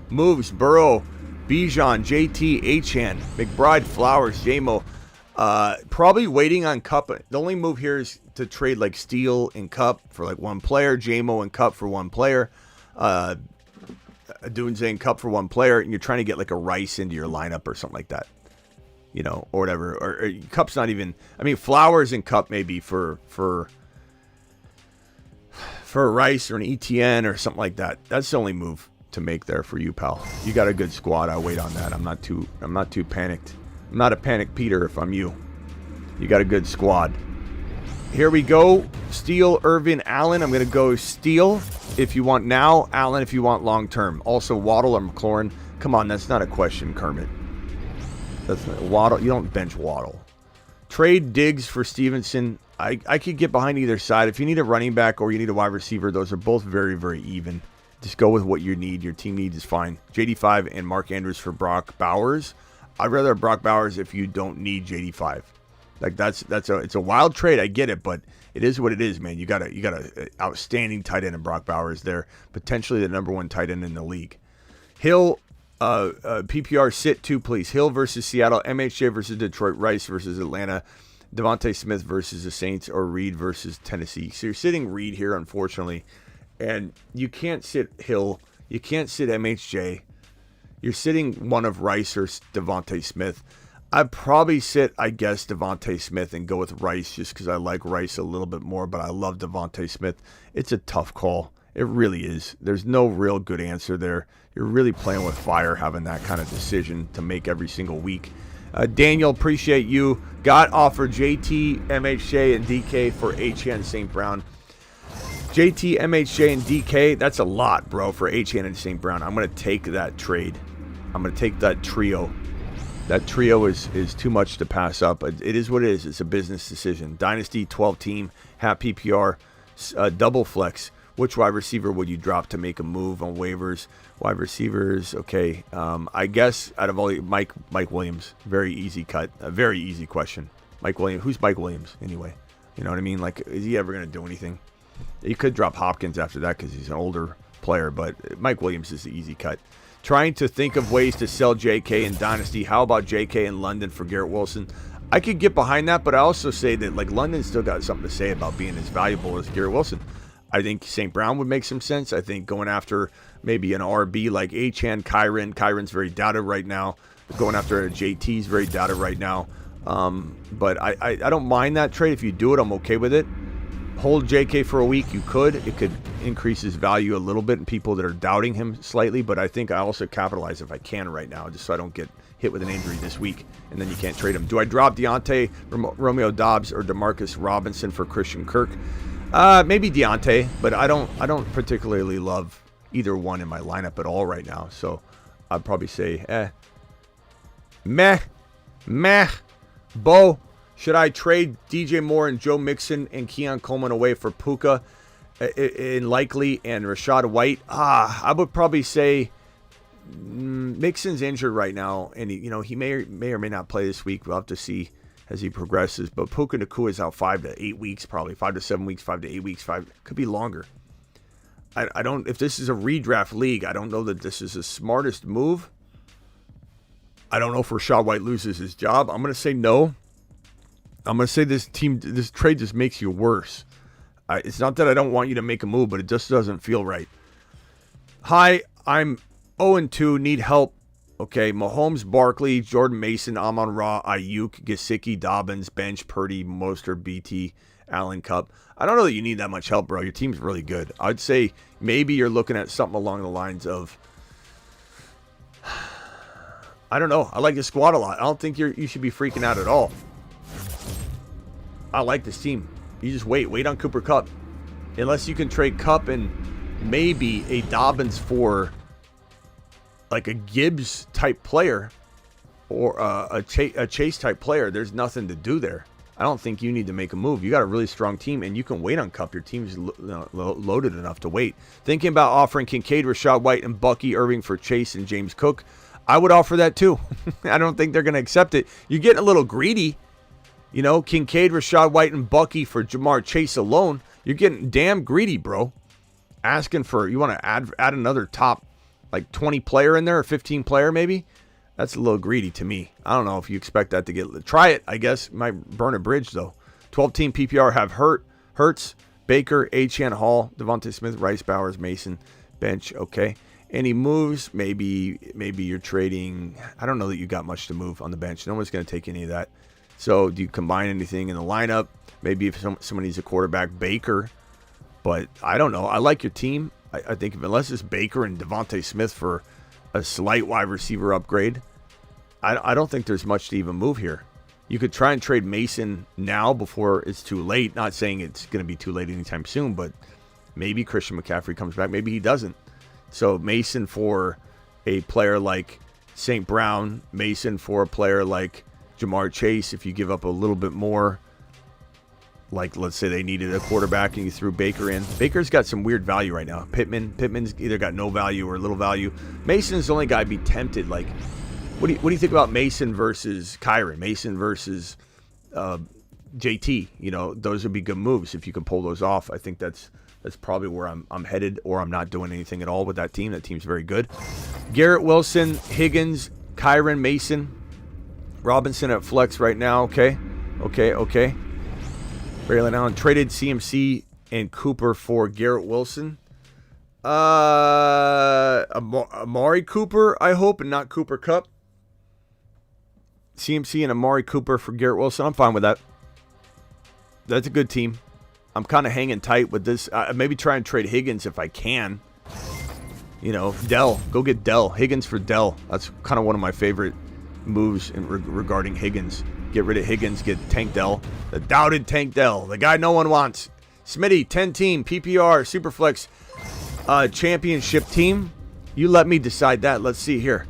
S1: Moves, Burrow, Bijan, JT, Achan, McBride, Flowers, JMO. Probably waiting on Kupp. The only move here is to trade like Steele and Kupp for like 1 player, JMO and Kupp for 1 player, Dunze and Kupp for 1 player, and you're trying to get like a Rice into your lineup or something like that, you know, or whatever. Or Kupp's not even. I mean, Flowers and Kupp maybe for a Rice or an ETN or something like that. That's the only move to make there for you, pal. You got a good squad. I'll wait on that. I'm not too panicked. I'm not a panic Peter if I'm you. You got a good squad. Here we go. Steele, Irvin, Allen. I'm going to go Steele if you want now. Allen if you want long term. Also Waddle or McLaurin. Come on, that's not a question, Kermit. That's not, Waddle. You don't bench Waddle. Trade Diggs for Stevenson. I could get behind either side. If you need a running back or you need a wide receiver, those are both very, very even. Just go with what you need. Your team needs is fine. JD5 and Mark Andrews for Brock Bowers. I'd rather have Brock Bowers if you don't need JD5. Like it's a wild trade. I get it, but it is what it is, man. You got a outstanding tight end in Brock Bowers there, potentially the number 1 tight end in the league. Hill, PPR sit 2, please. Hill versus Seattle, MHJ versus Detroit, Rice versus Atlanta, Devontae Smith versus the Saints, or Reed versus Tennessee. So you're sitting Reed here, unfortunately, and you can't sit Hill. You can't sit MHJ. You're sitting one of Rice or Devontae Smith. I'd probably sit, I guess, Devontae Smith and go with Rice just because I like Rice a little bit more, but I love Devontae Smith. It's a tough call. It really is. There's no real good answer there. You're really playing with fire having that kind of decision to make every single week. Daniel, appreciate you. Got offered JT, MHJ, and DK for HN St. Brown. JT, MHJ, and DK, that's a lot, bro, for HN and St. Brown. I'm going to take that trade. I'm going to take that trio. That trio is too much to pass up. It is what it is. It's a business decision. Dynasty, 12-team, half PPR, double flex. Which wide receiver would you drop to make a move on waivers? Wide receivers, okay. I guess out of all, Mike Williams, very easy cut. A very easy question. Mike Williams. Who's Mike Williams anyway? You know what I mean? Like, is he ever going to do anything? You could drop Hopkins after that because he's an older player, but Mike Williams is the easy cut. Trying to think of ways to sell JK in Dynasty. How about JK in London for Garrett Wilson? I could get behind that, but I also say that like London still got something to say about being as valuable as Garrett Wilson. I think St. Brown would make some sense. I think going after maybe an RB like Achane, Kyron's very doubted right now. Going after a JT's very doubted right now. But I don't mind that trade. If you do it, I'm okay with it. Hold JK for a week, you could. It could increase his value a little bit in people that are doubting him slightly, but I think I also capitalize if I can right now, just so I don't get hit with an injury this week, and then you can't trade him. Do I drop Deontay, Romeo Doubs, or DeMarcus Robinson for Christian Kirk? Maybe Deontay, but I don't particularly love either one in my lineup at all right now, so I'd probably say, meh. Bo, should I trade DJ Moore and Joe Mixon and Keon Coleman away for Puka in Likely and Rashad White? I would probably say Mixon's injured right now, and he may or may not play this week. We'll have to see as he progresses. But Puka Nacua is out 5 to 8 weeks, probably 5 to 7 weeks, 5 to 8 weeks, could be longer. I don't. If this is a redraft league, I don't know that this is the smartest move. I don't know if Rashad White loses his job. I'm going to say no. I'm going to say this trade just makes you worse. It's not that I don't want you to make a move, but it just doesn't feel right. Hi, I'm 0-2, need help. Okay, Mahomes, Barkley, Jordan Mason, Amon-Ra, Ayuk, Gesicki, Dobbins, Bench, Purdy, Mostert, BT, Allen, Kupp. I don't know that you need that much help, bro. Your team's really good. I'd say maybe you're looking at something along the lines of, I don't know. I like this squad a lot. I don't think you should be freaking out at all. I like this team. You just wait on Cooper Kupp. Unless you can trade Kupp and maybe a Dobbins for like a Gibbs type player or a Chase type player, there's nothing to do there. I don't think you need to make a move. You got a really strong team, and you can wait on Kupp. Your team's loaded enough to wait. Thinking about offering Kincaid, Rashad White, and Bucky Irving for Chase and James Cook. I would offer that too. I don't think they're going to accept it. You're getting a little greedy. Kincaid, Rashad White, and Bucky for Jamar Chase alone. You're getting damn greedy, bro. Asking for, you want to add another top like 20 player in there, or 15 player maybe? That's a little greedy to me. I don't know if you expect that to get... Try it, I guess. Might burn a bridge, though. 12-team PPR have Hurts, Baker, Achane, Hall, Devontae Smith, Rice, Bowers, Mason, bench. Okay. Any moves? Maybe you're trading... I don't know that you got much to move on the bench. No one's going to take any of that. So do you combine anything in the lineup? Maybe if someone needs a quarterback, Baker. But I don't know. I like your team. I think unless it's Baker and Devontae Smith for a slight wide receiver upgrade, I don't think there's much to even move here. You could try and trade Mason now before it's too late. Not saying it's going to be too late anytime soon, but maybe Christian McCaffrey comes back. Maybe he doesn't. So Mason for a player like St. Brown, Mason for a player like Jamar Chase, if you give up a little bit more, like let's say they needed a quarterback and you threw Baker in. Baker's got some weird value right now. Pittman's either got no value or little value. Mason's the only guy I'd be tempted. Like, what do you think about Mason versus Kyron? Mason versus JT? Those would be good moves if you can pull those off. I think that's probably where I'm headed, or I'm not doing anything at all with that team. That team's very good. Garrett Wilson, Higgins, Kyron, Mason, Robinson at flex right now. Okay. Braylon Allen traded CMC and Cooper for Garrett Wilson. Amari Cooper, I hope, and not Cooper Kupp. CMC and Amari Cooper for Garrett Wilson. I'm fine with that. That's a good team. I'm kind of hanging tight with this. Maybe try and trade Higgins if I can. Dell. Go get Dell. Higgins for Dell. That's kind of one of my favorite moves regarding Higgins. Get rid of Higgins, get Tank Dell. The doubted Tank Dell. The guy no one wants. Smitty, 10-team, PPR, Superflex, championship team. You let me decide that. Let's see here.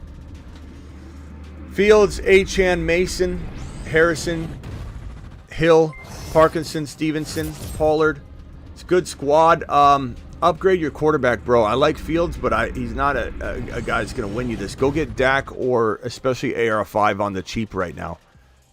S1: Fields, Achane, Mason, Harrison, Hill, Parkinson, Stevenson, Pollard. It's a good squad. Upgrade your quarterback, bro. I like Fields, but he's not a guy that's going to win you this. Go get Dak or especially AR5 on the cheap right now.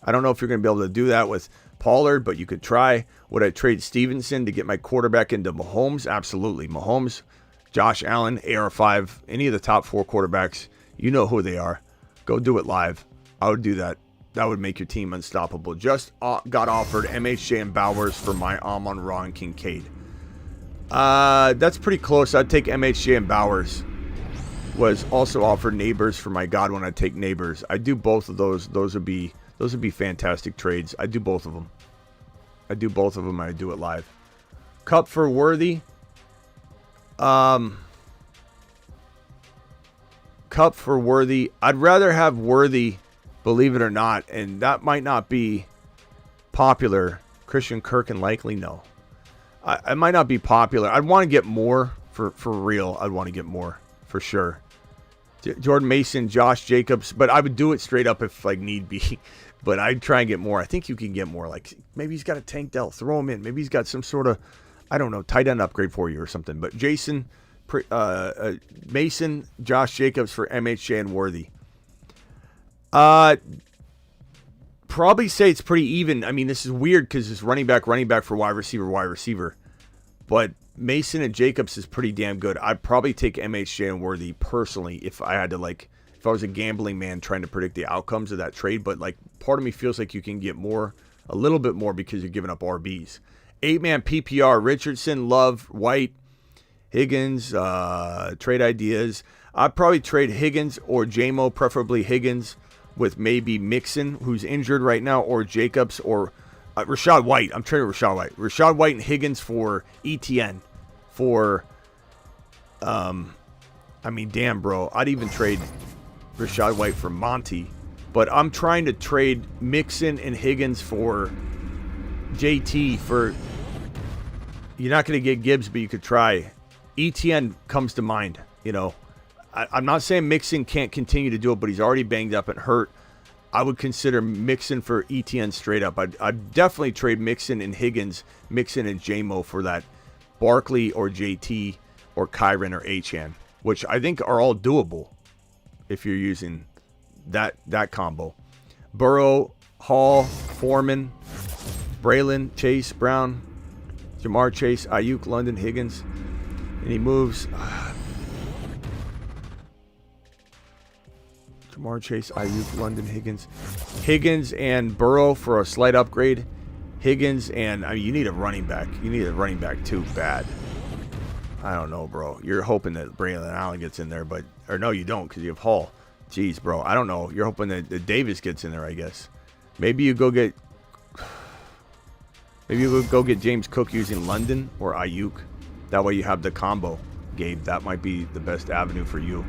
S1: I don't know if you're going to be able to do that with Pollard, but you could try. Would I trade Stevenson to get my quarterback into Mahomes? Absolutely. Mahomes, Josh Allen, AR5, any of the top 4 quarterbacks, you know who they are. Go do it live. I would do that. That would make your team unstoppable. Just got offered MHJ and Bowers for my Amon-Ra and Kincaid. That's pretty close. I'd take MHJ and Bowers. Was also offered Neighbors for my Godwin. I'd take Neighbors. I do both of those. Those would be fantastic trades. I do both of them. I do it live. Kupp for Worthy. Kupp for Worthy. I'd rather have Worthy, believe it or not, and that might not be popular. Christian Kirk and likely no. I might not be popular. I'd want to get more for real. I'd want to get more for sure. Jordan Mason, Josh Jacobs, but I would do it straight up if like need be. But I'd try and get more. I think you can get more. Like maybe he's got a Tank Dell. Throw him in. Maybe he's got some sort of, I don't know, tight end upgrade for you or something. But Mason, Josh Jacobs for MHJ and Worthy. Probably say it's pretty even. I mean, this is weird because it's running back for wide receiver. But Mason and Jacobs is pretty damn good. I'd probably take MHJ and Worthy personally if I had to if I was a gambling man trying to predict the outcomes of that trade. But part of me feels like you can get more, a little bit more because you're giving up RBs. 8-man PPR, Richardson, Love, White, Higgins, trade ideas. I'd probably trade Higgins or JMO, preferably Higgins, with maybe Mixon, who's injured right now, or Jacobs, or Rashad White. I'm trading Rashad White. Rashad White and Higgins for ETN. For, damn, bro. I'd even trade Rashad White for Monty. But I'm trying to trade Mixon and Higgins for JT for... You're not going to get Gibbs, but you could try. ETN comes to mind, I'm not saying Mixon can't continue to do it, but he's already banged up and hurt. I would consider Mixon for ETN straight up. I'd definitely trade Mixon and Higgins, Mixon and JMO for that Barkley or JT or Kyron or Achan, which I think are all doable if you're using that combo. Burrow, Hall, Foreman, Braylon, Chase, Brown, Jamar Chase, Ayuk, London, Higgins, and he moves. Jamar Chase, Ayuk, London, Higgins and Burrow for a slight upgrade. Higgins and you need a running back. You need a running back too bad. I don't know, bro. You're hoping that Braylon Allen gets in there, or no, you don't because you have Hall. Jeez, bro. I don't know. You're hoping that Davis gets in there, I guess. Maybe you go get James Cook using London or Ayuk. That way you have the combo, Gabe. That might be the best avenue for you.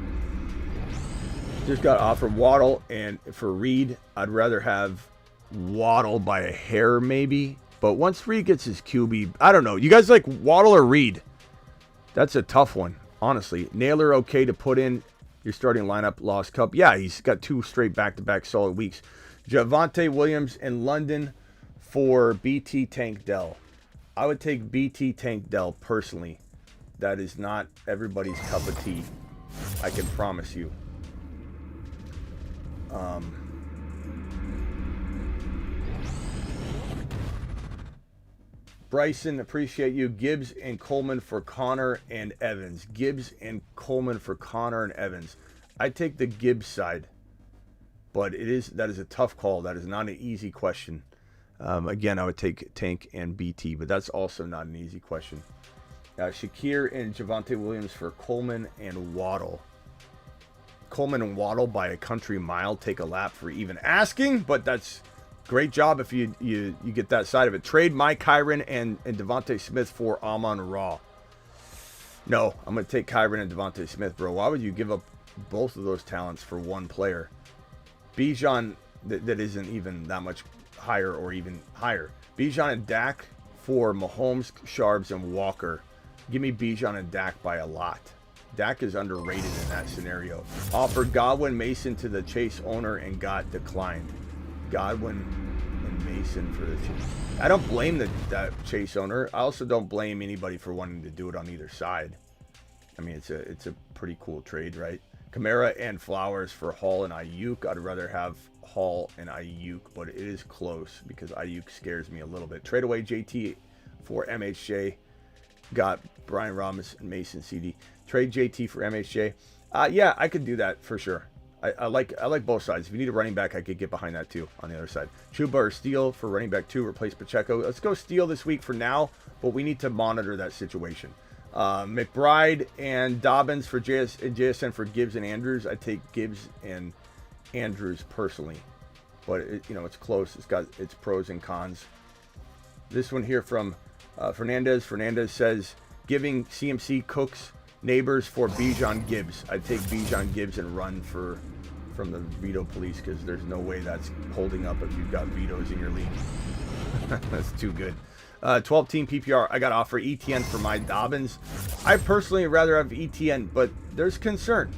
S1: Just got offered Waddle, and for Reed, I'd rather have Waddle by a hair maybe. But once Reed gets his QB, I don't know. You guys like Waddle or Reed? That's a tough one, honestly. Naylor okay to put in your starting lineup. Lost Kupp. Yeah, he's got 2 straight back-to-back solid weeks. Javonte Williams in London for BT Tank Dell. I would take BT Tank Dell personally. That is not everybody's cup of tea. I can promise you. Bryson, appreciate you. Gibbs and Coleman for Connor and Evans. I take the Gibbs side, but that is a tough call. That is not an easy question. Again, I would take Tank and BT, but that's also not an easy question. Shakir and Javonte Williams for Coleman and Waddle. Coleman and Waddle by a country mile, take a lap for even asking, but that's great job if you get that side of it. Trade Mike Kyron and Devontae Smith for Amon-Ra. No, I'm going to take Kyron and Devontae Smith, bro. Why would you give up both of those talents for one player? Bijan, that isn't even that much higher or even higher. Bijan and Dak for Mahomes, Sharps, and Walker. Give me Bijan and Dak by a lot. Dak is underrated in that scenario. Offered Godwin, Mason to the Chase owner and got declined. Godwin and Mason for the Chase. I don't blame that Chase owner. I also don't blame anybody for wanting to do it on either side. I mean, it's a pretty cool trade, right? Kamara and Flowers for Hall and Ayuk. I'd rather have Hall and Ayuk, but it is close because Ayuk scares me a little bit. Trade away JT for MHJ. Got Brian Robinson and Mason CD. Trade JT for MHJ. Yeah, I could do that for sure. I like both sides. If you need a running back, I could get behind that too on the other side. Chuba or Steele for running back 2, replace Pacheco. Let's go Steele this week for now, but we need to monitor that situation. McBride and Dobbins for JSN for Gibbs and Andrews. I take Gibbs and Andrews personally, but it's close. It's got its pros and cons. This one here from Fernandez. Fernandez says giving CMC Cooks Neighbors for Bijan Gibbs. I'd take Bijan Gibbs and run from the veto police, because there's no way that's holding up if you've got vetoes in your league. That's too good. 12-team PPR. I got to offer ETN for my Dobbins. I personally would rather have ETN, but there's concern,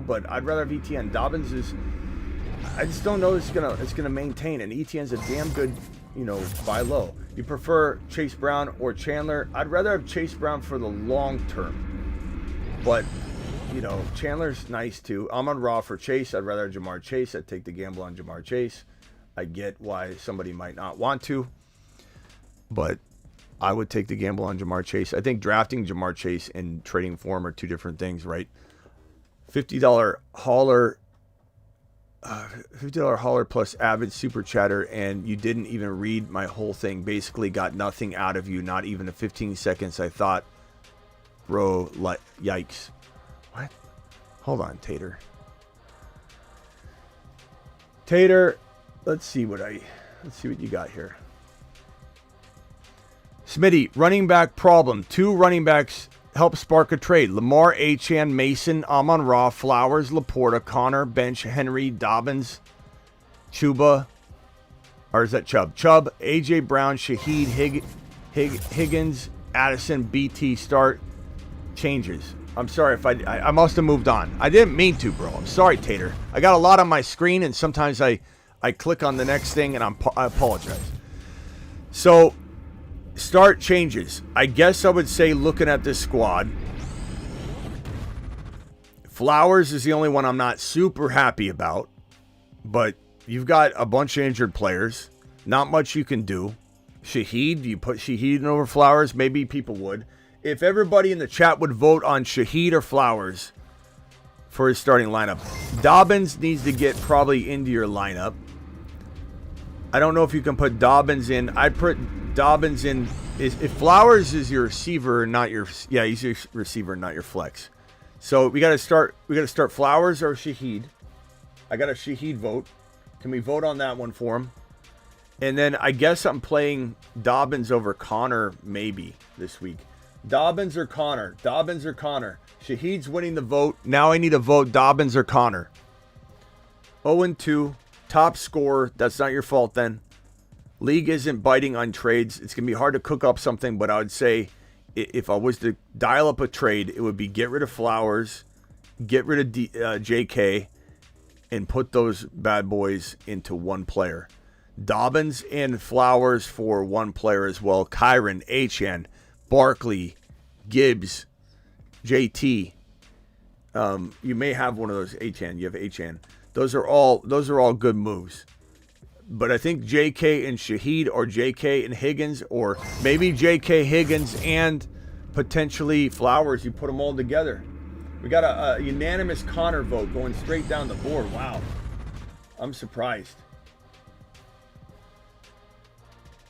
S1: but I'd rather have ETN. Dobbins is, I just don't know it's gonna maintain, and ETN's a damn good, buy low. You prefer Chase Brown or Chandler? I'd rather have Chase Brown for the long term. But, Chandler's nice too. Amon-Ra for Chase. I'd rather have Jamar Chase. I'd take the gamble on Jamar Chase. I get why somebody might not want to, but I would take the gamble on Jamar Chase. I think drafting Jamar Chase and trading for him are two different things, right? $50 hauler, $50 hauler plus avid super chatter, and you didn't even read my whole thing. Basically got nothing out of you, not even the 15 seconds I thought. Bro, yikes. What? Hold on, Tater. Let's see what you got here. Smitty, running back problem. 2 running backs help spark a trade. Lamar, Achane, Mason, Amon-Ra, Flowers, Laporta, Connor, Bench, Henry, Dobbins, Chuba, or is that Chubb? Chubb, AJ Brown, Shaheed, Higgins, Addison, BT, start. Changes. I'm sorry if I must have moved on. I didn't mean to, bro. I'm sorry, Tater. I got a lot on my screen, and sometimes I click on the next thing, and I apologize. So, start changes. I guess I would say, looking at this squad, Flowers is the only one I'm not super happy about, but you've got a bunch of injured players. Not much you can do. Shaheed, you put Shaheed in over Flowers? Maybe people would. If everybody in the chat would vote on Shaheed or Flowers for his starting lineup. Dobbins needs to get probably into your lineup. I don't know if you can put Dobbins in. I'd put Dobbins in. If Flowers is your receiver, not your... Yeah, he's your receiver, not your flex. So we got to start Flowers or Shaheed. I got a Shaheed vote. Can we vote on that one for him? And then I guess I'm playing Dobbins over Connor maybe this week. Dobbins or Connor? Dobbins or Connor? Shaheed's winning the vote. Now I need to vote Dobbins or Connor. 0-2. Top scorer. That's not your fault then. League isn't biting on trades. It's going to be hard to cook up something, but I would say if I was to dial up a trade, it would be get rid of Flowers, get rid of JK, and put those bad boys into one player. Dobbins and Flowers for one player as well. Kyron, Achane, Barkley, Gibbs, JT. You may have one of those. Achane. You have Achane. Those are all good moves. But I think JK and Shaheed, or JK and Higgins, or maybe JK, Higgins, and potentially Flowers. You put them all together. We got a unanimous Connor vote going straight down the board. Wow. I'm surprised.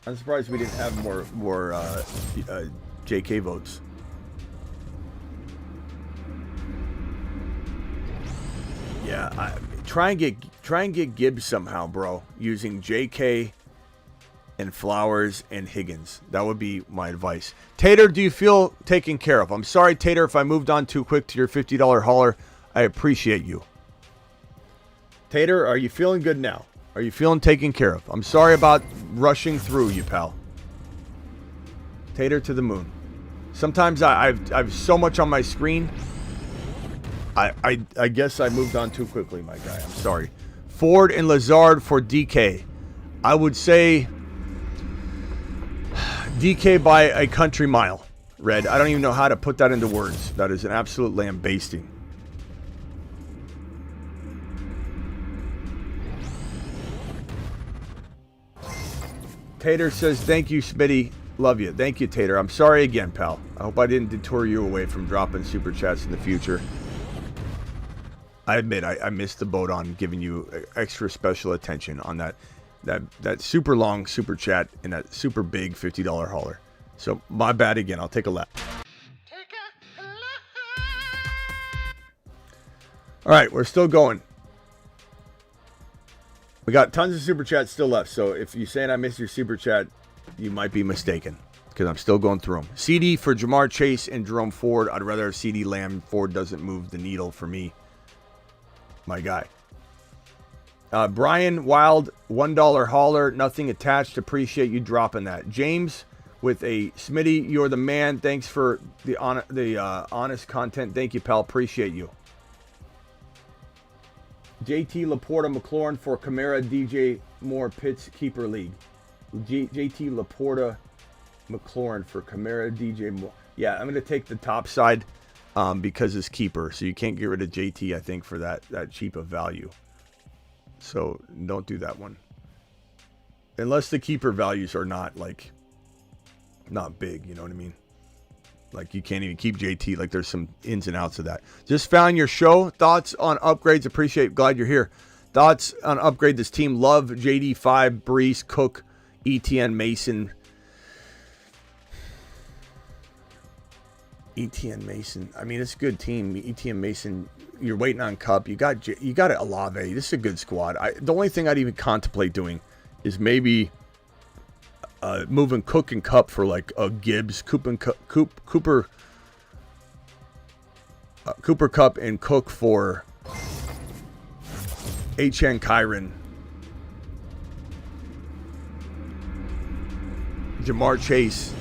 S1: I'm surprised we didn't have more JK votes. Yeah, try and get Gibbs somehow, bro, using JK and Flowers and Higgins. That would be my advice. Tater, do you feel taken care of? I'm sorry, Tater, if I moved on too quick to your $50 hauler. I appreciate you. Tater, are you feeling good now? Are you feeling taken care of? I'm sorry about rushing through you, pal. Tater to the moon. Sometimes I've so much on my screen. I guess I moved on too quickly, my guy. I'm sorry. Ford and Lazard for DK. I would say DK by a country mile. Red. I don't even know how to put that into words. That is an absolute lambasting. Tater says, thank you, Smitty. Love you. Thank you, Tater. I'm sorry again, pal. I hope I didn't detour you away from dropping super chats in the future. I admit I missed the boat on giving you extra special attention on that super long super chat and that super big $50 hauler. So my bad again. I'll take a lap. All right, we're still going. We got tons of super chats still left. So if you're saying I missed your super chat, you might be mistaken because I'm still going through them. CD for Jamar Chase and Jerome Ford. I'd rather have CD Lamb. Ford doesn't move the needle for me. My guy. Brian Wild, $1 hauler, nothing attached. Appreciate you dropping that. James with a Smitty, you're the man. Thanks for the honest content. Thank you, pal. Appreciate you. JT Laporta McLaurin for Kamara DJ Moore Pitts Keeper League. JT Laporta McLaurin for Kamara DJ Moore. Yeah, I'm going to take the top side because it's keeper. So you can't get rid of JT, I think, for that cheap of value. So don't do that one. Unless the keeper values are not big, you know what I mean? Like you can't even keep JT. Like there's some ins and outs of that. Just found your show. Thoughts on upgrades? Appreciate. Glad you're here. Thoughts on upgrade this team? Love JD5, Bryce, Cook, ETN, Mason. ETN Mason. I mean, it's a good team. ETN Mason. You're waiting on Kupp. You got Olave. This is a good squad. The only thing I'd even contemplate doing is maybe moving Cook and Kupp for like a Gibbs, Cooper Kupp and Cook for HN Kyron, Jamar Chase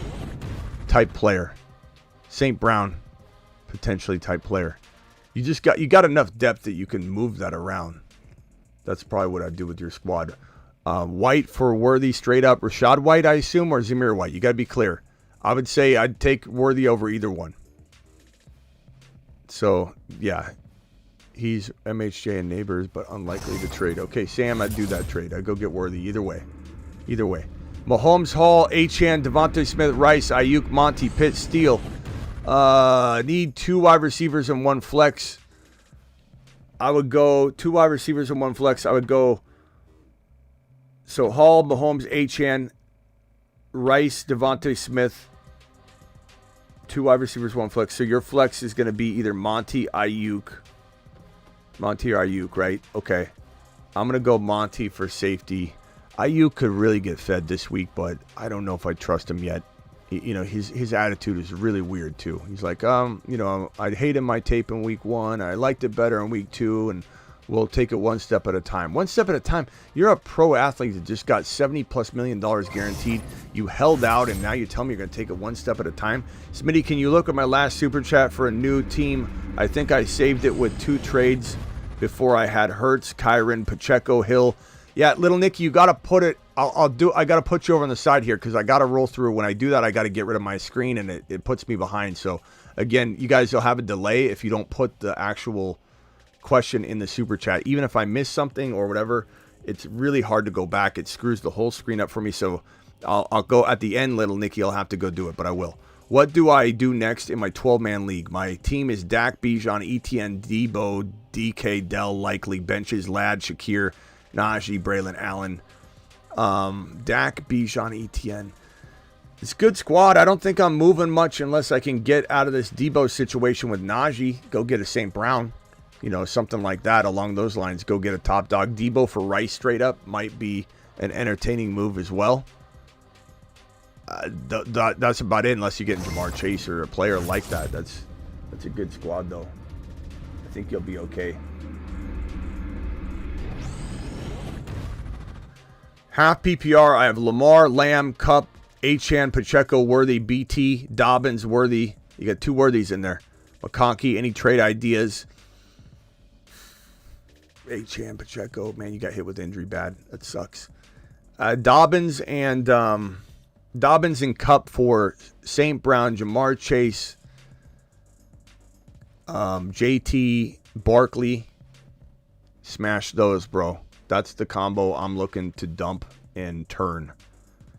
S1: type player, St. Brown potentially type player. You got enough depth that you can move that around. That's probably what I'd do with your squad. White for Worthy straight up. Rashad White, I assume, or Zamir White. You got to be clear. I would say I'd take Worthy over either one. So, yeah. He's MHJ and Neighbors, but unlikely to trade. Okay, Sam, I'd do that trade. I'd go get Worthy either way. Either way. Mahomes, Hall, Achane, Devontae Smith, Rice, Ayuk, Monty, Pitt, Steele. Need 2 wide receivers and 1 flex. I would go 2 wide receivers and 1 flex. I would go... So Hall, Mahomes, Achane, Rice, Devontae Smith, 2 wide receivers, 1 flex. So your flex is going to be either Monty or Ayuk, right? Okay. I'm going to go Monty for safety. Ayuk could really get fed this week, but I don't know if I trust him yet. His attitude is really weird too. He's like, I hated my tape in week 1. I liked it better in week 2, and we'll take it one step at a time. One step at a time. You're a pro athlete that just got $70+ million guaranteed. You held out, and now you tell me you're going to take it one step at a time. Smitty, can you look at my last super chat for a new team? I think I saved it with 2 trades before I had Hurts, Kyron, Pacheco, Hill. Yeah, little Nicky, you got to put it. I got to put you over on the side here because I got to roll through. When I do that, I got to get rid of my screen, and it puts me behind. So, again, you guys will have a delay if you don't put the actual question in the super chat. Even if I miss something or whatever, it's really hard to go back. It screws the whole screen up for me. So I'll go at the end, little Nicky. I'll have to go do it, but I will. What do I do next in my 12-man league? My team is Dak, Bijan, ETN, Deebo, DK, Dell, likely benches, Ladd, Shakir, Najee, Braylon, Allen. Dak, Bijan, ETN. It's a good squad. I don't think I'm moving much unless I can get out of this Deebo situation with Najee. Go get a St. Brown. Something like that along those lines. Go get a top dog. Deebo for Rice straight up might be an entertaining move as well. That's about it unless you get Jamar Chase or a player like that. That's a good squad, though. I think you'll be okay. Half PPR, I have Lamar, Lamb, Kupp, Achane, Pacheco, Worthy, BT, Dobbins, Worthy. You got 2 Worthies in there. McConkey, any trade ideas? Achane, Pacheco, man, you got hit with injury bad. That sucks. Dobbins and Kupp for St. Brown, Jamar Chase, JT, Barkley. Smash those, bro. That's the combo I'm looking to dump and turn.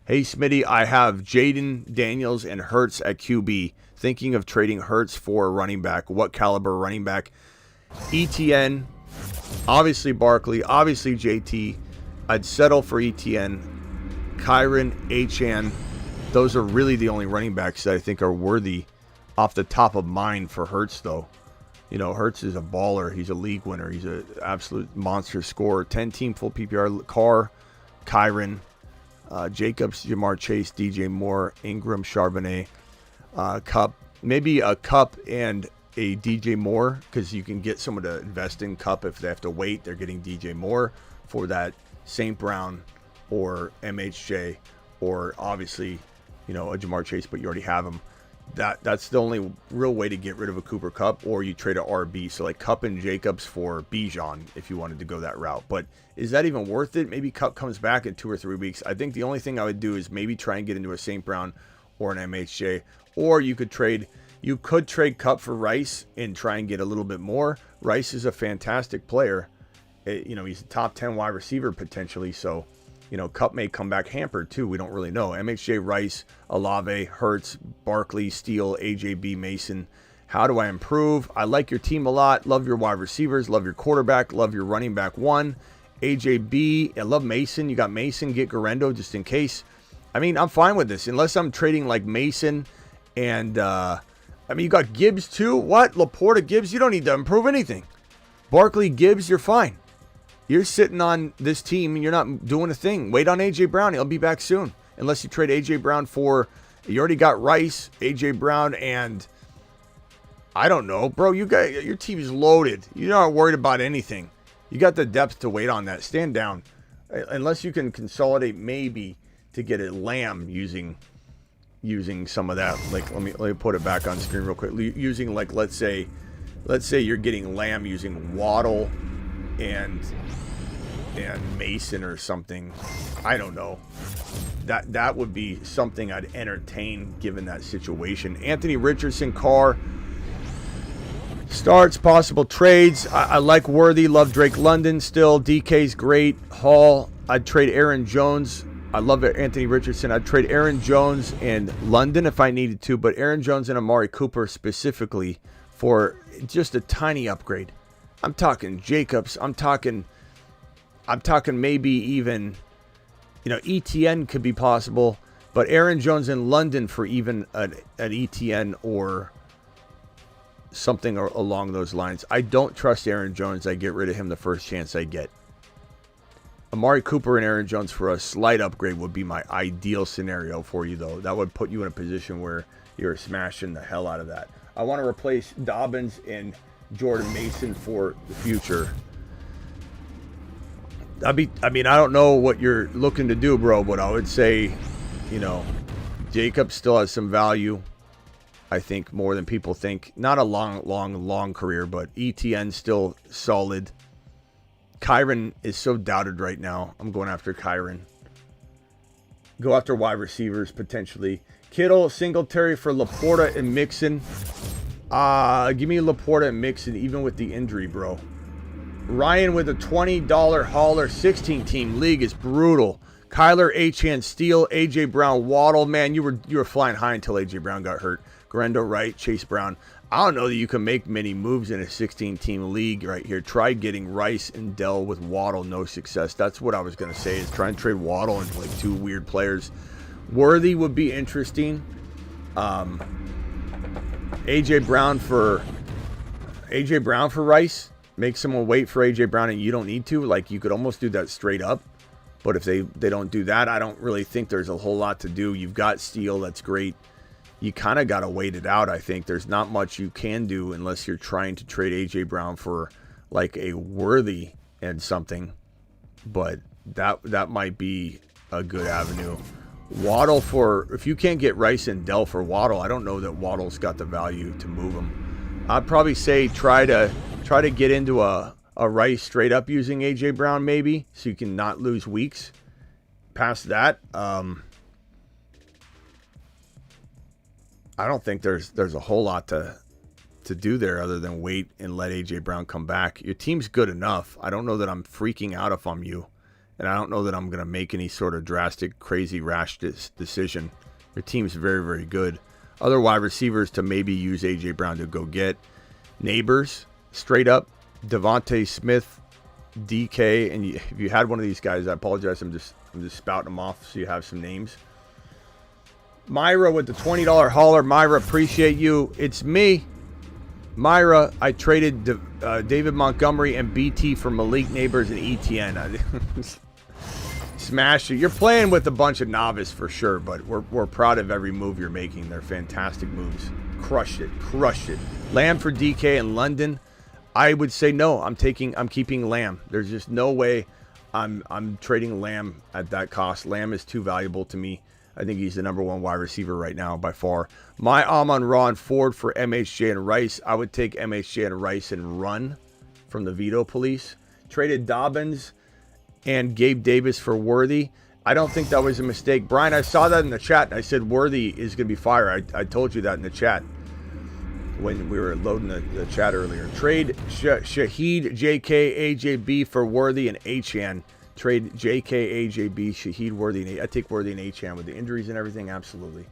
S1: Hey, Smitty, I have Jaden Daniels and Hurts at QB. Thinking of trading Hurts for running back. What caliber running back? ETN Obviously Barkley, obviously JT. I'd settle for ETN, Kyren, Achane. Those are really the only running backs that I think are worthy off the top of mind for Hurts, though. You know, Hurts is a baller. He's a league winner. He's an absolute monster scorer. 10-team full PPR. Carr, Kyren, Jacobs, Jamar Chase, DJ Moore, Ingram, Charbonnet, Kupp. Maybe a Kupp and a DJ Moore, because you can get someone to invest in Kupp if they have to wait. They're getting DJ Moore for that St. Brown or MHJ, or obviously, you know, a Jamar Chase, but you already have him. That's the only real way to get rid of a Cooper Kupp, or you trade a RB. So like Kupp and Jacobs for Bijan if you wanted to go that route. But is that even worth it? Maybe Kupp comes back in 2 or 3 weeks. I think the only thing I would do is maybe try and get into a St. Brown or an MHJ, or you could trade Kupp for Rice and try and get a little bit more. Rice is a fantastic player. You know, he's a top 10 wide receiver potentially. So, you know, Kupp may come back hampered too. We don't really know. MHJ, Rice, Olave, Hurts, Barkley, Steele, AJB, Mason. How do I improve? I like your team a lot. Love your wide receivers. Love your quarterback. Love your running back 1. AJB. I love Mason. You got Mason. Get Garendo just in case. I mean, I'm fine with this. Unless I'm trading like Mason and, I mean, you got Gibbs too. What? Laporta, Gibbs? You don't need to improve anything. Barkley, Gibbs, you're fine. You're sitting on this team and you're not doing a thing. Wait on AJ Brown. He'll be back soon. Unless you trade AJ Brown for, you already got Rice, AJ Brown, and I don't know, bro. Your team is loaded. You're not worried about anything. You got the depth to wait on that. Stand down. Unless you can consolidate maybe to get a Lamb using some of that. Like let me put it back on screen real quick. Using like let's say you're getting Lamb using Waddle and Mason or something. I don't know. That would be something I'd entertain given that situation. Anthony Richardson, Carr. Starts, possible trades. I like Worthy. Love Drake London still. DK's great. Hall. I'd trade Aaron Jones. I love Anthony Richardson. I'd trade Aaron Jones and London if I needed to, but Aaron Jones and Amari Cooper specifically for just a tiny upgrade. I'm talking Jacobs. I'm talking maybe even, you know, ETN could be possible, but Aaron Jones and London for even an ETN or something along those lines. I don't trust Aaron Jones. I get rid of him the first chance I get. Amari Cooper and Aaron Jones for a slight upgrade would be my ideal scenario for you, though. That would put you in a position where you're smashing the hell out of that. I want to replace Dobbins and Jordan Mason for the future. I mean, I don't know what you're looking to do, bro, but I would say, you know, Jacobs still has some value. I think more than people think. Not a long career, but ETN still solid. Kyren is so doubted right now. I'm going after Kyren. Go after wide receivers potentially. Kittle, Singletary for Laporta and Mixon. Give me Laporta and Mixon even with the injury, bro. Ryan with a $20 hauler 16-team league is brutal. Kyler, Achane, Steele, AJ Brown, Waddle. Man, you were flying high until AJ Brown got hurt. Garendo, Wright, Chase Brown. I don't know that you can make many moves in a 16-team league right here. Try getting Rice and Dell with Waddle. No success. That's what I was going to say, is try and trade Waddle into like 2 weird players. Worthy would be interesting. AJ Brown for Rice. Make someone wait for AJ Brown and you don't need to. Like, you could almost do that straight up. But if they don't do that, I don't really think there's a whole lot to do. You've got Steele. That's great. You kind of got to wait it out, I think. There's not much you can do unless you're trying to trade A.J. Brown for, like, a Worthy and something. But that might be a good avenue. Waddle for... If you can't get Rice and Dell for Waddle, I don't know that Waddle's got the value to move him. I'd probably say try to get into a Rice straight up using A.J. Brown maybe, so you can not lose weeks. Past that, I don't think there's a whole lot to do there other than wait and let A.J. Brown come back. Your team's good enough. I don't know that I'm freaking out if I'm you, and I don't know that I'm going to make any sort of drastic, crazy, rash decision. Your team's very, very good. Other wide receivers to maybe use A.J. Brown to go get. Neighbors, straight up. Devontae Smith, DK, and if you had one of these guys, I apologize. I'm just spouting them off so you have some names. Myra with the $20 hauler. Myra, appreciate you. It's me. Myra, I traded David Montgomery and BT for Malik Neighbors and ETN. Smash it. You're playing with a bunch of novice for sure, but we're proud of every move you're making. They're fantastic moves. Crushed it. Lamb for DK in London. I would say no. I'm keeping Lamb. There's just no way I'm trading Lamb at that cost. Lamb is too valuable to me. I think he's the number one wide receiver right now by far. My Amon-Ra and Ford for MHJ and Rice. I would take MHJ and Rice and run from the veto police. Traded Dobbins and Gabe Davis for Worthy. I don't think that was a mistake. Brian, I saw that in the chat. I said Worthy is going to be fire. I told you that in the chat when we were loading the chat earlier. Trade Shaheed, JK, AJB for Worthy and Achan. Trade JK, AJB, Shaheed, Worthy, and I take Worthy and Achan with the injuries and everything. Absolutely.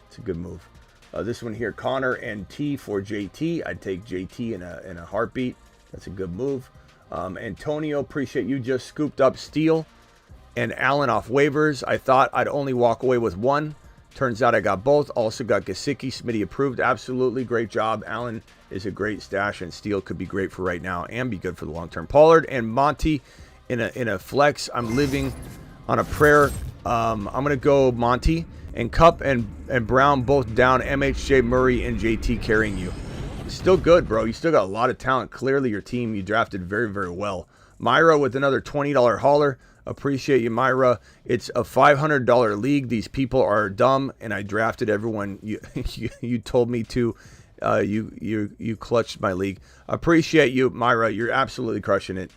S1: It's a good move. This one here, Connor and T for JT. I'd take JT in a heartbeat. That's a good move. Antonio, appreciate you. Just scooped up Steele and Allen off waivers. I thought I'd only walk away with one. Turns out I got both. Also got Gesicki. Smitty approved. Absolutely. Great job. Allen is a great stash, and Steele could be great for right now and be good for the long term. Pollard and Monty in a flex. I'm living on a prayer. I'm going to go Monty and Kupp and Brown both down. MHJ, Murray, and JT carrying you. Still good, bro. You still got a lot of talent. Clearly, your team, you drafted very, very well. Myra with another $20 hauler. Appreciate you, Myra. It's a $500 league. These people are dumb, and I drafted everyone. You told me to. You clutched my league. Appreciate you, Myra. You're absolutely crushing it.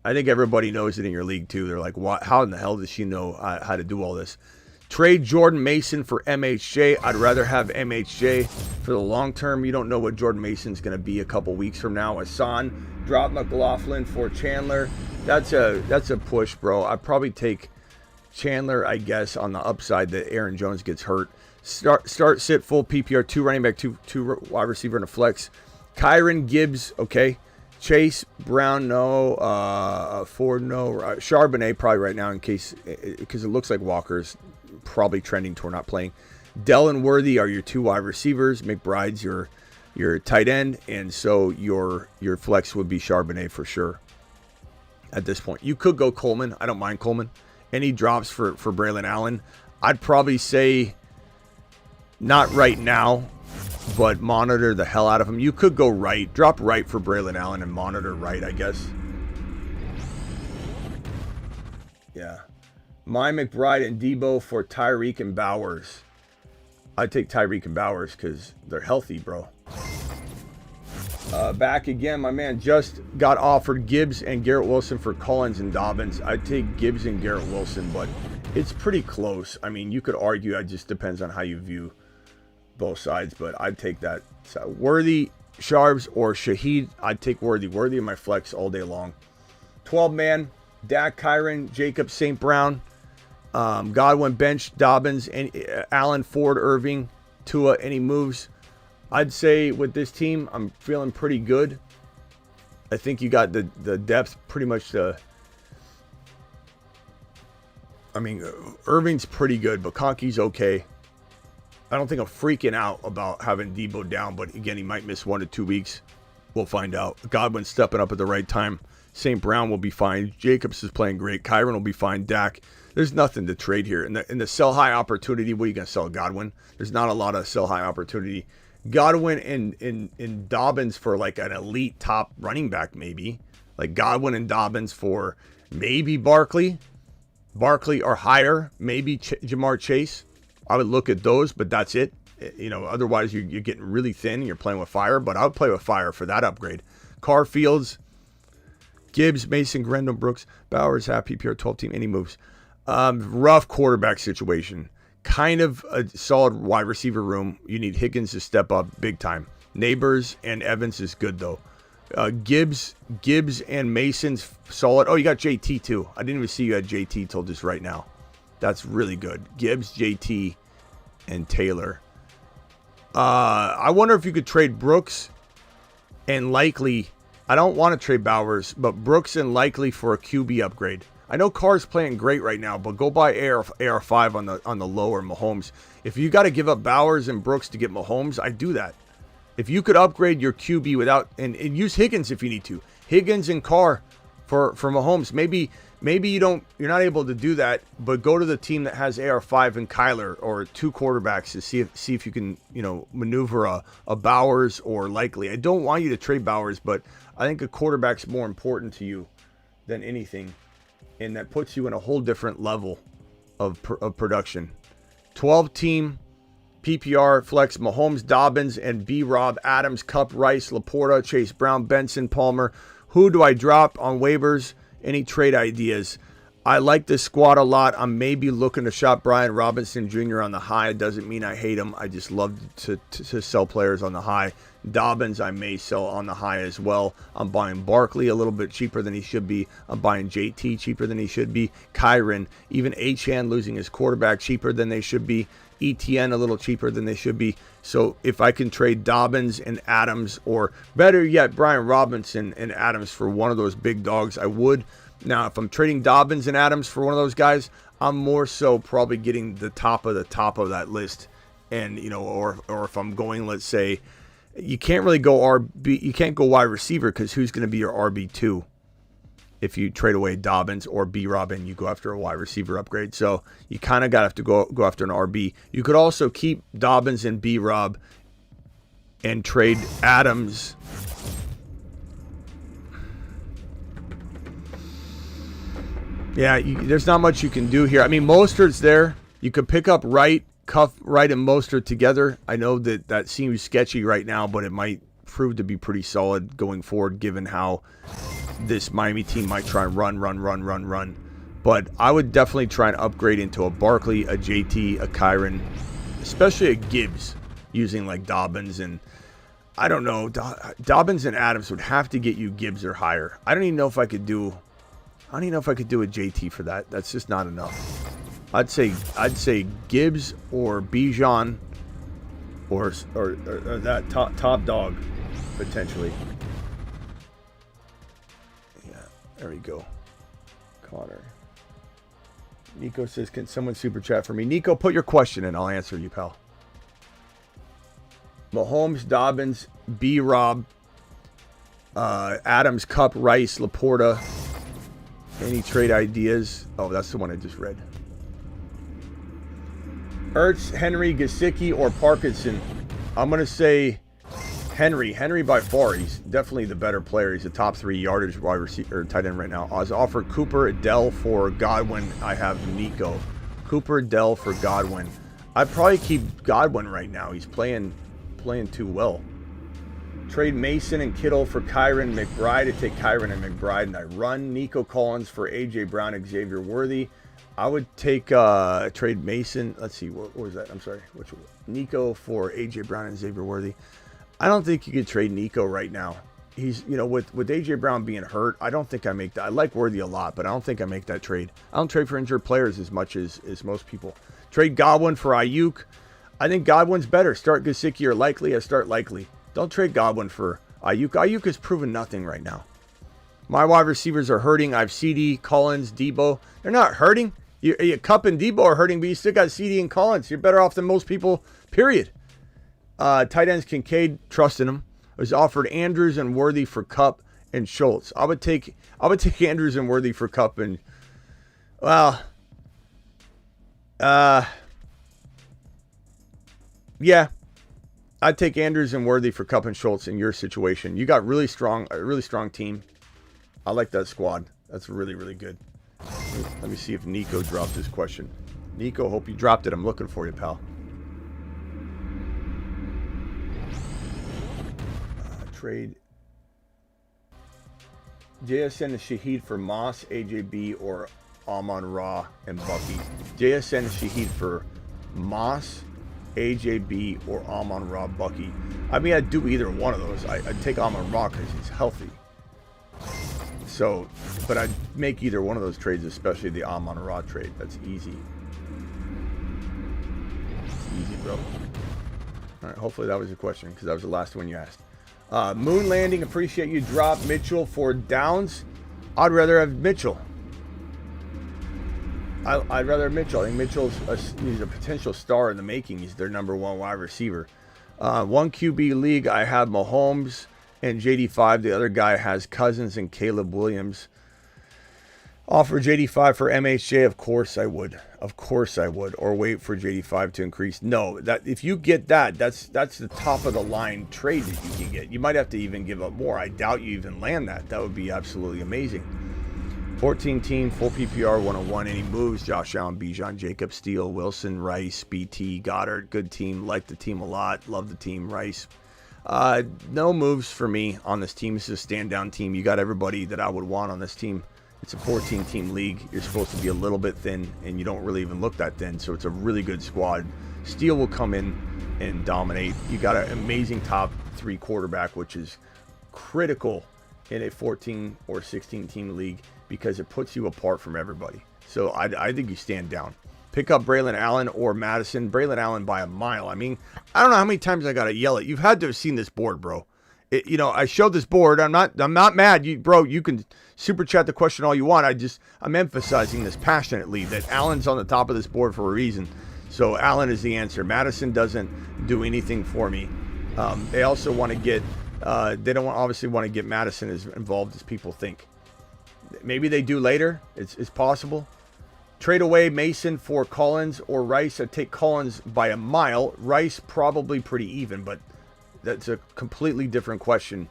S1: I think everybody knows it in your league, too. They're like, what? How in the hell does she know how to do all this? Trade Jordan Mason for MHJ. I'd rather have MHJ for the long term. You don't know what Jordan Mason's going to be a couple weeks from now. Hassan, drop McLaughlin for Chandler. That's a push, bro. I'd probably take Chandler, I guess, on the upside that Aaron Jones gets hurt. Start, sit, full PPR, 2 running back, two wide receiver, and a flex. Kyron Gibbs, okay. Chase, Brown, no. Ford, no. Charbonnet probably right now in case, because it looks like Walker's probably trending toward not playing. Dell and Worthy are your 2 wide receivers. McBride's your tight end, and so your flex would be Charbonnet for sure. At this point, you could go Coleman. I don't mind Coleman. Any drops for Braylon Allen? I'd probably say not right now, but monitor the hell out of him. You could go Wright. Drop Wright for Braylon Allen and monitor Wright, I guess. Yeah. My McBride and Deebo for Tyreek and Bowers. I'd take Tyreek and Bowers because they're healthy, bro. Back again, my man just got offered Gibbs and Garrett Wilson for Collins and Dobbins. I'd take Gibbs and Garrett Wilson, but it's pretty close. I mean, you could argue. It just depends on how you view both sides, but I'd take that. So Worthy, Sharps, or Shaheed. I'd take Worthy. Worthy in my flex all day long. 12-man, Dak, Kyron, Jacob, St. Brown, Godwin, bench, Dobbins, and Allen, Ford, Irving, Tua. Any moves? I'd say with this team, I'm feeling pretty good. I think you got the depth pretty much Irving's pretty good, but Conky's okay. I don't think I'm freaking out about having Deebo down, but again, he might miss 1 to 2 weeks. We'll find out. Godwin's stepping up at the right time. St. Brown will be fine. Jacobs is playing great. Kyron will be fine. Dak. There's nothing to trade here. In the sell high opportunity, what are you going to sell, Godwin? There's not a lot of sell high opportunity. Godwin and Dobbins for like an elite top running back, maybe. Like Godwin and Dobbins for maybe Barkley. Barkley or higher. Maybe Jamar Chase. I would look at those, but that's it. You know, otherwise you're getting really thin and you're playing with fire, but I would play with fire for that upgrade. Carr, Fields, Gibbs, Mason, Grendel, Brooks, Bowers, half PPR 12 team. Any moves? Rough quarterback situation. Kind of a solid wide receiver room. You need Higgins to step up big time. Neighbors and Evans is good though. Gibbs and Mason's solid. Oh, you got JT too. I didn't even see you had JT till just right now. That's really good. Gibbs, JT, and Taylor. I wonder if you could trade Brooks and likely I don't want to trade Bowers, but Brooks and likely for a QB upgrade. I know Carr's playing great right now, but go buy AR5 on the lower Mahomes. If you got to give up Bowers and Brooks to get Mahomes, I do that. If you could upgrade your QB without and use Higgins if you need to, Higgins and Carr for Mahomes. Maybe you're not able to do that, but go to the team that has AR5 and Kyler or 2 quarterbacks to see if you can maneuver a Bowers or likely. I don't want you to trade Bowers, but I think a quarterback's more important to you than anything, and that puts you in a whole different level of production. 12-team PPR flex Mahomes, Dobbins, and B-Rob, Adams, Kupp, Rice, Laporta, Chase Brown, Benson, Palmer. Who do I drop on waivers? Any trade ideas? I like this squad a lot. I'm maybe looking to shop Brian Robinson Jr. on the high. It doesn't mean I hate him. I just love to sell players on the high. Dobbins I may sell on the high as well. I'm buying Barkley a little bit cheaper than he should be. I'm buying JT cheaper than he should be. Kyron, even Achane losing his quarterback cheaper than they should be. ETN a little cheaper than they should be. So if I can trade Dobbins and Adams, or better yet, Brian Robinson and Adams for one of those big dogs, I would. Now, if I'm trading Dobbins and Adams for one of those guys, I'm more so probably getting the top of that list. And, or if I'm going, let's say, you can't really go RB, you can't go wide receiver because who's going to be your RB2 if you trade away Dobbins or B-Rob and you go after a wide receiver upgrade. So you kind of got to have to go after an RB. You could also keep Dobbins and B-Rob and trade Adams. Yeah, there's not much you can do here. I mean, Mostert's there. You could pick up Wright, Kupp, Wright, and Mostert together. I know that seems sketchy right now, but it might prove to be pretty solid going forward given how this Miami team might try and run. But I would definitely try and upgrade into a Barkley, a JT, a Kyron, especially a Gibbs using like Dobbins. And I don't know, Dobbins and Adams would have to get you Gibbs or higher. I don't even know if I could do a JT for that. That's just not enough. I'd say Gibbs or Bijan or that top dog potentially. Yeah, there we go. Connor. Nico says, "Can someone super chat for me?" Nico, put your question in. I'll answer you, pal. Mahomes, Dobbins, B-Rob, Adams, Kupp, Rice, Laporta. Any trade ideas? Oh, that's the one I just read. Ertz, Henry, Gesicki, or Parkinson? I'm going to say Henry. Henry by far. He's definitely the better player. He's a top 3 yardage wide receiver or tight end right now. I was offered Cooper, Dell for Godwin. I have Nico. Cooper, Dell for Godwin. I'd probably keep Godwin right now. He's playing too well. Trade Mason and Kittle for Kyron McBride. To take Kyron and McBride and I run. Nico Collins for A.J. Brown, Xavier Worthy. I would take trade Mason. Let's see, what was that? I'm sorry. Which one? Nico for A.J. Brown and Xavier Worthy. I don't think you could trade Nico right now. He's, with A.J. Brown being hurt, I don't think I make that. I like Worthy a lot, but I don't think I make that trade. I don't trade for injured players as much as most people. Trade Godwin for Ayuk. I think Godwin's better. Start Gesicki or Likely. I start Likely. Don't trade Godwin for Ayuk. Ayuk has proven nothing right now. My wide receivers are hurting. I have CD, Collins, Deebo. They're not hurting. Kupp and Deebo are hurting, but you still got CD and Collins. You're better off than most people, period. Tight ends, Kincaid, trusting him. I was offered Andrews and Worthy for Kupp and Schultz. I would take Andrews and Worthy for Kupp and, yeah. I'd take Andrews and Worthy for Kupp and Schultz in your situation. You got a really strong team. I like that squad. That's really, really good. Let me see if Nico dropped his question. Nico, hope you dropped it. I'm looking for you, pal. Trade JSN and Shaheed for Moss, AJB, or Amon-Ra and Bucky. JSN and Shaheed for Moss, AJB, or Amon-Ra, Bucky. I mean, I'd do either one of those. I'd take Amon-Ra because he's healthy. So, but I'd make either one of those trades, especially the Amon-Ra trade. That's easy. It's easy, bro. All right, hopefully that was your question because that was the last one you asked. Moon Landing, appreciate you. Drop Mitchell for Downs. I'd rather have Mitchell. I'd rather have Mitchell. I think he's a potential star in the making. He's their number one wide receiver. 1 QB league, I have Mahomes and JD5. The other guy has Cousins and Caleb Williams. Offer JD5 for MHJ? Of course I would. Of course I would. Or wait for JD5 to increase. No, that if you get that, that's the top of the line trade that you can get. You might have to even give up more. I doubt you even land that. That would be absolutely amazing. 14 team, full PPR, 101. Any moves? Josh Allen, Bijan, Jacob, Steele, Wilson, Rice, BT, Goddard. Good team. Like the team a lot. Love the team. Rice. No moves for me on this team. This is a stand-down team. You got everybody that I would want on this team. It's a 14-team league. You're supposed to be a little bit thin, and you don't really even look that thin, so it's a really good squad. Steele will come in and dominate. You got an amazing top 3 quarterback, which is critical in a 14 or 16-team league because it puts you apart from everybody. So I think you stand down. Pick up Braylon Allen or Madison. Braylon Allen by a mile. I mean, I don't know how many times I got to yell it. You've had to have seen this board, bro. I showed this board. I'm not mad. You can super chat the question all you want. I'm emphasizing this passionately that Allen's on the top of this board for a reason. So Allen is the answer. Madison doesn't do anything for me. They also want to get, they don't obviously want to get Madison as involved as people think. Maybe they do later. It's possible. Trade away Mason for Collins or Rice. I'd take Collins by a mile. Rice probably pretty even, but that's a completely different question.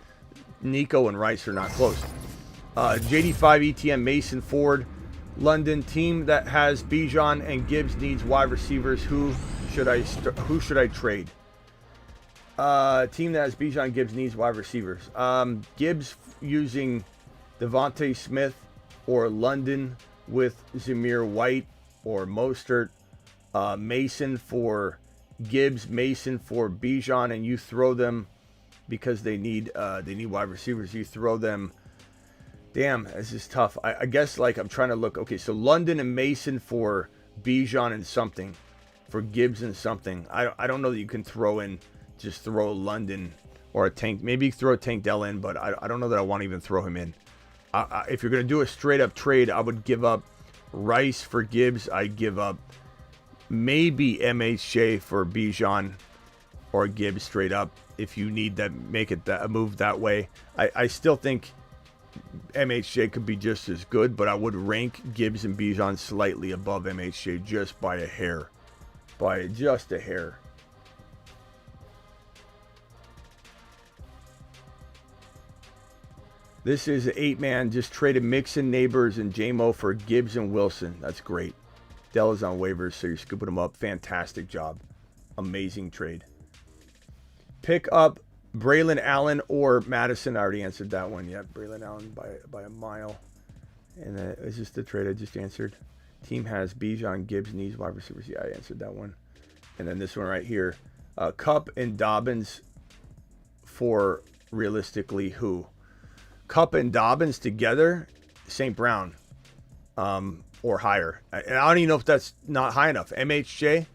S1: Nico and Rice are not close. JD5 ETM Mason Ford. London team that has Bijan and Gibbs needs wide receivers. Who should I trade? Team that has Bijan Gibbs needs wide receivers. Gibbs using Devontae Smith or London with Zamir White or Mostert. Mason for Gibbs, Mason for Bijan, and you throw them because they need wide receivers. You throw them. Damn, this is tough. I guess like I'm trying to look. Okay, so London and Mason for Bijan and something, for Gibbs and something. I don't know that you can just throw London or a Tank. Maybe throw a Tank Dell in, but I don't know that I want to even throw him in. If you're gonna do a straight up trade, I would give up Rice for Gibbs. I'd give up maybe MHJ for Bijan or Gibbs straight up if you need that, make it a move that way. I still think MHJ could be just as good, but I would rank Gibbs and Bijan slightly above MHJ just by a hair. By just a hair. This is an 8-man. Just traded Mixon, Neighbors, and JMO for Gibbs and Wilson. That's great. Dell is on waivers, so you're scooping them up. Fantastic job. Amazing trade. Pick up Braylon Allen or Madison. I already answered that one. Yeah, Braylon Allen by a mile. And is this the trade I just answered? Team has Bijan, Gibbs, needs wide receivers. Yeah, I answered that one. And then this one right here. Kupp and Dobbins for realistically who? Kupp and Dobbins together, St. Brown or higher. And I don't even know if that's not high enough. MHJ,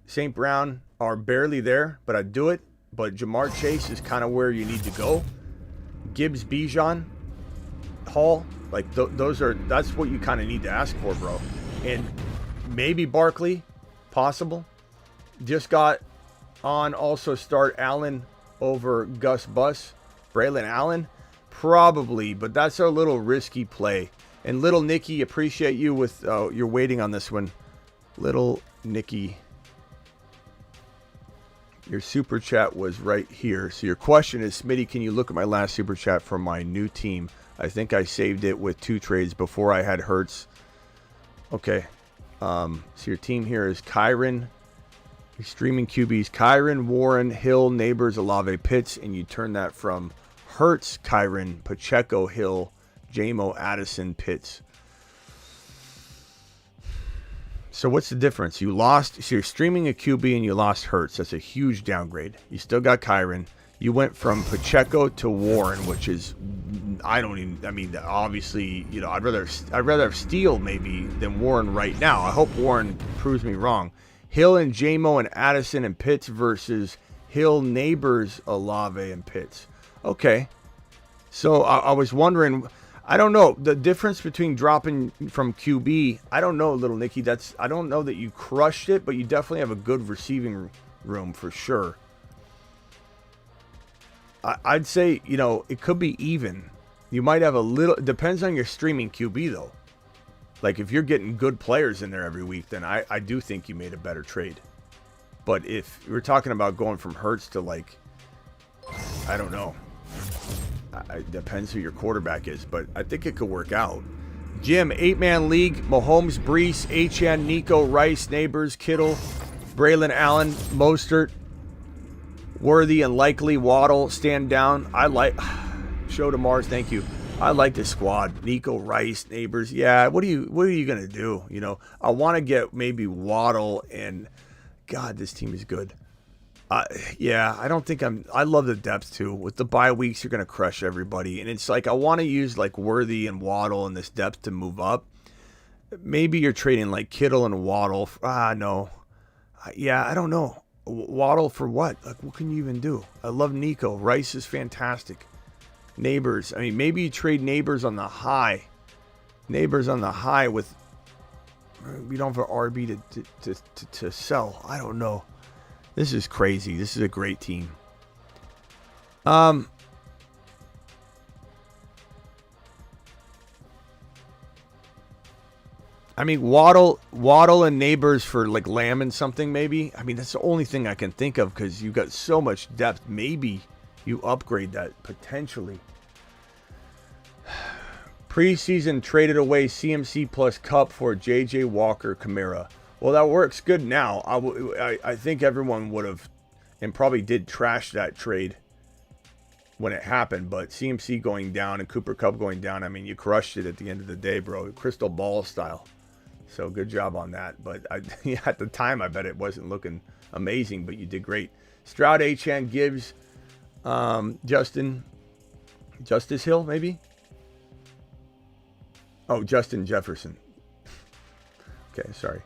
S1: St. Brown are barely there, but I'd do it. But Jamar Chase is kind of where you need to go. Gibbs, Bijan, Hall, like that's what you kind of need to ask for, bro. And maybe Barkley, possible. Just got on also start Allen over Gus Bus. Braylon Allen, probably, but that's a little risky play. And Little Nicky, appreciate you with you're waiting on this one. Little Nicky, your super chat was right here. So your question is, Smitty, can you look at my last super chat from my new team? I think I saved it with 2 trades before I had Hurts. Okay. So your team here is Kyron. Your streaming QBs, Kyron, Warren, Hill, Neighbors, Olave, Pitts, and you turn that from Hurts, Kyron, Pacheco, Hill, JMO, Addison, Pitts. So what's the difference? You lost, so you're streaming a QB and you lost Hurts. That's a huge downgrade. You still got Kyron. You went from Pacheco to Warren, which is, obviously, I'd rather have Steele maybe than Warren right now. I hope Warren proves me wrong. Hill and JMO and Addison and Pitts versus Hill, Neighbors, Olave, and Pitts. Okay. So I was wondering, I don't know, the difference between dropping from QB, I don't know, Little Nicky. I don't know that you crushed it, but you definitely have a good receiving room for sure. I'd say, it could be even. You might have a little, it depends on your streaming QB though. Like if you're getting good players in there every week, then I do think you made a better trade. But if we're talking about going from Hurts to like, I don't know. It depends who your quarterback is, but I think it could work out. Jim, 8-man league, Mahomes, Bryce, HN, Nico, Rice, Neighbors, Kittle, Braylon Allen, Mostert, Worthy and Likely, Waddle, stand down. I like show to Mars, thank you. I like this squad. Nico, Rice, Neighbors. Yeah, what are you gonna do? I want to get maybe Waddle, and God, this team is good. Yeah, I don't think I love the depth too. With the bye weeks, you're going to crush everybody. And it's like, I want to use like Worthy and Waddle and this depth to move up. Maybe you're trading like Kittle and Waddle. No. Yeah, I don't know. Waddle for what? Like, what can you even do? I love Nico. Rice is fantastic. Neighbors. I mean, maybe you trade Neighbors on the high. Neighbors on the high with, we don't have an RB to sell. I don't know. This is crazy. This is a great team. I mean, Waddle and Neighbors for like Lamb and something maybe. I mean, that's the only thing I can think of because you've got so much depth. Maybe you upgrade that potentially. Preseason traded away CMC plus Kupp for JJ Walker Kamara. Well, that works good now. I think everyone would have and probably did trash that trade when it happened. But CMC going down and Cooper Kupp going down, I mean, you crushed it at the end of the day, bro. Crystal ball style. So good job on that. But at the time, I bet it wasn't looking amazing, but you did great. Stroud, HN, Gibbs, Justice Hill, maybe? Oh, Justin Jefferson. Okay, sorry.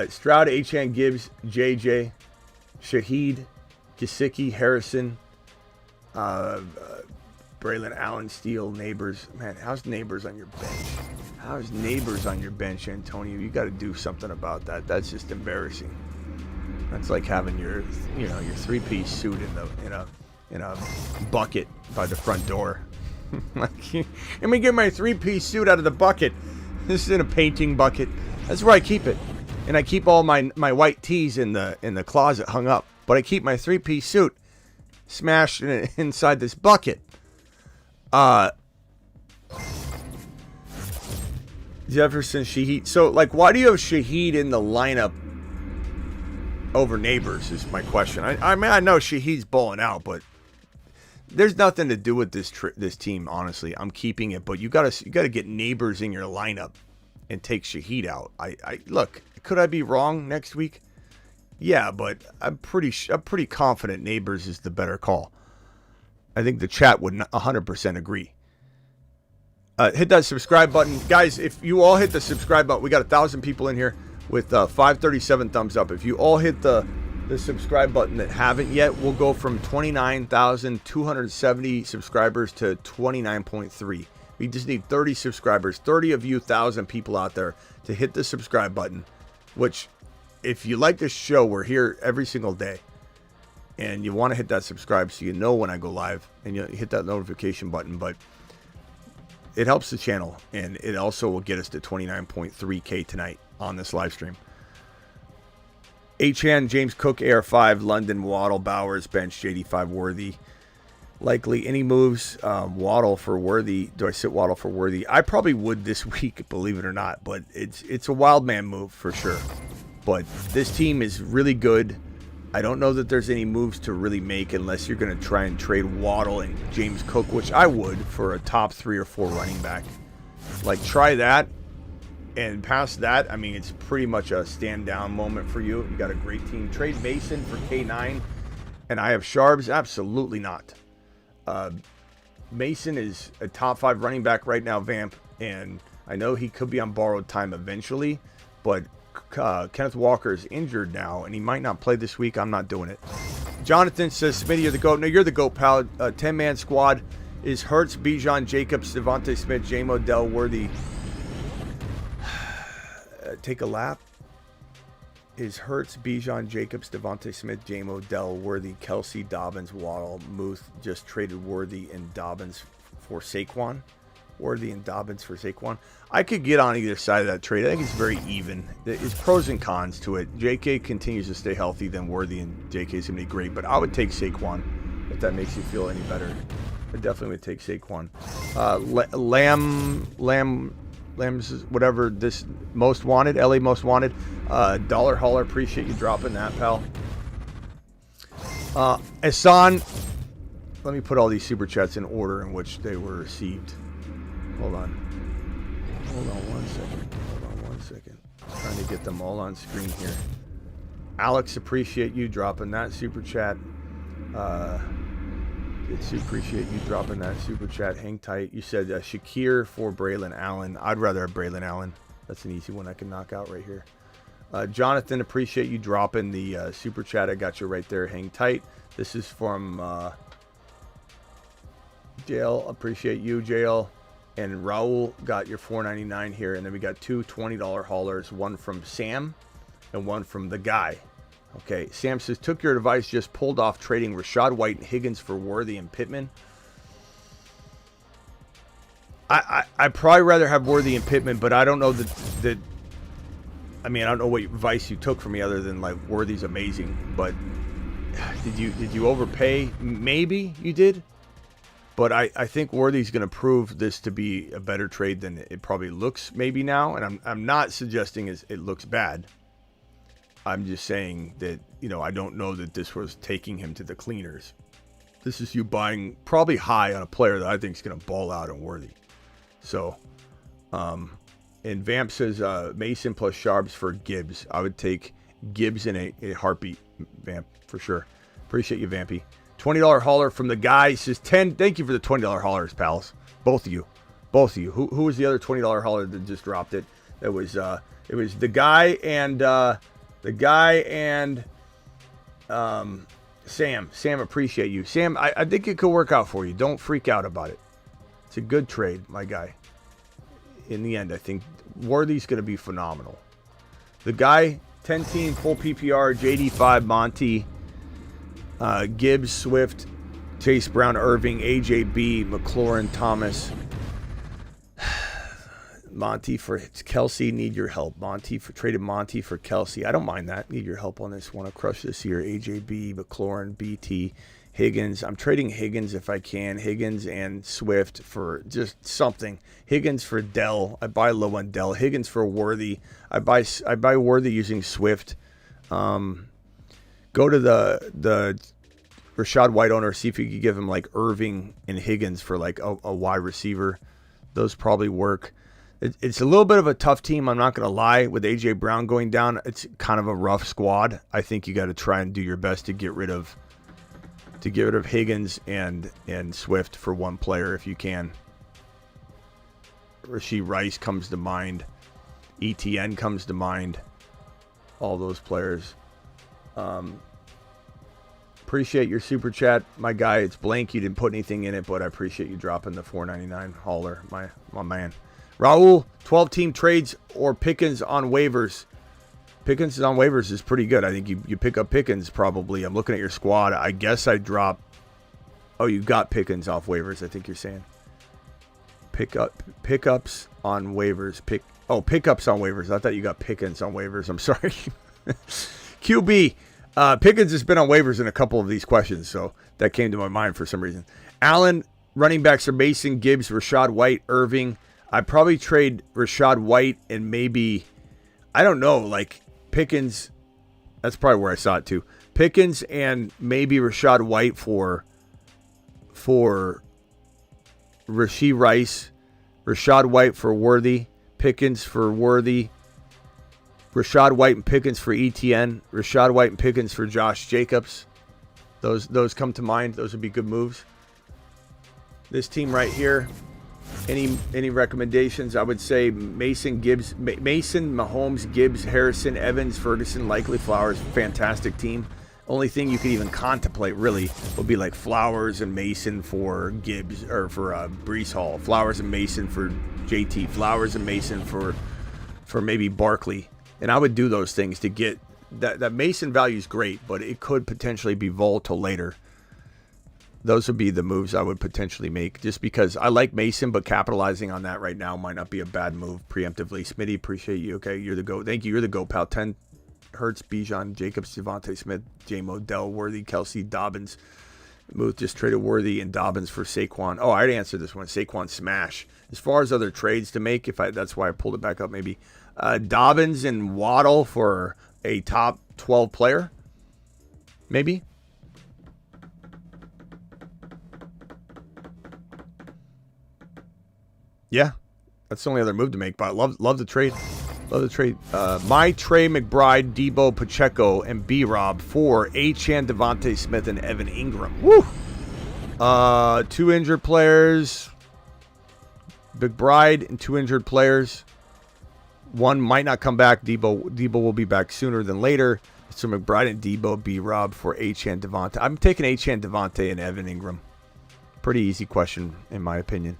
S1: Stroud, HN, Gibbs, JJ, Shaheed, Gesicki, Harrison, Braylon Allen, Steele, Neighbors. Man, how's Neighbors on your bench? How's Neighbors on your bench, Antonio? You got to do something about that. That's just embarrassing. That's like having your three-piece suit in a bucket by the front door. Like, let me get my three-piece suit out of the bucket. This is in a painting bucket. That's where I keep it. And I keep all my white tees in the closet hung up. But I keep my three-piece suit smashed inside this bucket. Jefferson, Shaheed. So, like, why do you have Shaheed in the lineup over Neighbors is my question. I mean, I know Shaheed's balling out, but there's nothing to do with this team, honestly. I'm keeping it, but you gotta get Neighbors in your lineup and take Shaheed out. I look, could I be wrong next week? Yeah, but I'm pretty confident Neighbors is the better call. I think the chat would 100% agree. Hit that subscribe button. Guys, if you all hit the subscribe button, we got 1,000 people in here with 537 thumbs up. If you all hit the subscribe button that haven't yet, we'll go from 29,270 subscribers to 29.3. We just need 30 subscribers, 30 of you 1,000 people out there to hit the subscribe button, which if you like this show, we're here every single day. And you want to hit that subscribe so you know when I go live, and you hit that notification button. But it helps the channel, and it also will get us to 29.3K tonight on this live stream. HN, James Cook, AR5, London, Waddle, Bowers, bench, JD5, Worthy. Likely any moves, Waddle for Worthy. Do I sit Waddle for Worthy? I probably would this week, believe it or not, but it's a wild man move for sure. But this team is really good. I don't know that there's any moves to really make unless you're going to try and trade Waddle and James Cook, which I would for a top 3 or 4 running back. Like, try that. And past that, I mean, it's pretty much a stand-down moment for you. You got a great team. Trade Mason for K9. And I have Sharbs? Absolutely not. Mason is a top 5 running back right now, Vamp. And I know he could be on borrowed time eventually. But Kenneth Walker is injured now, and he might not play this week. I'm not doing it. Jonathan says, Smitty, you're the GOAT. No, you're the GOAT, pal. 10-man squad is Hurts, Bijan, Jacobs, Devontae Smith, J-Mo, Dell, Worthy. Take a lap. Is Hurts, Bijan, Jacobs, Devontae Smith, J-Mo, Dell, Worthy, Kelsey, Dobbins, Waddle, Muth just traded Worthy and Dobbins for Saquon. Worthy and Dobbins for Saquon. I could get on either side of that trade. I think it's very even. There's pros and cons to it. JK continues to stay healthy, then Worthy and JK is going to be great. But I would take Saquon if that makes you feel any better. I definitely would take Saquon. Lamb's whatever this most wanted, LA most wanted. Dollar Hauler, appreciate you dropping that, pal. Asan, let me put all these super chats in order in which they were received. Hold on one second. I'm trying to get them all on screen here. Alex, appreciate you dropping that super chat. Appreciate you dropping that super chat. Hang tight. You said Shakir for Braylon Allen. I'd rather have Braylon Allen. That's an easy one I can knock out right here. Jonathan, appreciate you dropping the super chat. I got you right there. Hang tight. This is from Jail. Appreciate you, Jail. And Raul got your $4.99 here. And then we got two $20 haulers. One from Sam and one from the guy. Okay, Sam says, took your advice, just pulled off trading Rachaad White and Higgins for Worthy and Pittman. I'd probably rather have Worthy and Pittman, but I don't know that I mean, I don't know what advice you took from me other than, like, Worthy's amazing. But did you overpay? Maybe you did. But I think Worthy's going to prove this to be a better trade than it probably looks maybe now. And I'm not suggesting it looks bad. I'm just saying that, I don't know that this was taking him to the cleaners. This is you buying probably high on a player that I think is going to ball out and Worthy. So, and Vamp says Mason plus Sharps for Gibbs. I would take Gibbs in a heartbeat, Vamp, for sure. Appreciate you, Vampy. $20 hauler from the guy says 10. Thank you for the $20 haulers, pals. Both of you. Who was the other $20 hauler that just dropped it? It was the guy and Sam. Sam, appreciate you. Sam, I think it could work out for you. Don't freak out about it. It's a good trade, my guy. In the end, I think Worthy's going to be phenomenal. The guy, 10-team, full PPR, JD5, Monty, Gibbs, Swift, Chase Brown, Irving, AJB, McLaurin, Thomas. Monty for Kelsey, need your help. Traded Monty for Kelsey. I don't mind that. Need your help on this one. I'll crush this here. AJB, McLaurin, BT, Higgins. I'm trading Higgins if I can. Higgins and Swift for just something. Higgins for Dell. I buy low on Dell. Higgins for Worthy. I buy Worthy using Swift. Go to the Rachaad White owner. See if you could give him like Irving and Higgins for like a wide receiver. Those probably work. It's a little bit of a tough team, I'm not going to lie. With A.J. Brown going down, it's kind of a rough squad. I think you got to try and do your best to get rid of Higgins and Swift for one player if you can. Rashee Rice comes to mind. ETN comes to mind. All those players. Appreciate your super chat. My guy, it's blank. You didn't put anything in it, but I appreciate you dropping the $4.99 hauler, my man. Raul, 12-team trades or Pickens on waivers. Pickens on waivers is pretty good. I think you pick up Pickens probably. I'm looking at your squad. I guess I'd drop. Oh, you got Pickens off waivers, I think you're saying. Pickups on waivers. Pickups on waivers. I thought you got Pickens on waivers. I'm sorry. QB. Pickens has been on waivers in a couple of these questions, so that came to my mind for some reason. Allen, running backs are Mason, Gibbs, Rachaad White, Irving. I'd probably trade Rachaad White and maybe, I don't know, like Pickens. That's probably where I saw it too. Pickens and maybe Rachaad White for Rashee Rice. Rachaad White for Worthy. Pickens for Worthy. Rachaad White and Pickens for ETN. Rachaad White and Pickens for Josh Jacobs. Those come to mind. Those would be good moves. This team right here. Any recommendations? I would say Mason, Mahomes, Gibbs, Harrison, Evans, Ferguson, Likely, Flowers. Fantastic team. Only thing you could even contemplate really would be like Flowers and Mason for Gibbs or for Breece Hall. Flowers and Mason for JT. Flowers and Mason for maybe Barkley. And I would do those things to get that Mason value is great, but it could potentially be volatile later. Those would be the moves I would potentially make just because I like Mason, but capitalizing on that right now might not be a bad move preemptively. Smitty, appreciate you. Okay, you're the GOAT. Thank you. You're the GOAT, pal. 10 Hurts, Bijan, Jacobs, Devontae Smith, J-Mo, Dell, Worthy, Kelsey, Dobbins. Muth just traded Worthy and Dobbins for Saquon. Oh, I already answered this one. Saquon smash. As far as other trades to make, that's why I pulled it back up maybe. Dobbins and Waddle for a top 12 player. Maybe. Yeah. That's the only other move to make, but I love the trade. Love the trade. My Trey McBride, Deebo, Pacheco, and B-Rob for Achane, Devontae Smith, and Evan Ingram. Woo! 2 injured players. McBride and 2 injured players. One might not come back. Deebo will be back sooner than later. So McBride and Deebo, B-Rob for Achane, Devontae. I'm taking Achane, Devontae, and Evan Ingram. Pretty easy question, in my opinion.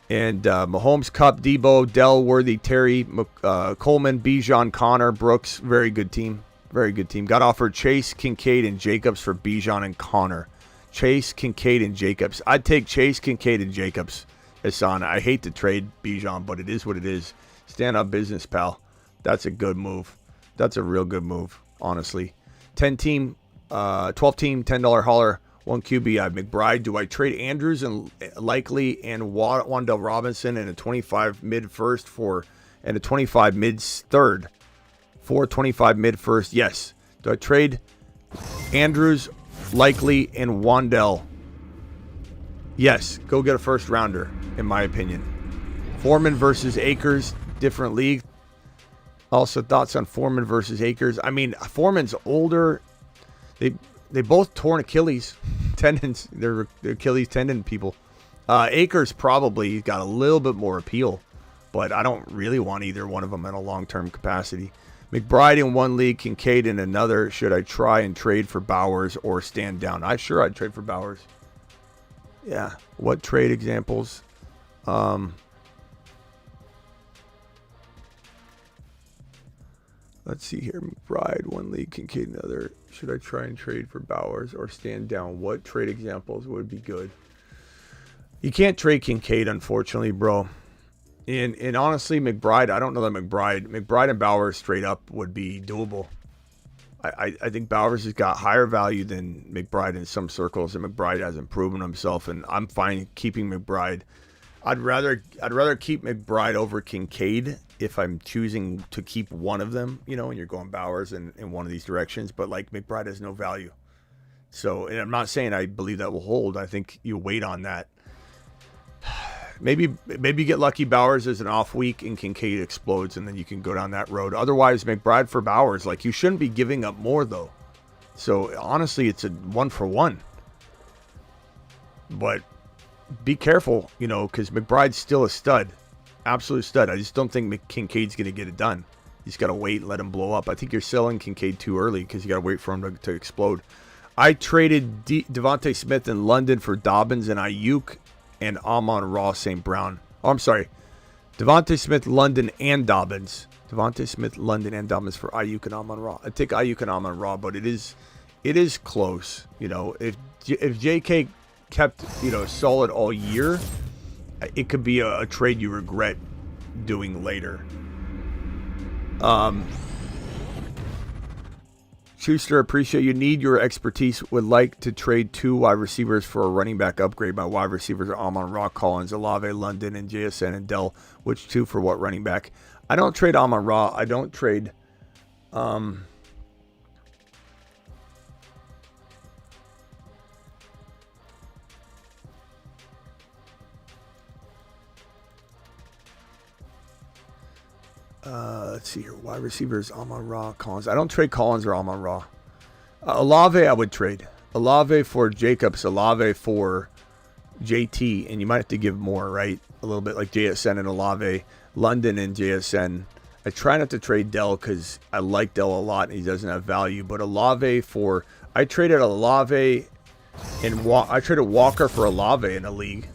S1: And Mahomes, Kupp, Deebo, Dell, Worthy, Terry, Coleman, Bijan, Connor, Brooks. Very good team. Very good team. Got offered Chase, Kincaid, and Jacobs for Bijan and Connor. Chase, Kincaid, and Jacobs. I'd take Chase, Kincaid, and Jacobs. Hassan, I hate to trade Bijan, but it is what it is. Stand up business, pal. That's a good move. That's a real good move, honestly. 12-team, $10 hauler. 1 QB, I have McBride. Do I trade Andrews and Likely and Wan'Dale Robinson and a 25 mid first and a 25 mid third for 25 mid first? Yes. Do I trade Andrews, Likely, and Wan'Dale? Yes. Go get a first rounder, in my opinion. Foreman versus Akers, different league. Also, thoughts on Foreman versus Akers. I mean, Foreman's older. They both torn Achilles tendons. They're Achilles tendon people. Akers probably got a little bit more appeal, but I don't really want either one of them in a long-term capacity. McBride in one league, Kincaid in another. Should I try and trade for Bowers or stand down? I'd trade for Bowers. Yeah. What trade examples? Let's see here. McBride, one league, Kincaid, another. Should I try and trade for Bowers or stand down? What trade examples would be good? You can't trade Kincaid, unfortunately, bro. And honestly, McBride, I don't know that McBride and Bowers straight up would be doable. I think Bowers has got higher value than McBride in some circles, and McBride hasn't proven himself, and I'm fine keeping McBride. I'd rather keep McBride over Kincaid if I'm choosing to keep one of them, and you're going Bowers in one of these directions, but like McBride has no value. So, and I'm not saying I believe that will hold. I think you wait on that. Maybe get lucky Bowers is an off week and Kincaid explodes, and then you can go down that road. Otherwise, McBride for Bowers, like you shouldn't be giving up more though. So honestly, it's a 1-for-1. But be careful, because McBride's still a stud. Absolute stud. I just don't think Kincaid's going to get it done. You just got to wait and let him blow up. I think you're selling Kincaid too early because you got to wait for him to explode. I traded Devontae Smith in London for Dobbins and Ayuk and Amon-Ra St. Brown. Oh, I'm sorry. Devontae Smith, London, and Dobbins. Devontae Smith, London, and Dobbins for Ayuk and Amon-Ra. I take Ayuk and Amon-Ra, but it is close. If JK kept solid all year, it could be a trade you regret doing later. Schuster, appreciate you. Need your expertise. Would like to trade 2 wide receivers for a running back upgrade. My wide receivers are Amon-Ra, Collins, Olave, London, and JSN and Dell. Which 2 for what running back? I don't trade Amon-Ra. I don't trade let's see here. Wide receivers, Amon-Ra, Collins. I don't trade Collins or Amon-Ra. Olave, I would trade. Olave for Jacobs, Olave for JT, and you might have to give more, right? A little bit like JSN and Olave, London and JSN. I try not to trade Dell because I like Dell a lot and he doesn't have value. But Olave I traded Olave and I traded Walker for Olave in a league.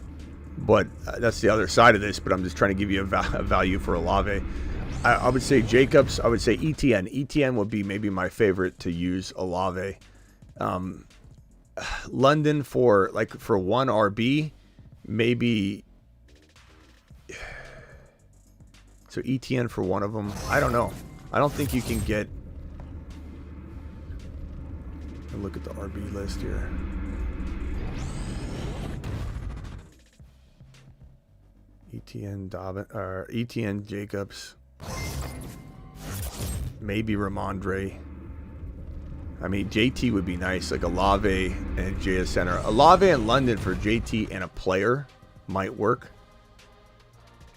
S1: But that's the other side of this. But I'm just trying to give you a value for Olave. I would say Jacobs. I would say ETN. ETN would be maybe my favorite to use Olave. London for one RB, maybe. So ETN for one of them. I don't know. I don't think you can get. Look at the RB list here. ETN Jacobs. Maybe Ramondre. I mean, JT would be nice, like Olave and JS Center. Olave and London for JT and a player might work.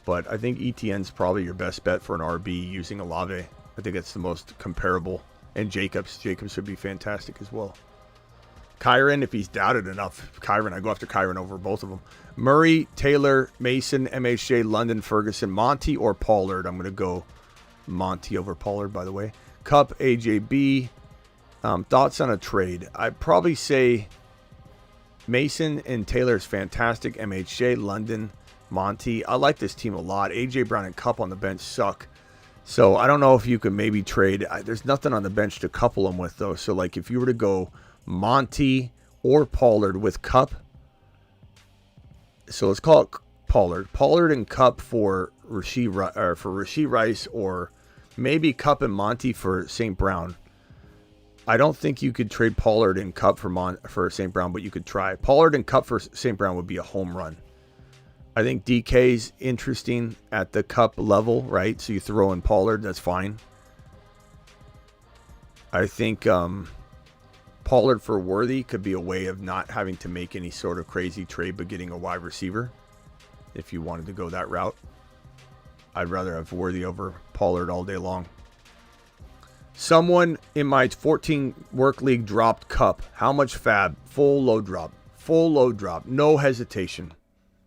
S1: But I think ETN's probably your best bet for an RB using Olave. I think it's the most comparable. And Jacobs. Jacobs would be fantastic as well. Kyron, if he's doubted enough. Kyron, I go after Kyron over both of them. Murray, Taylor, Mason, MHJ, London, Ferguson, Monty, or Pollard. I'm going to go Monty over Pollard, by the way. Kupp, AJB. Thoughts on a trade? I'd probably say Mason and Taylor is fantastic. MHJ, London, Monty. I like this team a lot. AJ Brown and Kupp on the bench suck. So I don't know if you could maybe trade. There's nothing on the bench to couple them with, though. So like if you were to go Monty or Pollard with Kupp. So let's call it Pollard. Pollard and Kupp for Rashee Rice, or maybe Kupp and Monty for St. Brown. I don't think you could trade Pollard and Kupp for St. Brown, but you could try. Pollard and Kupp for St. Brown would be a home run. I think DK's interesting at the Kupp level, right? So you throw in Pollard, that's fine. I think Pollard for Worthy could be a way of not having to make any sort of crazy trade, but getting a wide receiver if you wanted to go that route. I'd rather have Worthy over Pollard all day long. Someone in my 14 work league dropped Kupp. How much fab? Full load drop. Full load drop. No hesitation.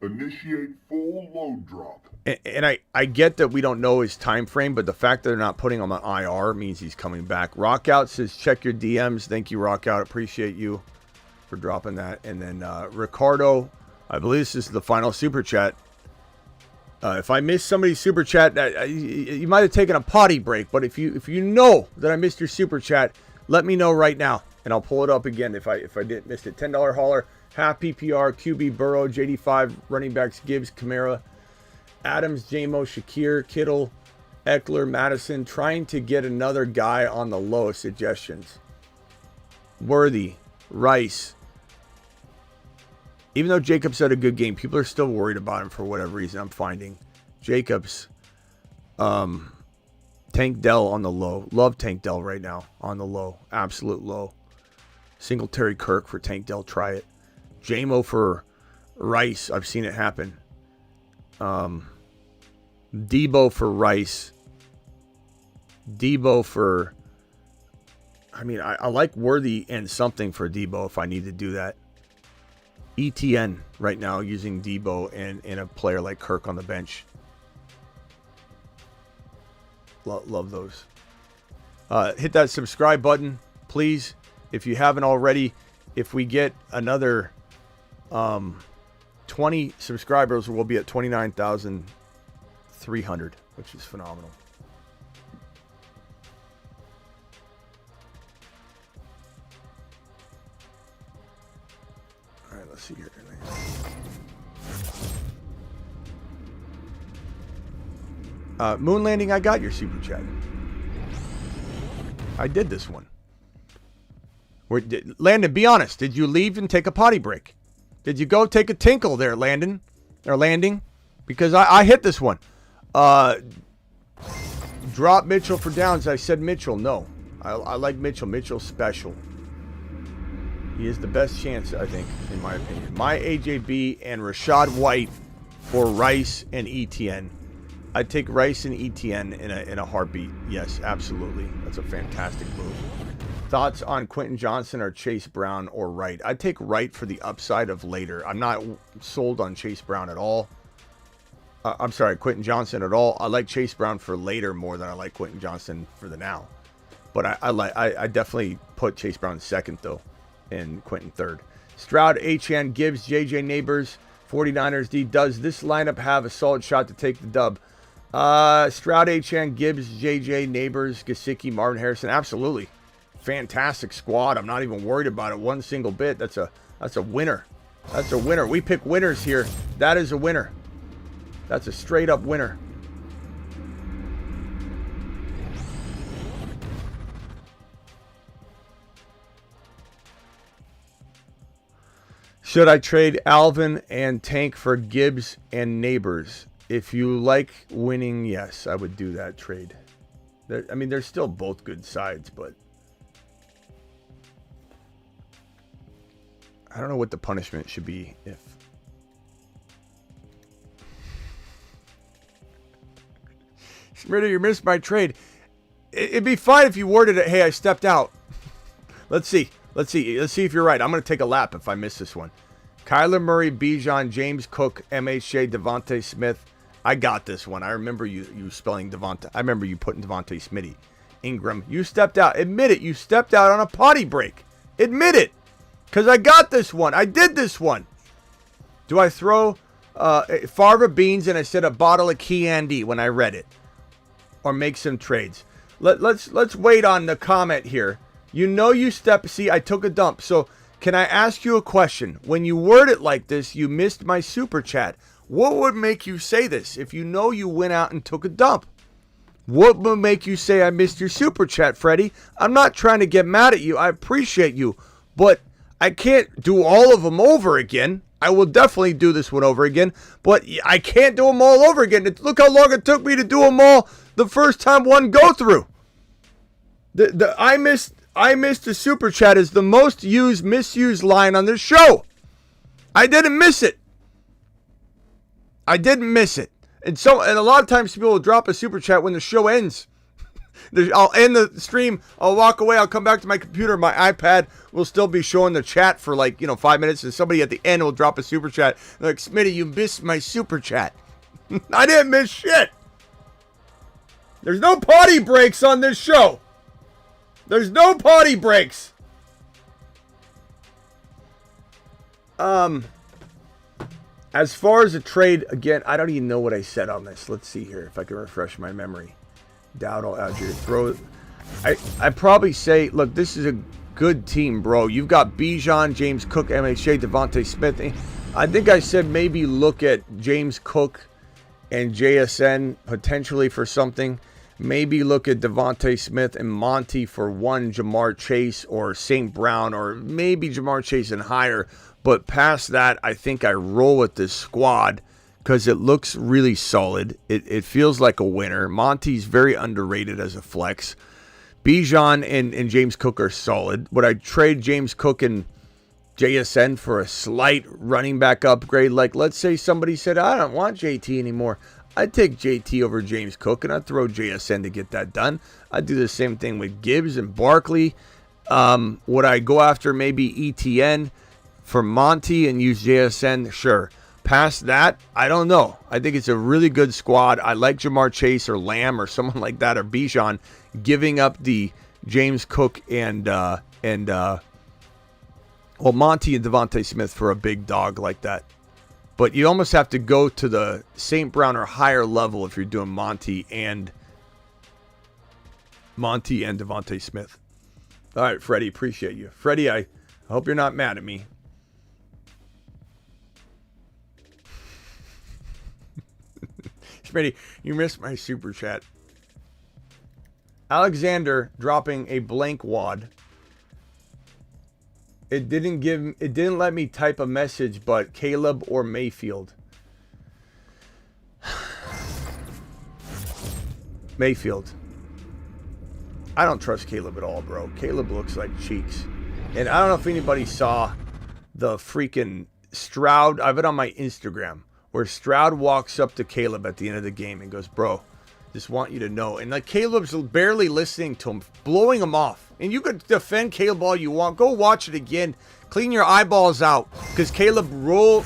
S2: Initiate full load drop.
S1: And I get that we don't know his time frame, but the fact that they're not putting him on IR means he's coming back. Rockout says, check your DMs. Thank you, Rockout. Appreciate you for dropping that. And then Ricardo, I believe this is the final super chat. If I missed somebody's super chat, you might have taken a potty break. But if you know that I missed your super chat, let me know right now, and I'll pull it up again if I didn't miss it. $10 hauler, half PPR, QB, Burrow, JD5, running backs, Gibbs, Kamara, Adams, JMO, Shakir, Kittle, Eckler, Madison. Trying to get another guy on the low. Suggestions: Worthy, Rice. Even though Jacobs had a good game, people are still worried about him for whatever reason. I'm finding Jacobs, Tank Dell on the low. Love Tank Dell right now on the low, absolute low. Singletary Kirk for Tank Dell. Try it. JMO for Rice. I've seen it happen. Deebo for Rice. Deebo for. I mean, I like Worthy and something for Deebo if I need to do that. ETN right now using Deebo and a player like Kirk on the bench. Love those. Hit that subscribe button, please, if you haven't already. If we get another 20 subscribers, we'll be at 29,300, which is phenomenal. All right, let's see here. Moon Landing, I got your super chat. I did this one. Landon, be honest. Did you leave and take a potty break? Did you go take a tinkle there, Landon? Or Landing? Because I hit this one. Drop Mitchell for Downs. I said Mitchell. No. I like Mitchell. Mitchell's special. He is the best chance, I think, in my opinion. My AJB and Rashad White for Rice and ETN. I'd take Rice and ETN in a heartbeat. Yes, absolutely. That's a fantastic move. Thoughts on Quentin Johnson or Chase Brown or Wright? I'd take Wright for the upside of later. I'm not sold on Chase Brown at all. I'm sorry, Quentin Johnson at all. I like Chase Brown for later more than I like Quentin Johnson for the now. But I definitely put Chase Brown second, though, and Quentin third. Stroud, Achane, Gibbs, J.J. Neighbors, 49ers D. Does this lineup have a solid shot to take the dub? Stroud, Achane, Gibbs, J.J. Neighbors, Gesicki, Marvin Harrison. Absolutely. Fantastic squad. I'm not even worried about it one single bit. That's a winner. That's a winner. We pick winners here. That is a winner. That's a straight up winner. Should I trade Alvin and Tank for Gibbs and Neighbors? If you like winning, yes, I would do that trade. I mean, they're still both good sides, but I don't know what the punishment should be if... Smitty, you missed my trade. It'd be fine if you worded it, hey, I stepped out. Let's see. Let's see if you're right. I'm going to take a lap if I miss this one. Kyler Murray, Bijan, James Cook, MHJ, Devontae Smith. I got this one. I remember you spelling Devontae. I remember you putting Devontae Smitty. Ingram, you stepped out. Admit it. You stepped out on a potty break. Admit it. Because I got this one. I did this one. Do I throw Farva beans and I said a bottle of Candy when I read it? Or make some trades? Let's wait on the comment here. You know you see, I took a dump. So can I ask you a question? When you word it like this, you missed my super chat. What would make you say this if you know you went out and took a dump? What would make you say I missed your super chat, Freddie? I'm not trying to get mad at you. I appreciate you. But I can't do all of them over again. I will definitely do this one over again. But I can't do them all over again. Look how long it took me to do them all the first time one go through. I missed the super chat is the most misused line on this show. I didn't miss it. I didn't miss it. And a lot of times people will drop a super chat when the show ends. I'll end the stream. I'll walk away. I'll come back to my computer. My iPad will still be showing the chat for 5 minutes. And somebody at the end will drop a super chat. They're like, Smitty, you missed my super chat. I didn't miss shit. There's no potty breaks on this show. There's no potty breaks. As far as a trade, again, I don't even know what I said on this. Let's see here if I can refresh my memory. Dowdle out here. Throw. I probably say, look, this is a good team, bro. You've got Bijan, James Cook, MHJ, Devontae Smith. I think I said maybe look at James Cook and JSN potentially for something. Maybe look at Devontae Smith and Monty for one Jamar Chase or St. Brown or maybe Jamar Chase and higher. But past that, I think I roll with this squad because it looks really solid. It feels like a winner. Monty's very underrated as a flex. Bijan and James Cook are solid. Would I trade James Cook and JSN for a slight running back upgrade? Like, let's say somebody said, I don't want JT anymore. I'd take JT over James Cook, and I'd throw JSN to get that done. I'd do the same thing with Gibbs and Barkley. Would I go after maybe ETN for Monty and use JSN? Sure. Past that, I don't know. I think it's a really good squad. I like Jamar Chase or Lamb or someone like that or Bijan giving up the James Cook and Monty and Devontae Smith for a big dog like that. But you almost have to go to the St. Brown or higher level if you're doing Monty and Devontae Smith. All right, Freddie, appreciate you. Freddie, I hope you're not mad at me. Smitty, you missed my super chat. Alexander dropping a blank wad. It didn't let me type a message, but Caleb or Mayfield. Mayfield. I don't trust Caleb at all, bro. Caleb looks like cheeks. And I don't know if anybody saw the freaking Stroud. I have it on my Instagram where Stroud walks up to Caleb at the end of the game and goes, bro, just want you to know. And like Caleb's barely listening to him, blowing him off. And you could defend Caleb all you want. Go watch it again. Clean your eyeballs out. Because Caleb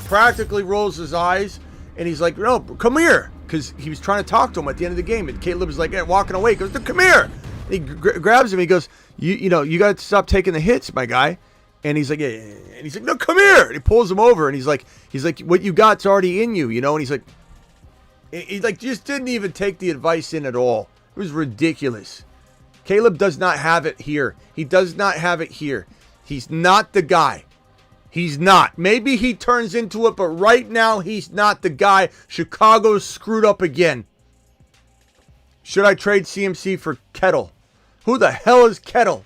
S1: practically rolls his eyes And he's like, no, come here. Because he was trying to talk to him at the end of the game. And Caleb was like, walking away. He goes, come here. And he grabs him. He goes, you got to stop taking the hits, my guy. And he's like, yeah. And he's like, no, come here. And he pulls him over. And he's like, what you got's already in you, And he's like, just didn't even take the advice in at all. It was ridiculous. Caleb does not have it here. He does not have it here. He's not the guy. He's not. Maybe he turns into it, but right now he's not the guy. Chicago's screwed up again. Should I trade CMC for Kettle? Who the hell is Kettle?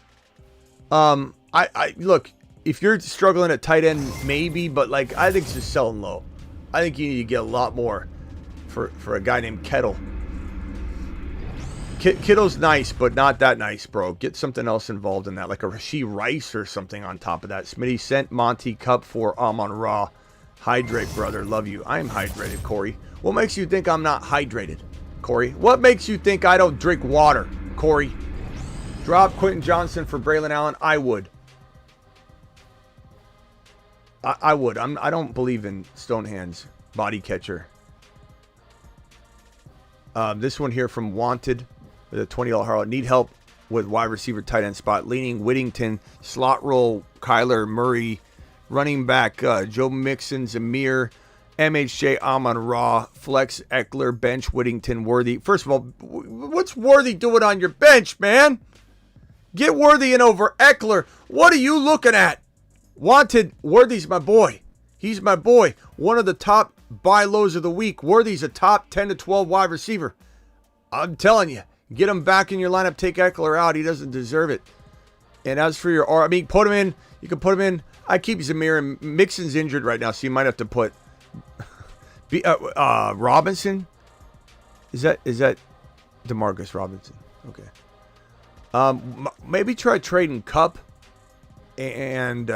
S1: I look, if you're struggling at tight end, maybe, but I think it's just selling low. I think you need to get a lot more for a guy named Kettle. Kittle's nice, but not that nice, bro. Get something else involved in that, like a Rashee Rice or something on top of that. Smitty sent Monty Kupp for Amon-Ra. Hydrate, brother. Love you. I am hydrated, Corey. What makes you think I'm not hydrated, Corey? What makes you think I don't drink water, Corey? Drop Quentin Johnson for Braylon Allen? I would. I would. I don't believe in Stonehand's body catcher. This one here from Wanted. With a $20 harlot. Need help with wide receiver tight end spot. Leaning Whittington. Slot roll Kyler Murray. Running back Joe Mixon. Zamir. MHJ Amon-Ra. Flex Eckler. Bench Whittington. Worthy. First of all, what's Worthy doing on your bench, man? Get Worthy in over Eckler. What are you looking at? Wanted. Worthy's my boy. He's my boy. One of the top buy lows of the week. Worthy's a top 10 to 12 wide receiver. I'm telling you. Get him back in your lineup. Take Eckler out. He doesn't deserve it. And as for your, put him in. You can put him in. I keep Zamir, and Mixon's injured right now, so you might have to put Robinson. Is that DeMarcus Robinson? Okay. Maybe try trading Kupp and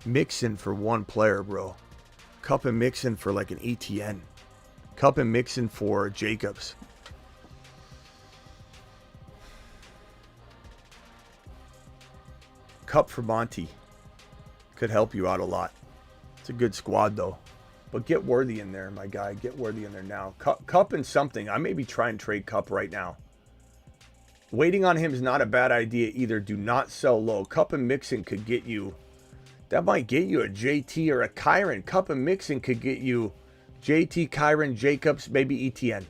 S1: Mixon for one player, bro. Kupp and Mixon for like an ETN. Kupp and Mixon for Jacobs. Kupp for Monty. Could help you out a lot. It's a good squad, though. But get Worthy in there, my guy. Get Worthy in there now. Kupp and something. I maybe try and trade Kupp right now. Waiting on him is not a bad idea either. Do not sell low. Kupp and Mixon could get you. That might get you a JT or a Kyron. Kupp and Mixon could get you JT, Kyron, Jacobs, maybe ETN.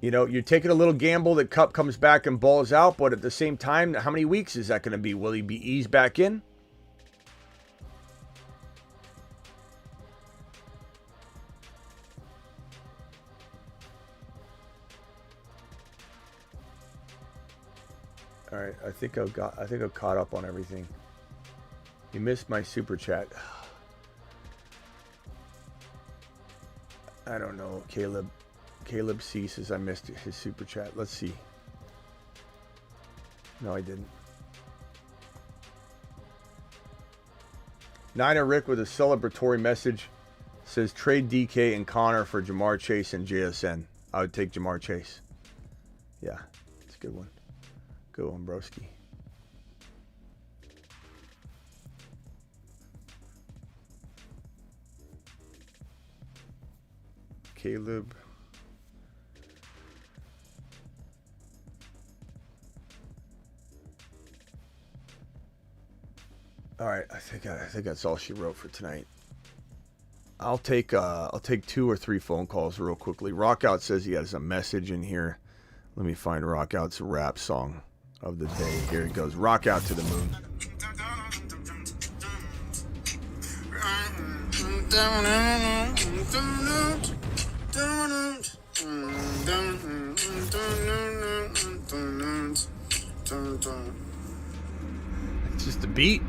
S1: You're taking a little gamble that Kupp comes back and balls out, but at the same time, how many weeks is that going to be? Will he be eased back in? All right, I think I've caught up on everything. You missed my super chat. I don't know, Caleb C says I missed his super chat. Let's see. No, I didn't. Nina Rick with a celebratory message says trade DK and Connor for Jamar Chase and JSN. I would take Jamar Chase. Yeah, it's a good one. Good one, broski. Caleb. All right, I think that's all she wrote for tonight. I'll take 2 or 3 phone calls real quickly. Rockout says he has a message in here. Let me find Rockout's rap song of the day. Here it goes. Rock out to the moon. It's just a beat.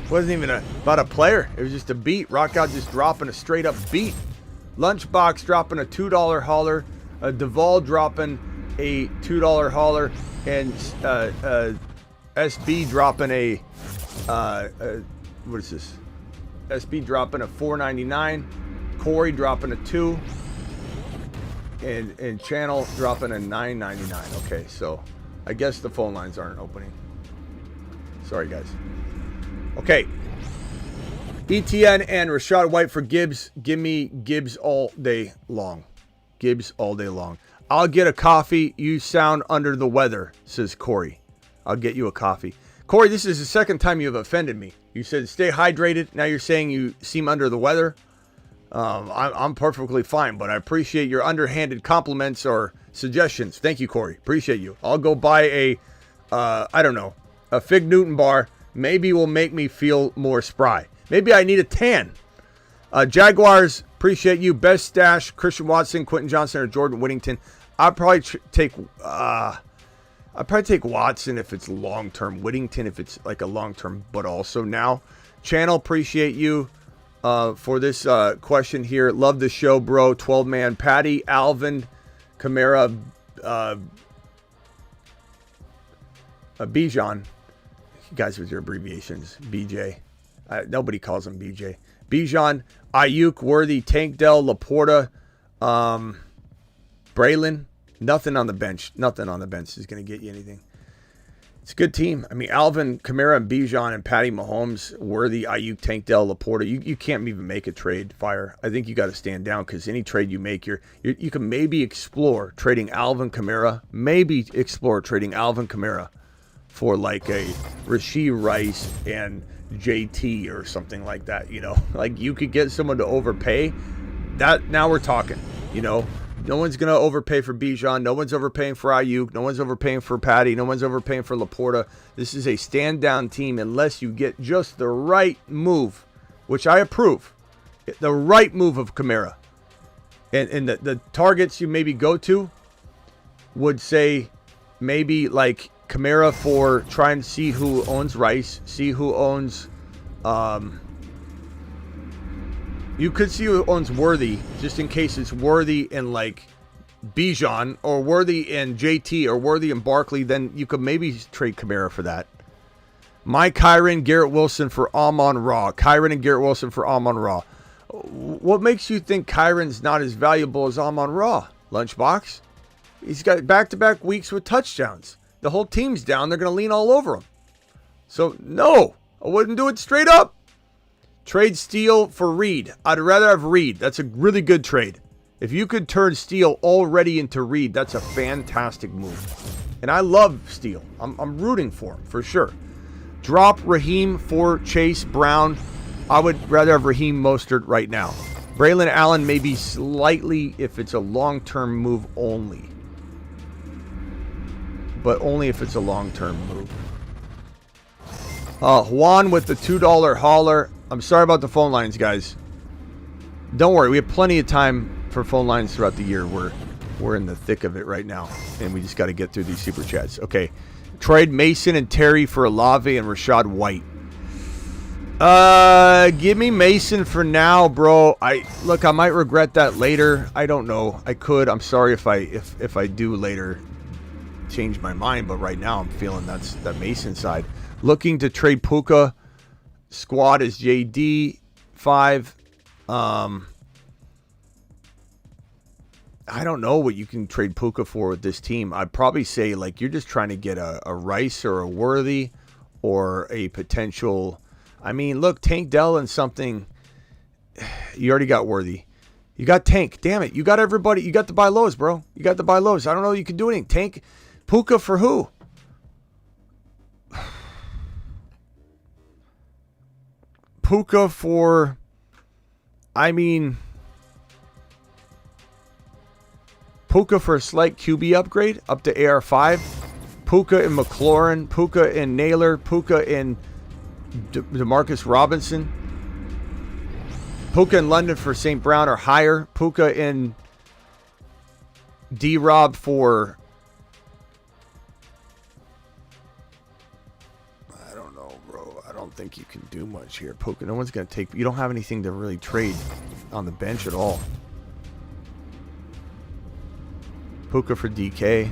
S1: Wasn't even about a player. It was just a beat. Rockout just dropping a straight up beat. Lunchbox dropping a $2 hauler. Duvall dropping a $2 hauler. And SB dropping a what is this? SB dropping a $4.99. Corey dropping a $2. And Channel dropping a $9.99. Okay, so I guess the phone lines aren't opening. Sorry, guys. Okay. ETN and Rashad White for Gibbs. Give me Gibbs all day long. Gibbs all day long. I'll get a coffee. You sound under the weather, says Corey. I'll get you a coffee. Corey, this is the second time you've offended me. You said stay hydrated. Now you're saying you seem under the weather. I'm perfectly fine, but I appreciate your underhanded compliments or suggestions. Thank you, Corey. Appreciate you. I'll go buy a, I don't know, a Fig Newton bar. Maybe will make me feel more spry. Maybe I need a tan. Jaguars, appreciate you. Best stash, Christian Watson, Quentin Johnson, or Jordan Whittington. I'd probably take Watson if it's long-term. Whittington if it's like a long-term, but also now. Channel, appreciate you for this question here. Love the show, bro. 12-man. Patty, Alvin, Kamara, Bijan. You guys with your abbreviations. BJ. Nobody calls him BJ. Bijan, Ayuk, Worthy, Tank Dell, Laporta, Braylon. Nothing on the bench. Nothing on the bench is going to get you anything. It's a good team. I mean, Alvin, Kamara, and Bijan, and Patty Mahomes, Worthy, Ayuk, Tank Dell, Laporta. You can't even make a trade, Fire. I think you got to stand down because any trade you make, you can maybe explore trading Alvin Kamara. Maybe explore trading Alvin Kamara for like a Rashee Rice and JT or something like that. You know, like you could get someone to overpay. That now we're talking. You know. No one's going to overpay for Bijan. No one's overpaying for Ayuk. No one's overpaying for Patty. No one's overpaying for Laporta. This is a stand-down team unless you get just the right move, which I approve. The right move of Kamara. And the targets you maybe go to would say maybe like Kamara for trying to see who owns Rice, see who owns... You could see who owns Worthy, just in case it's Worthy and like Bijan, or Worthy and JT, or Worthy and Barkley. Then you could maybe trade Kamara for that. Mike Kyron, Garrett Wilson for Amon-Ra. Kyron and Garrett Wilson for Amon-Ra. What makes you think Kyron's not as valuable as Amon-Ra? Lunchbox? He's got back-to-back weeks with touchdowns. The whole team's down. They're going to lean all over him. So, no. I wouldn't do it straight up. Trade Steele for Reed. I'd rather have Reed. That's a really good trade. If you could turn Steele already into Reed, that's a fantastic move. And I love Steele. I'm rooting for him, for sure. Drop Raheem for Chase Brown. I would rather have Raheem Mostert right now. Braylon Allen maybe slightly if it's a long-term move only. But only if it's a long-term move. Juan with the $2 hauler. I'm sorry about the phone lines, guys. Don't worry. We have plenty of time for phone lines throughout the year. We're in the thick of it right now. And we just got to get through these super chats. Okay. Trade Mason and Terry for Olave and Rashad White. Give me Mason for now, bro. I might regret that later. I don't know. I could. I'm sorry if I do later change my mind, but right now I'm feeling that's that Mason side. Looking to trade Puka. Squad is JD 5. I don't know what you can trade Puka for with this team. I'd probably say like you're just trying to get a Rice or a Worthy or a potential. I mean, look, Tank Dell and something. You already got Worthy. You got Tank. Damn it. You got everybody. You got the buy lows, bro. You got the buy lows. I don't know. You can do anything. Tank. Puka for who? Puka for, Puka for a slight QB upgrade up to AR5. Puka and McLaurin. Puka and Naylor. Puka and DeMarcus Robinson. Puka in London for St. Brown or higher. Puka in D-Rob for... I don't think you can do much here. Puka, no one's going to take... You don't have anything to really trade on the bench at all. Puka for DK.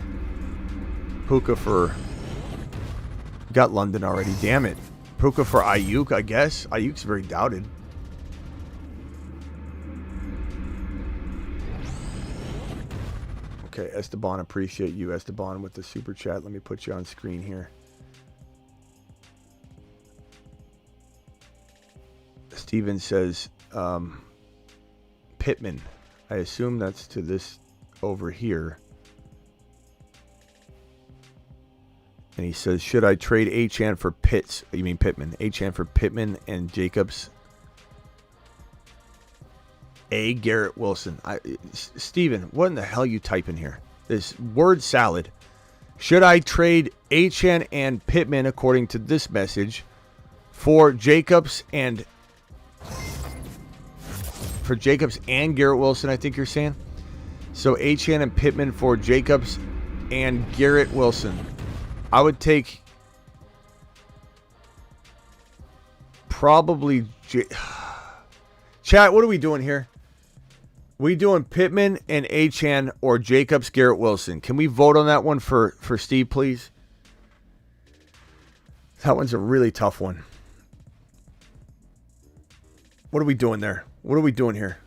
S1: Puka for... Got London already. Damn it. Puka for Ayuk, I guess. Ayuk's very doubted. Okay, Esteban, appreciate you, Esteban, with the super chat. Let me put you on screen here. Steven says Pittman. I assume that's to this over here. And he says, should I trade Achane for Pitts? You mean Pittman. Achane for Pittman and Jacobs. Garrett Wilson. Steven, what in the hell are you typing here? This word salad. Should I trade Achane and Pittman, according to this message, for Jacobs and Garrett Wilson, I think you're saying? So Achane and Pittman for Jacobs and Garrett Wilson. I would take probably Chat, what are we doing here? We doing Pittman and Achane or Jacobs, Garrett Wilson? Can we vote on that one for Steve, please? That one's a really tough one. What are we doing there? What are we doing here?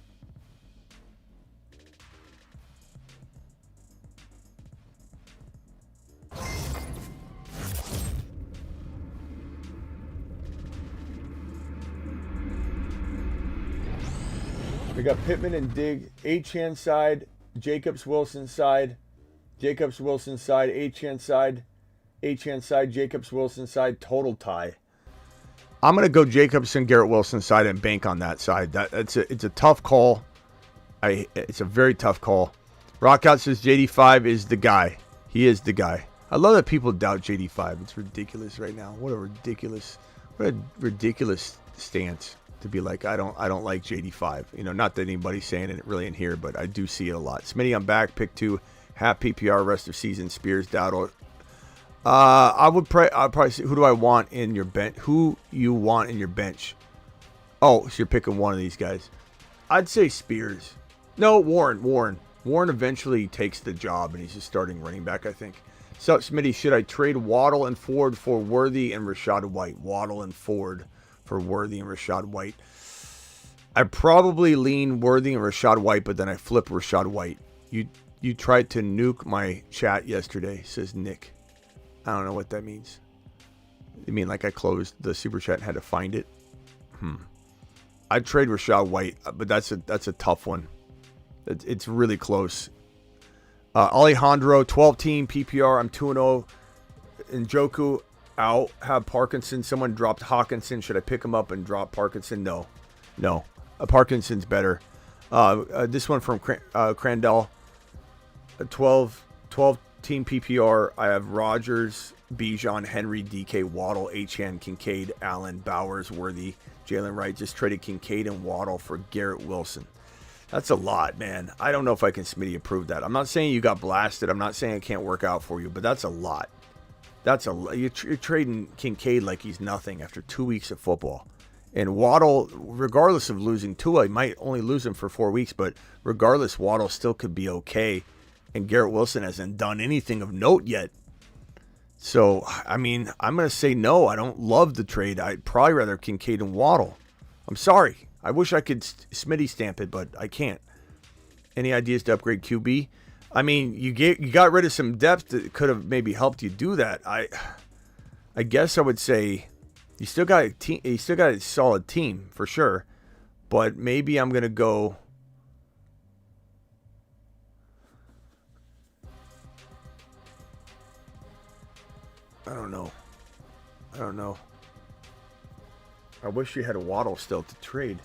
S1: We got Pittman and Dig, Achane side, Jacobs Wilson side, Jacobs Wilson side, Achane side, Jacobs Wilson side, total tie. I'm gonna go Jacobs and Garrett Wilson side and bank on that side. It's a tough call. It's a very tough call. Rockout says JD5 is the guy. He is the guy. I love that people doubt JD5. It's ridiculous right now. What a ridiculous stance. To be like, I don't like JD5. You know, not that anybody's saying it really in here, but I do see it a lot. Smitty, I'm back. Pick 2, half PPR, rest of season. Spears, Dowdle. I'll probably say, who do I want in your bench? Who you want in your bench? Oh, so you're picking one of these guys. I'd say Spears. No, Warren. Warren eventually takes the job, and he's just starting running back, I think. So, Smitty, should I trade Waddle and Ford for Worthy and Rashad White? Waddle and Ford for Worthy and Rashad White. I probably lean Worthy and Rashad White, but then I flip Rashad White. You tried to nuke my chat yesterday, says Nick. I don't know what that means. You mean like I closed the super chat and had to find it? I'd trade Rashad White, but that's a tough one. It's really close. Alejandro, 12-team PPR. I'm 2-0. Njoku out. Have Parkinson. Someone dropped Hawkinson. Should I pick him up and drop Parkinson? No. Parkinson's better. This one from Crandall. 12-team PPR. I have Rodgers, Bijan, Henry, DK, Waddle, Achane, Kincaid, Allen, Bowers, Worthy, Jalen Wright. Just traded Kincaid and Waddle for Garrett Wilson. That's a lot, man. I don't know if I can Smitty approve that. I'm not saying you got blasted. I'm not saying it can't work out for you, but that's a lot. You're trading Kincaid like he's nothing after 2 weeks of football. And Waddle, regardless of losing Tua, he might only lose him for 4 weeks, but regardless, Waddle still could be okay. And Garrett Wilson hasn't done anything of note yet. So, I mean, I'm going to say no. I don't love the trade. I'd probably rather Kincaid and Waddle. I'm sorry. I wish I could Smitty stamp it, but I can't. Any ideas to upgrade QB? I mean, you got rid of some depth that could have maybe helped you do that. I guess I would say you still got a team. You still got a solid team for sure, but maybe I'm gonna go. I don't know. I wish you had a Waddle still to trade.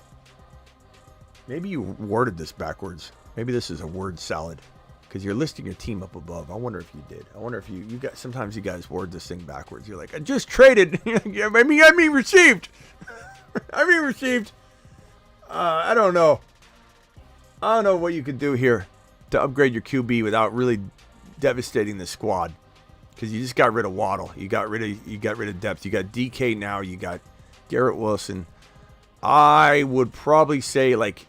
S1: Maybe you worded this backwards. Maybe this is a word salad. Because you're listing your team up above. I wonder if you did. I wonder if you got. Sometimes you guys word this thing backwards. You're like, I just traded. I mean received. I mean received. I don't know. I don't know what you could do here to upgrade your QB without really devastating the squad. Because you just got rid of Waddle. You got rid of depth. You got DK now. You got Garrett Wilson. I would probably say like.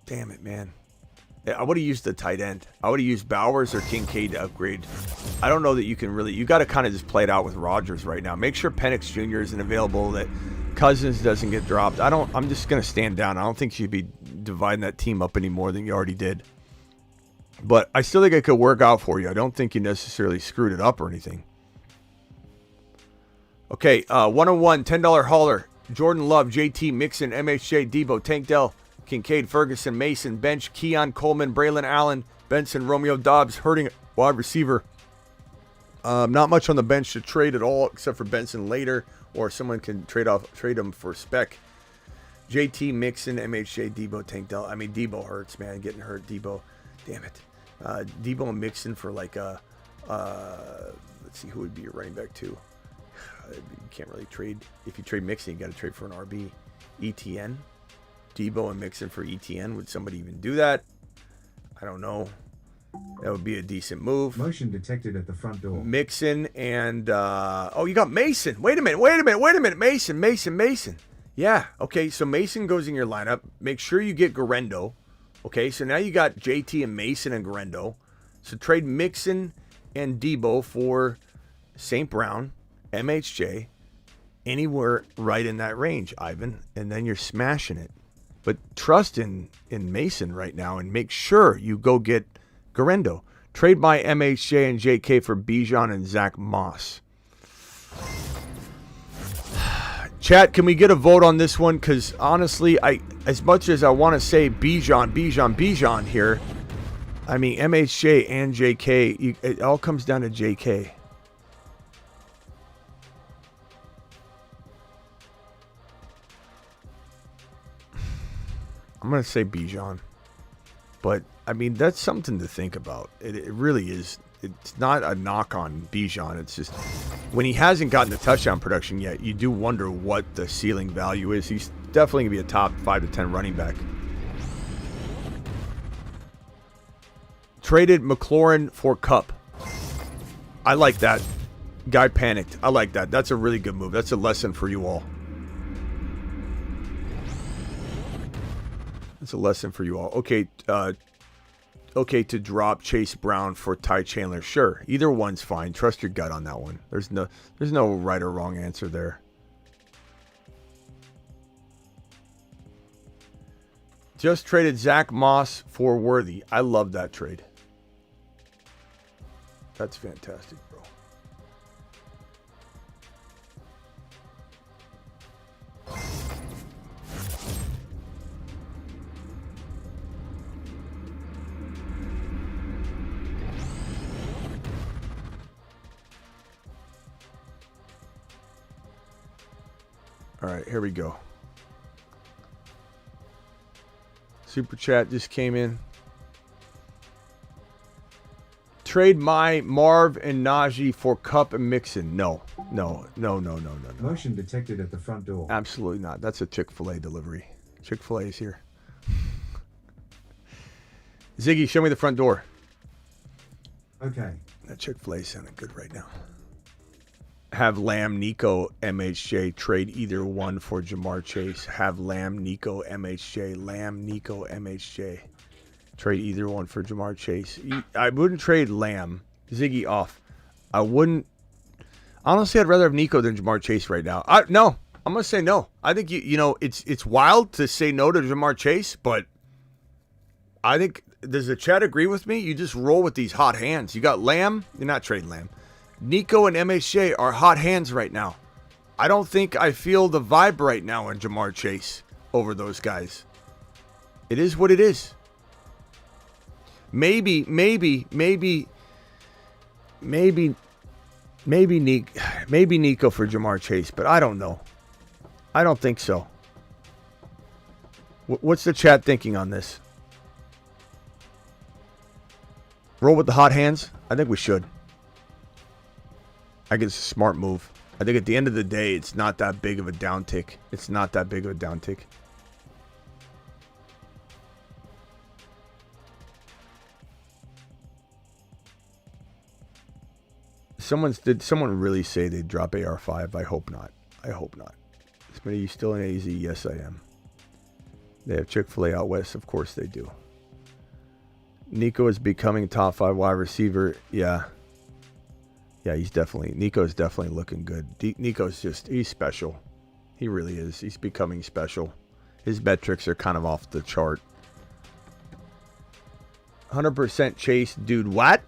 S1: Damn it, man. I would have used the tight end. I would have used Bowers or Kincaid to upgrade. I don't know that you can really... You got to kind of just play it out with Rodgers right now. Make sure Penix Jr. isn't available, that Cousins doesn't get dropped. I'm just going to stand down. I don't think you'd be dividing that team up any more than you already did. But I still think it could work out for you. I don't think you necessarily screwed it up or anything. Okay, 101, $10 hauler. Jordan Love, JT, Mixon, MHJ, Deebo, Tank Dell, Kincaid, Ferguson, Mason, Bench, Keon, Coleman, Braylon Allen, Benson, Romeo Dobbs, hurting wide receiver. Not much on the bench to trade at all, except for Benson later, or someone can trade him for spec. JT, Mixon, MHJ, Deebo, Tank Dell. I mean, Deebo hurts, man. Getting hurt, Deebo. Damn it. Deebo and Mixon for like a, let's see, who would be your running back too? You can't really trade. If you trade Mixon, you got to trade for an RB. ETN. Deebo and Mixon for ETN. Would somebody even do that? I don't know. That would be a decent move.
S10: Motion detected at the front door.
S1: Mixon and, you got Mason. Wait a minute. Mason. Yeah, okay, so Mason goes in your lineup. Make sure you get Garendo. Okay, so now you got JT and Mason and Garendo. So trade Mixon and Deebo for St. Brown, MHJ, anywhere right in that range, Ivan, and then you're smashing it. But trust in Mason right now and make sure you go get Garendo. Trade my MHJ and JK for Bijan and Zach Moss. Chat, can we get a vote on this one? Because honestly, as much as I want to say Bijan here, I mean, MHJ and JK, it all comes down to JK. I'm going to say Bijan. But, I mean, that's something to think about. It really is. It's not a knock on Bijan. It's just when he hasn't gotten the touchdown production yet, you do wonder what the ceiling value is. He's definitely going to be a top 5 to 10 running back. Traded McLaurin for Kupp. I like that. Guy panicked. I like that. That's a really good move. That's a lesson for you all. It's a lesson for you all. Okay, to drop Chase Brown for Ty Chandler. Sure, either one's fine. Trust your gut on that one. There's no right or wrong answer there. Just traded Zach Moss for Worthy. I love that trade. That's fantastic, bro. All right, here we go. Super chat just came in. Trade my Marv and Najee for Kupp and Mixon. No.
S10: Motion detected at the front door.
S1: Absolutely not. That's a Chick-fil-A delivery. Chick-fil-A is here. Ziggy, show me the front door.
S10: Okay.
S1: That Chick-fil-A sounded good right now. Have Lamb, Nico, MHJ. Trade either one for Jamar Chase. Have Lamb, Nico, MHJ. Lamb, Nico, MHJ. Trade either one for Jamar Chase. I wouldn't trade Lamb. Ziggy off. I wouldn't. Honestly, I'd rather have Nico than Jamar Chase right now. No, I'm going to say no. I think, it's wild to say no to Jamar Chase, but I think, does the chat agree with me? You just roll with these hot hands. You got Lamb. You're not trading Lamb. Nico and MHJ are hot hands right now. I don't think I feel the vibe right now in Jamar Chase over those guys. It is what it is. Maybe Nico for Jamar Chase, but I don't know. I don't think so. What's the chat thinking on this? Roll with the hot hands? I think we should. I think it's a smart move. I think at the end of the day, it's not that big of a downtick. It's not that big of a downtick. Did someone really say they'd drop AR5? I hope not. I hope not. Smitty, you still in AZ? Yes, I am. They have Chick-fil-A out west. Of course they do. Nico is becoming top 5 wide receiver. Yeah. Yeah, Nico's definitely looking good. He's special. He really is. He's becoming special. His metrics are kind of off the chart. 100% Chase, dude, what?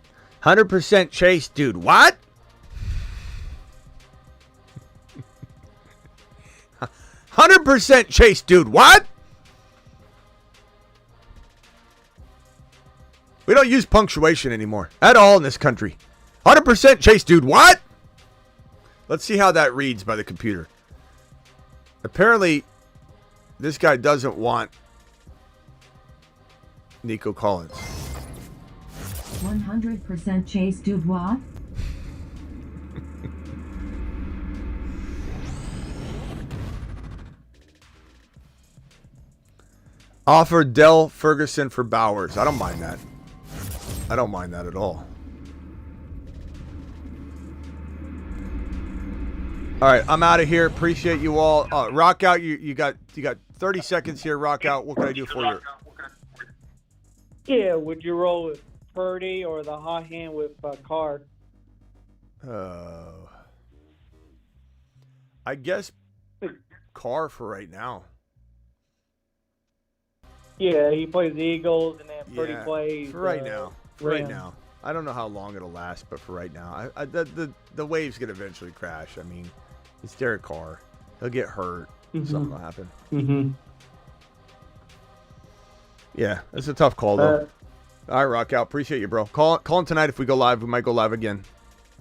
S1: 100% Chase, dude, what? 100% Chase, dude. What? We don't use punctuation anymore at all in this country. 100% Chase, dude. What? Let's see how that reads by the computer. Apparently, this guy doesn't want Nico Collins.
S11: 100% Chase, dude. What?
S1: Offer Dell Ferguson for Bowers. I don't mind that. I don't mind that at all. All right, I'm out of here. Appreciate you all. Rock out. You got 30 seconds here. Rock out. What can I do for you?
S12: Yeah, would you roll with Purdy or the hot hand with Carr?
S1: I guess Carr for right now.
S12: Yeah, he plays the Eagles, and then Purdy plays
S1: for right now. For
S12: Rams.
S1: right now, I don't know how long it'll last, but for right now, the wave's gonna eventually crash. I mean, it's Derek Carr. He'll get hurt. Something will happen.
S12: Mm-hmm.
S1: Yeah, it's a tough call though. All right, Rock out. Appreciate you, bro. Call him tonight if we go live. We might go live again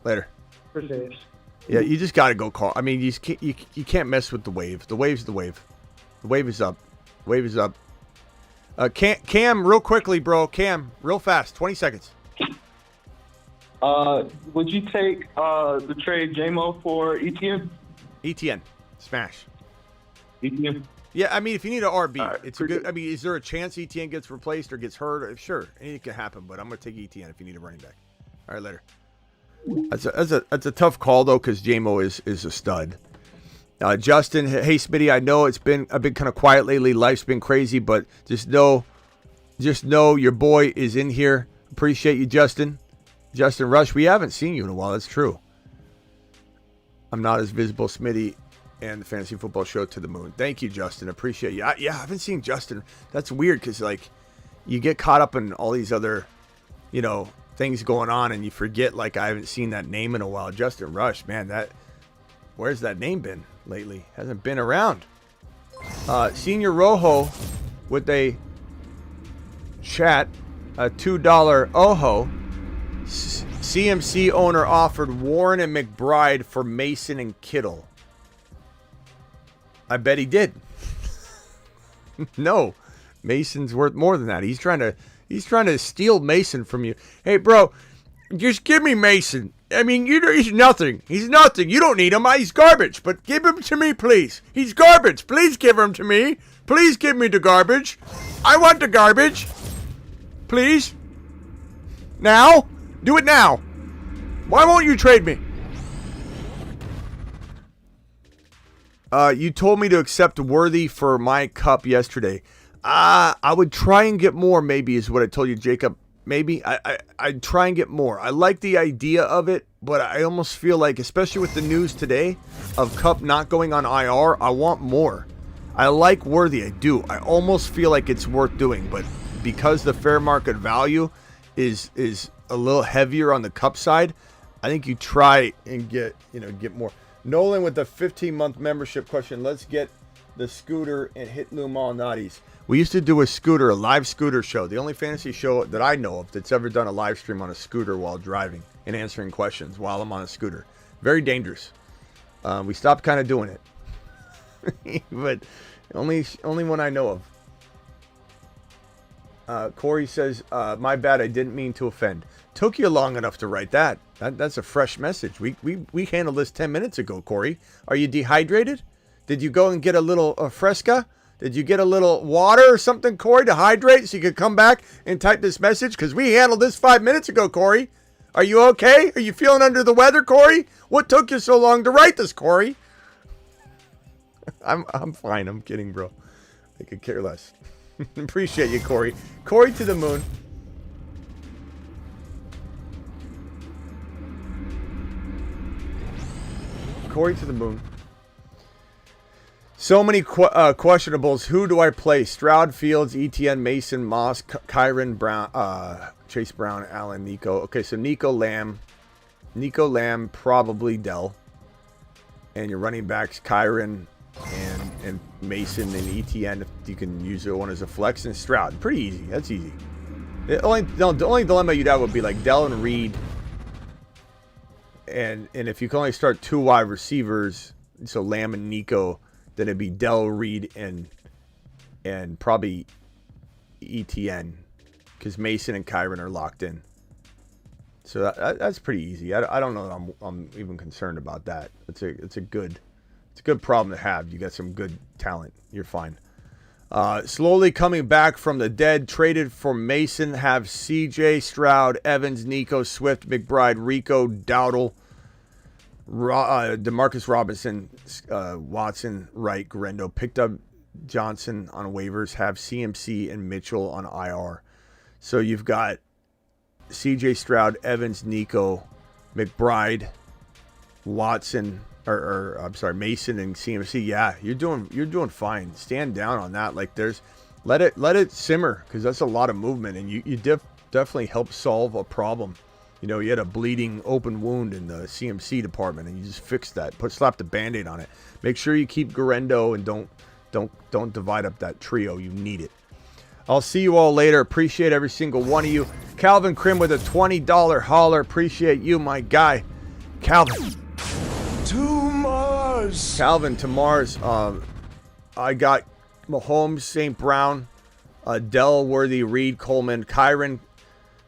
S1: later.
S12: Appreciate it.
S1: Yeah, you just gotta go call. I mean, you can't mess with the wave. The wave's the wave. The wave is up. The wave is up. Cam, real quickly, bro. Cam, real fast. 20 seconds.
S13: Would you take the trade JMO for ETN?
S1: ETN. Smash.
S13: ETN?
S1: Yeah, I mean, if you need an RB, it's a good. I mean, is there a chance ETN gets replaced or gets hurt? Sure, anything can happen, but I'm going to take ETN if you need a running back. All right, later. That's a tough call, though, because JMO is a stud. Justin, hey Smitty, I know I've been kind of quiet lately. Life's been crazy, but just know your boy is in here. Appreciate you, Justin. Justin Rush, we haven't seen you in a while. That's true. I'm not as visible, Smitty, and the Fantasy Football Show to the moon. Thank you, Justin. Appreciate you. I haven't seen Justin. That's weird because like you get caught up in all these other, things going on, and you forget. Like I haven't seen that name in a while. Justin Rush, man, where's that name been lately? Hasn't been around. Senior Rojo with a chat, a $2 Oho. CMC owner offered Warren and McBride for Mason and Kittle. I bet he did. No, Mason's worth more than that. He's trying to steal Mason from you. Hey, bro, just give me Mason. I mean, he's nothing. He's nothing. You don't need him. He's garbage. But give him to me, please. He's garbage. Please give him to me. Please give me the garbage. I want the garbage. Please. Now. Do it now. Why won't you trade me? You told me to accept Worthy for my Kupp yesterday. I would try and get more, maybe, is what I told you, Jacob. Maybe. I'd try and get more. I like the idea of it, but I almost feel like, especially with the news today of Kupp not going on IR, I want more. I like Worthy. I do. I almost feel like it's worth doing, but because the fair market value is a little heavier on the Kupp side, I think you try and get more. Nolan with the 15-month membership question. Let's get the scooter and hit Lou Malnati's. We used to do a live scooter show. The only fantasy show that I know of that's ever done a live stream on a scooter while driving and answering questions while I'm on a scooter. Very dangerous. We stopped kind of doing it. But only one I know of. Corey says, my bad, I didn't mean to offend. Took you long enough to write that. That's a fresh message. We handled this 10 minutes ago, Corey. Are you dehydrated? Did you go and get a little Fresca? Did you get a little water or something, Corey, to hydrate so you could come back and type this message? Because we handled this 5 minutes ago, Corey. Are you okay? Are you feeling under the weather, Corey? What took you so long to write this, Corey? I'm fine. I'm kidding, bro. I could care less. Appreciate you, Corey. Corey to the moon. Corey to the moon. So many questionables. Who do I play? Stroud, Fields, ETN, Mason, Moss, Kyron, Brown, Chase Brown, Allen, Nico. Okay, so Nico, Lamb, probably Dell. And your running backs, Kyron and Mason and ETN, if you can use one as a flex, and Stroud. Pretty easy. That's easy. The only dilemma you'd have would be like Dell and Reed. And if you can only start 2 wide receivers, so Lamb and Nico, then it'd be Dell, Reed, and probably ETN, because Mason and Kyron are locked in. So that's pretty easy. I don't know that I'm even concerned about that. It's a good problem to have. You got some good talent. You're fine. Slowly coming back from the dead, traded for Mason, have CJ, Stroud, Evans, Nico, Swift, McBride, Rico, Dowdle, Demarcus Robinson, Watson, Wright, Garendo. Picked up Johnson on waivers, have CMC and Mitchell on IR. So you've got CJ, Stroud, Evans, Nico, McBride, Watson, or I'm sorry, Mason and CMC. Yeah, you're doing fine. Stand down on that. Like let it simmer, because that's a lot of movement, and you definitely help solve a problem. You know, you had a bleeding open wound in the CMC department, and you just fixed that. Slap the Band-Aid on it. Make sure you keep Garendo, and don't divide up that trio. You need it. I'll see you all later. Appreciate every single one of you. Calvin Krim with a $20 holler. Appreciate you, my guy. Calvin.
S7: To Mars.
S1: Calvin to Mars. I got Mahomes, St. Brown, Dell, Worthy, Reed, Coleman, Kyron,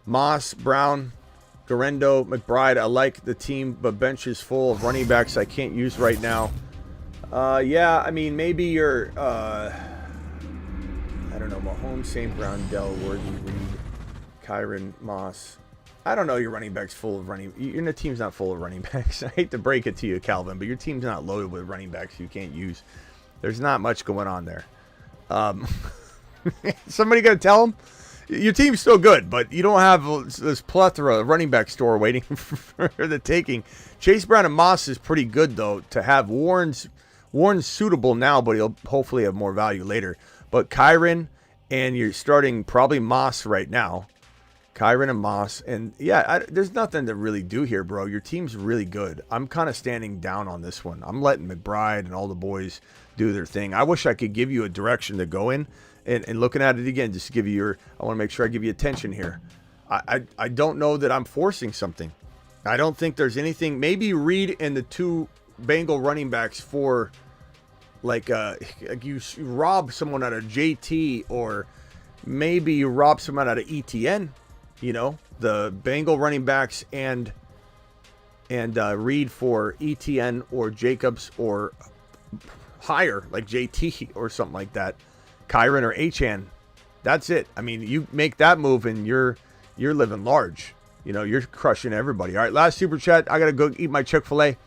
S1: Moss, Brown, Garendo, McBride. I like the team, but bench is full of running backs I can't use right now. Yeah, I mean, maybe you're, I don't know, Mahomes, St. Brown, Dell, Worthy, Reed, Kyron, Moss. I don't know, your running back's full of your team's not full of running backs. I hate to break it to you, Calvin, but your team's not loaded with running backs you can't use. There's not much going on there. Somebody got to tell them? Your team's still good, but you don't have this plethora of running back store waiting for the taking. Chase Brown and Moss is pretty good, though, to have. Warren's suitable now, but he'll hopefully have more value later. But Kyron, and you're starting probably Moss right now. Kyron and Moss. And, yeah, there's nothing to really do here, bro. Your team's really good. I'm kind of standing down on this one. I'm letting McBride and all the boys do their thing. I wish I could give you a direction to go in. And looking at it again, just to give you I want to make sure I give you attention here. I don't know that I'm forcing something. I don't think there's anything. Maybe Reed and the 2 Bengal running backs for, like you rob someone out of JT, or maybe you rob someone out of ETN. You know, the Bengal running backs and Reed for ETN or Jacobs, or higher, like JT or something like that. Kyron or Achan. That's it. I mean, you make that move and you're living large. You know, you're crushing everybody. All right, last super chat. I got to go eat my Chick-fil-A.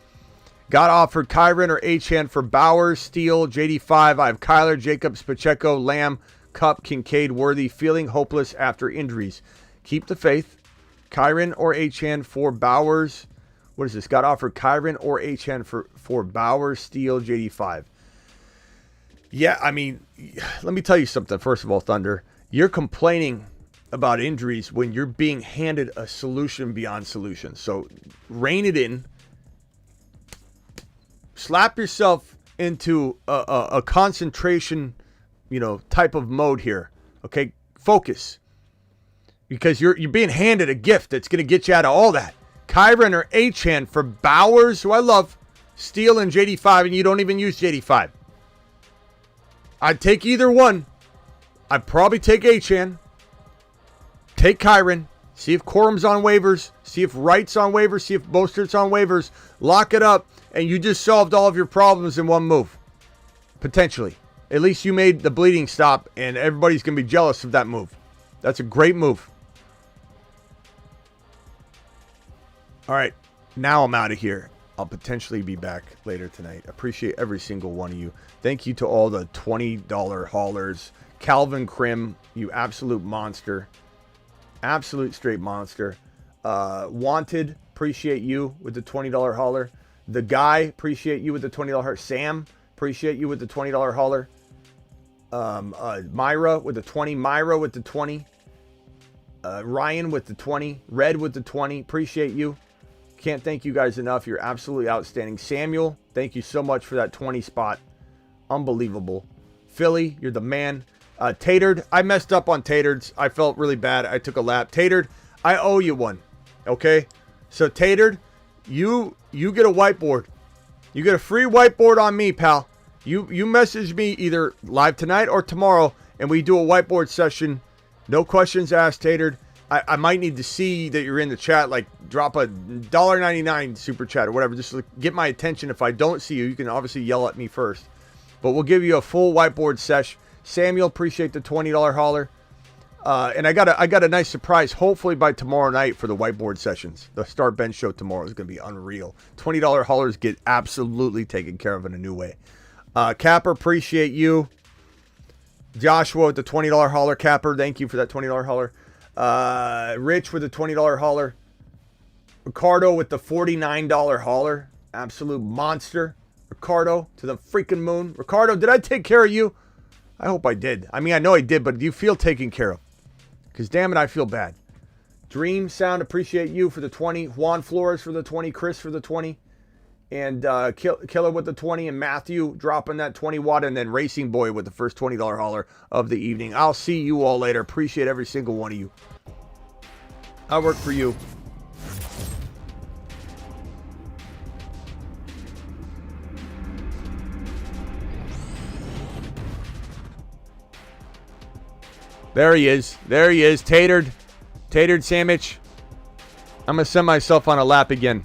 S1: Got offered Kyron or Achan for Bowers, Steele, JD5. I have Kyler, Jacobs, Pacheco, Lamb, Kupp, Kincaid, Worthy. Feeling hopeless after injuries. Keep the faith. Kyron or Achan for Bowers. What is this? Got offered Kyron or Achan for Bowers, Steele, JD5. Yeah, I mean, let me tell you something. First of all, Thunder, you're complaining about injuries when you're being handed a solution beyond solution. So rein it in. Slap yourself into a concentration, type of mode here. Okay, focus. Because you're being handed a gift that's going to get you out of all that. Kyron or Achan for Bowers, who I love, Steele and JD5, and you don't even use JD5. I'd take either one. I'd probably take Achan. Take Kyron. See if Corum's on waivers. See if Wright's on waivers. See if Mostert's on waivers. Lock it up, and you just solved all of your problems in one move. Potentially. At least you made the bleeding stop, and everybody's going to be jealous of that move. That's a great move. All right. Now I'm out of here. I'll potentially be back later tonight. Appreciate every single one of you. Thank you to all the $20 haulers. Calvin Krim, you absolute monster. Absolute straight monster. Wanted, appreciate you with the $20 hauler. The Guy, appreciate you with the $20 hauler. Sam, appreciate you with the $20 hauler. Myra with the 20. Myra with the 20. Ryan with the 20. Red with the 20. Appreciate you. Can't thank you guys enough. You're absolutely outstanding. Samuel, thank you so much for that 20 spot Unbelievable. Philly, you're the man. Tatered, I messed up on Tatered. I felt really bad. I took a lap. Tatered, I owe you one. Okay? So Tatered, you get a whiteboard. You get a free whiteboard on me, pal. You message me either live tonight or tomorrow, and we do a whiteboard session. No questions asked, Tatered. I might need to see that you're in the chat, like drop a $1.99 super chat or whatever, just to get my attention. If I don't see you, you can obviously yell at me first. But we'll give you a full whiteboard sesh. Samuel, appreciate the $20 holler. And I got a nice surprise, hopefully by tomorrow night for the whiteboard sessions. The Start Bench show tomorrow is going to be unreal. $20 hollers get absolutely taken care of in a new way. Capper, appreciate you. Joshua with the $20 holler. Capper, thank you for that $20 holler. Rich with the $20 holler. Ricardo with the $49 holler. Absolute monster. Ricardo to the freaking moon. Ricardo, did I take care of you? I hope I did. I mean, I know I did, but do you feel taken care of? Because damn it, I feel bad. Dream Sound, appreciate you for the 20. Juan Flores for the 20. Chris for the 20. And Killer with the 20. And Matthew dropping that 20 watt. And then Racing Boy with the first $20 holler of the evening. I'll see you all later. Appreciate every single one of you. I work for you. There he is. There he is. Tatered sandwich. I'm going to send myself on a lap again.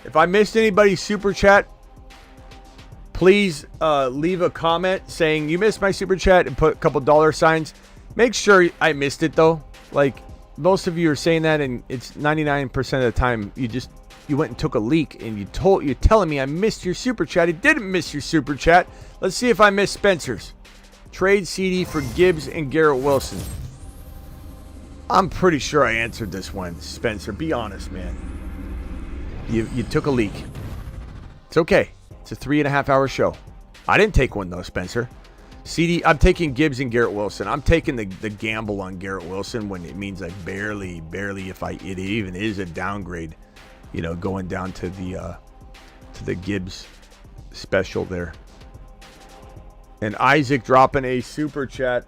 S1: If I missed anybody's super chat, please leave a comment saying you missed my super chat and put a couple dollar signs. Make sure I missed it though. Like most of you are saying that, and it's 99% of the time you went and took a leak and you're telling me I missed your super chat. I didn't miss your super chat. Let's see if I missed Spencer's. Trade CD for Gibbs and Garrett Wilson. I'm pretty sure I answered this one, Spencer. Be honest, man. You took a leak. It's okay. It's a 3.5 hour show. I didn't take one though, Spencer. CD, I'm taking Gibbs and Garrett Wilson. I'm taking the gamble on Garrett Wilson when it means like barely, if it even is a downgrade. You know, going down to the Gibbs special there. And Isaac dropping a super chat.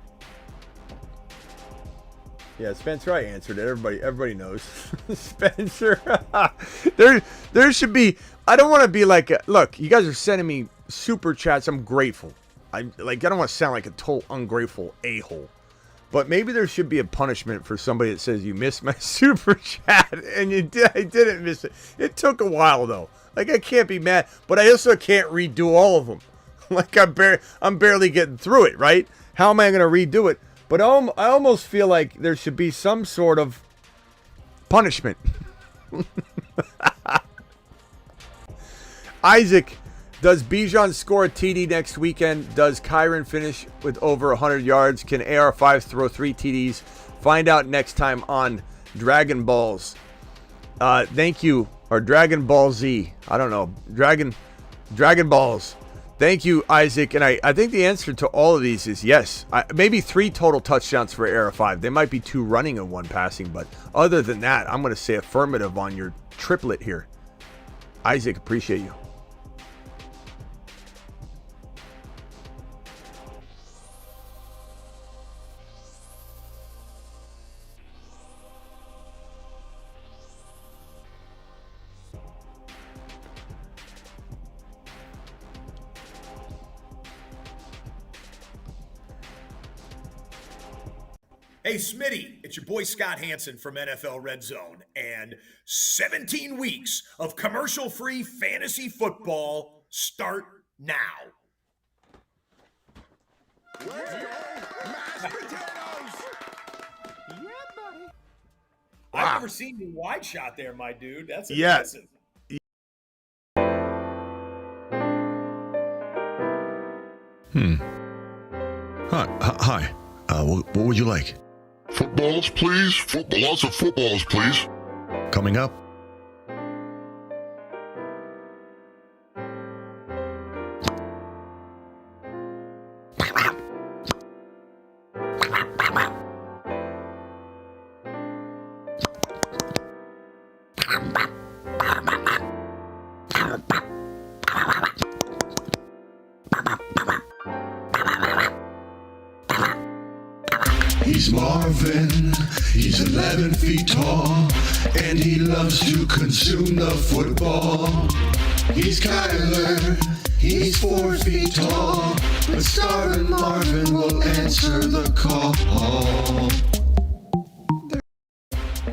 S1: Yeah, Spencer, I answered it. Everybody knows. Spencer, there should be. I don't want to be like. Look, you guys are sending me super chats. I'm grateful. I don't want to sound like a total ungrateful a-hole. But maybe there should be a punishment for somebody that says you missed my super chat and I didn't miss it. It took a while though. Like I can't be mad, but I also can't redo all of them. Like I'm barely getting through it, right? How am I going to redo it? But I almost feel like there should be some sort of punishment. Isaac, does Bijan score a TD next weekend? Does Kyron finish with over 100 yards? Can AR5 throw 3 TDs? Find out next time on Dragon Balls. Thank you. Or Dragon Ball Z. I don't know. Dragon Balls. Thank you, Isaac. And I think the answer to all of these is yes. Maybe 3 total touchdowns for AR5. They might be 2 running and 1 passing. But other than that, I'm going to say affirmative on your triplet here. Isaac, appreciate you.
S14: Hey, Smitty, it's your boy Scott Hansen from NFL Red Zone, and 17 weeks of commercial-free fantasy football start now.
S7: Let's go, mashed potatoes!
S14: Yeah, buddy.
S1: Wow.
S14: I've never seen you wide shot there, my dude. That's
S1: Yes.
S14: impressive.
S6: Hi. What would you like?
S2: Footballs, please. Lots of footballs, please.
S6: Coming up.
S7: He's Marvin, he's 11 feet tall, and he loves to consume the football. He's Kyler, he's 4 feet tall, but starving Marvin will answer the call.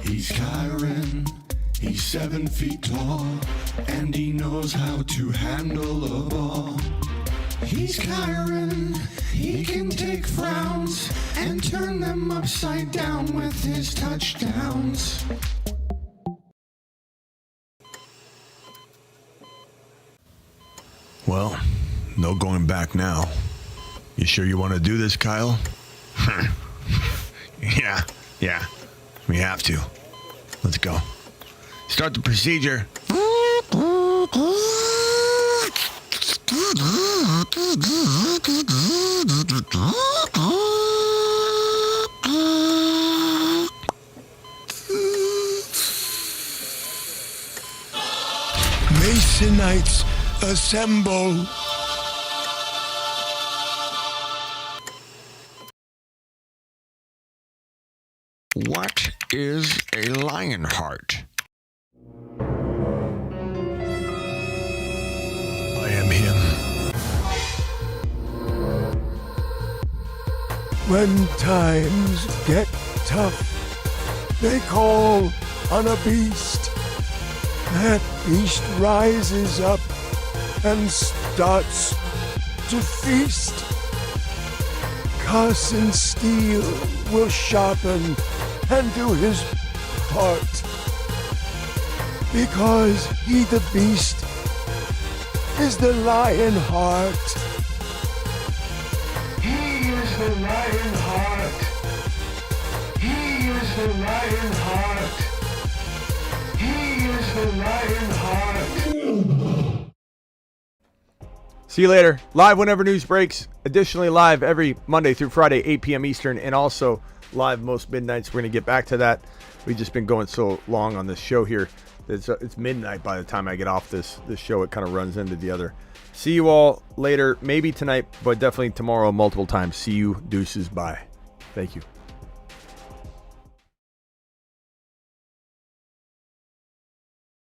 S7: He's Kyron, he's 7 feet tall, and he knows how to handle a ball. He's Kyron, he can take frowns and turn them upside down with his touchdowns.
S6: Well, no going back now. You sure you want to do this, Kyle? Yeah, we have to. Let's go. Start the procedure.
S7: Masonites, assemble.
S6: What is a lion heart? I am him.
S7: When times get tough, they call on a beast. That beast rises up and starts to feast. Carson Steele will sharpen and do his part, because he, the beast, is the lion heart. He is the lion heart. He is the lion heart. He is the lion heart.
S1: See you later. Live whenever news breaks. Additionally, live every Monday through Friday, 8 p.m. Eastern, and also live most midnights. We're going to get back to that. We've just been going so long on this show here. It's midnight by the time I get off this show. It kind of runs into the other. See you all later. Maybe tonight, but definitely tomorrow multiple times. See you. Deuces. Bye. Thank you.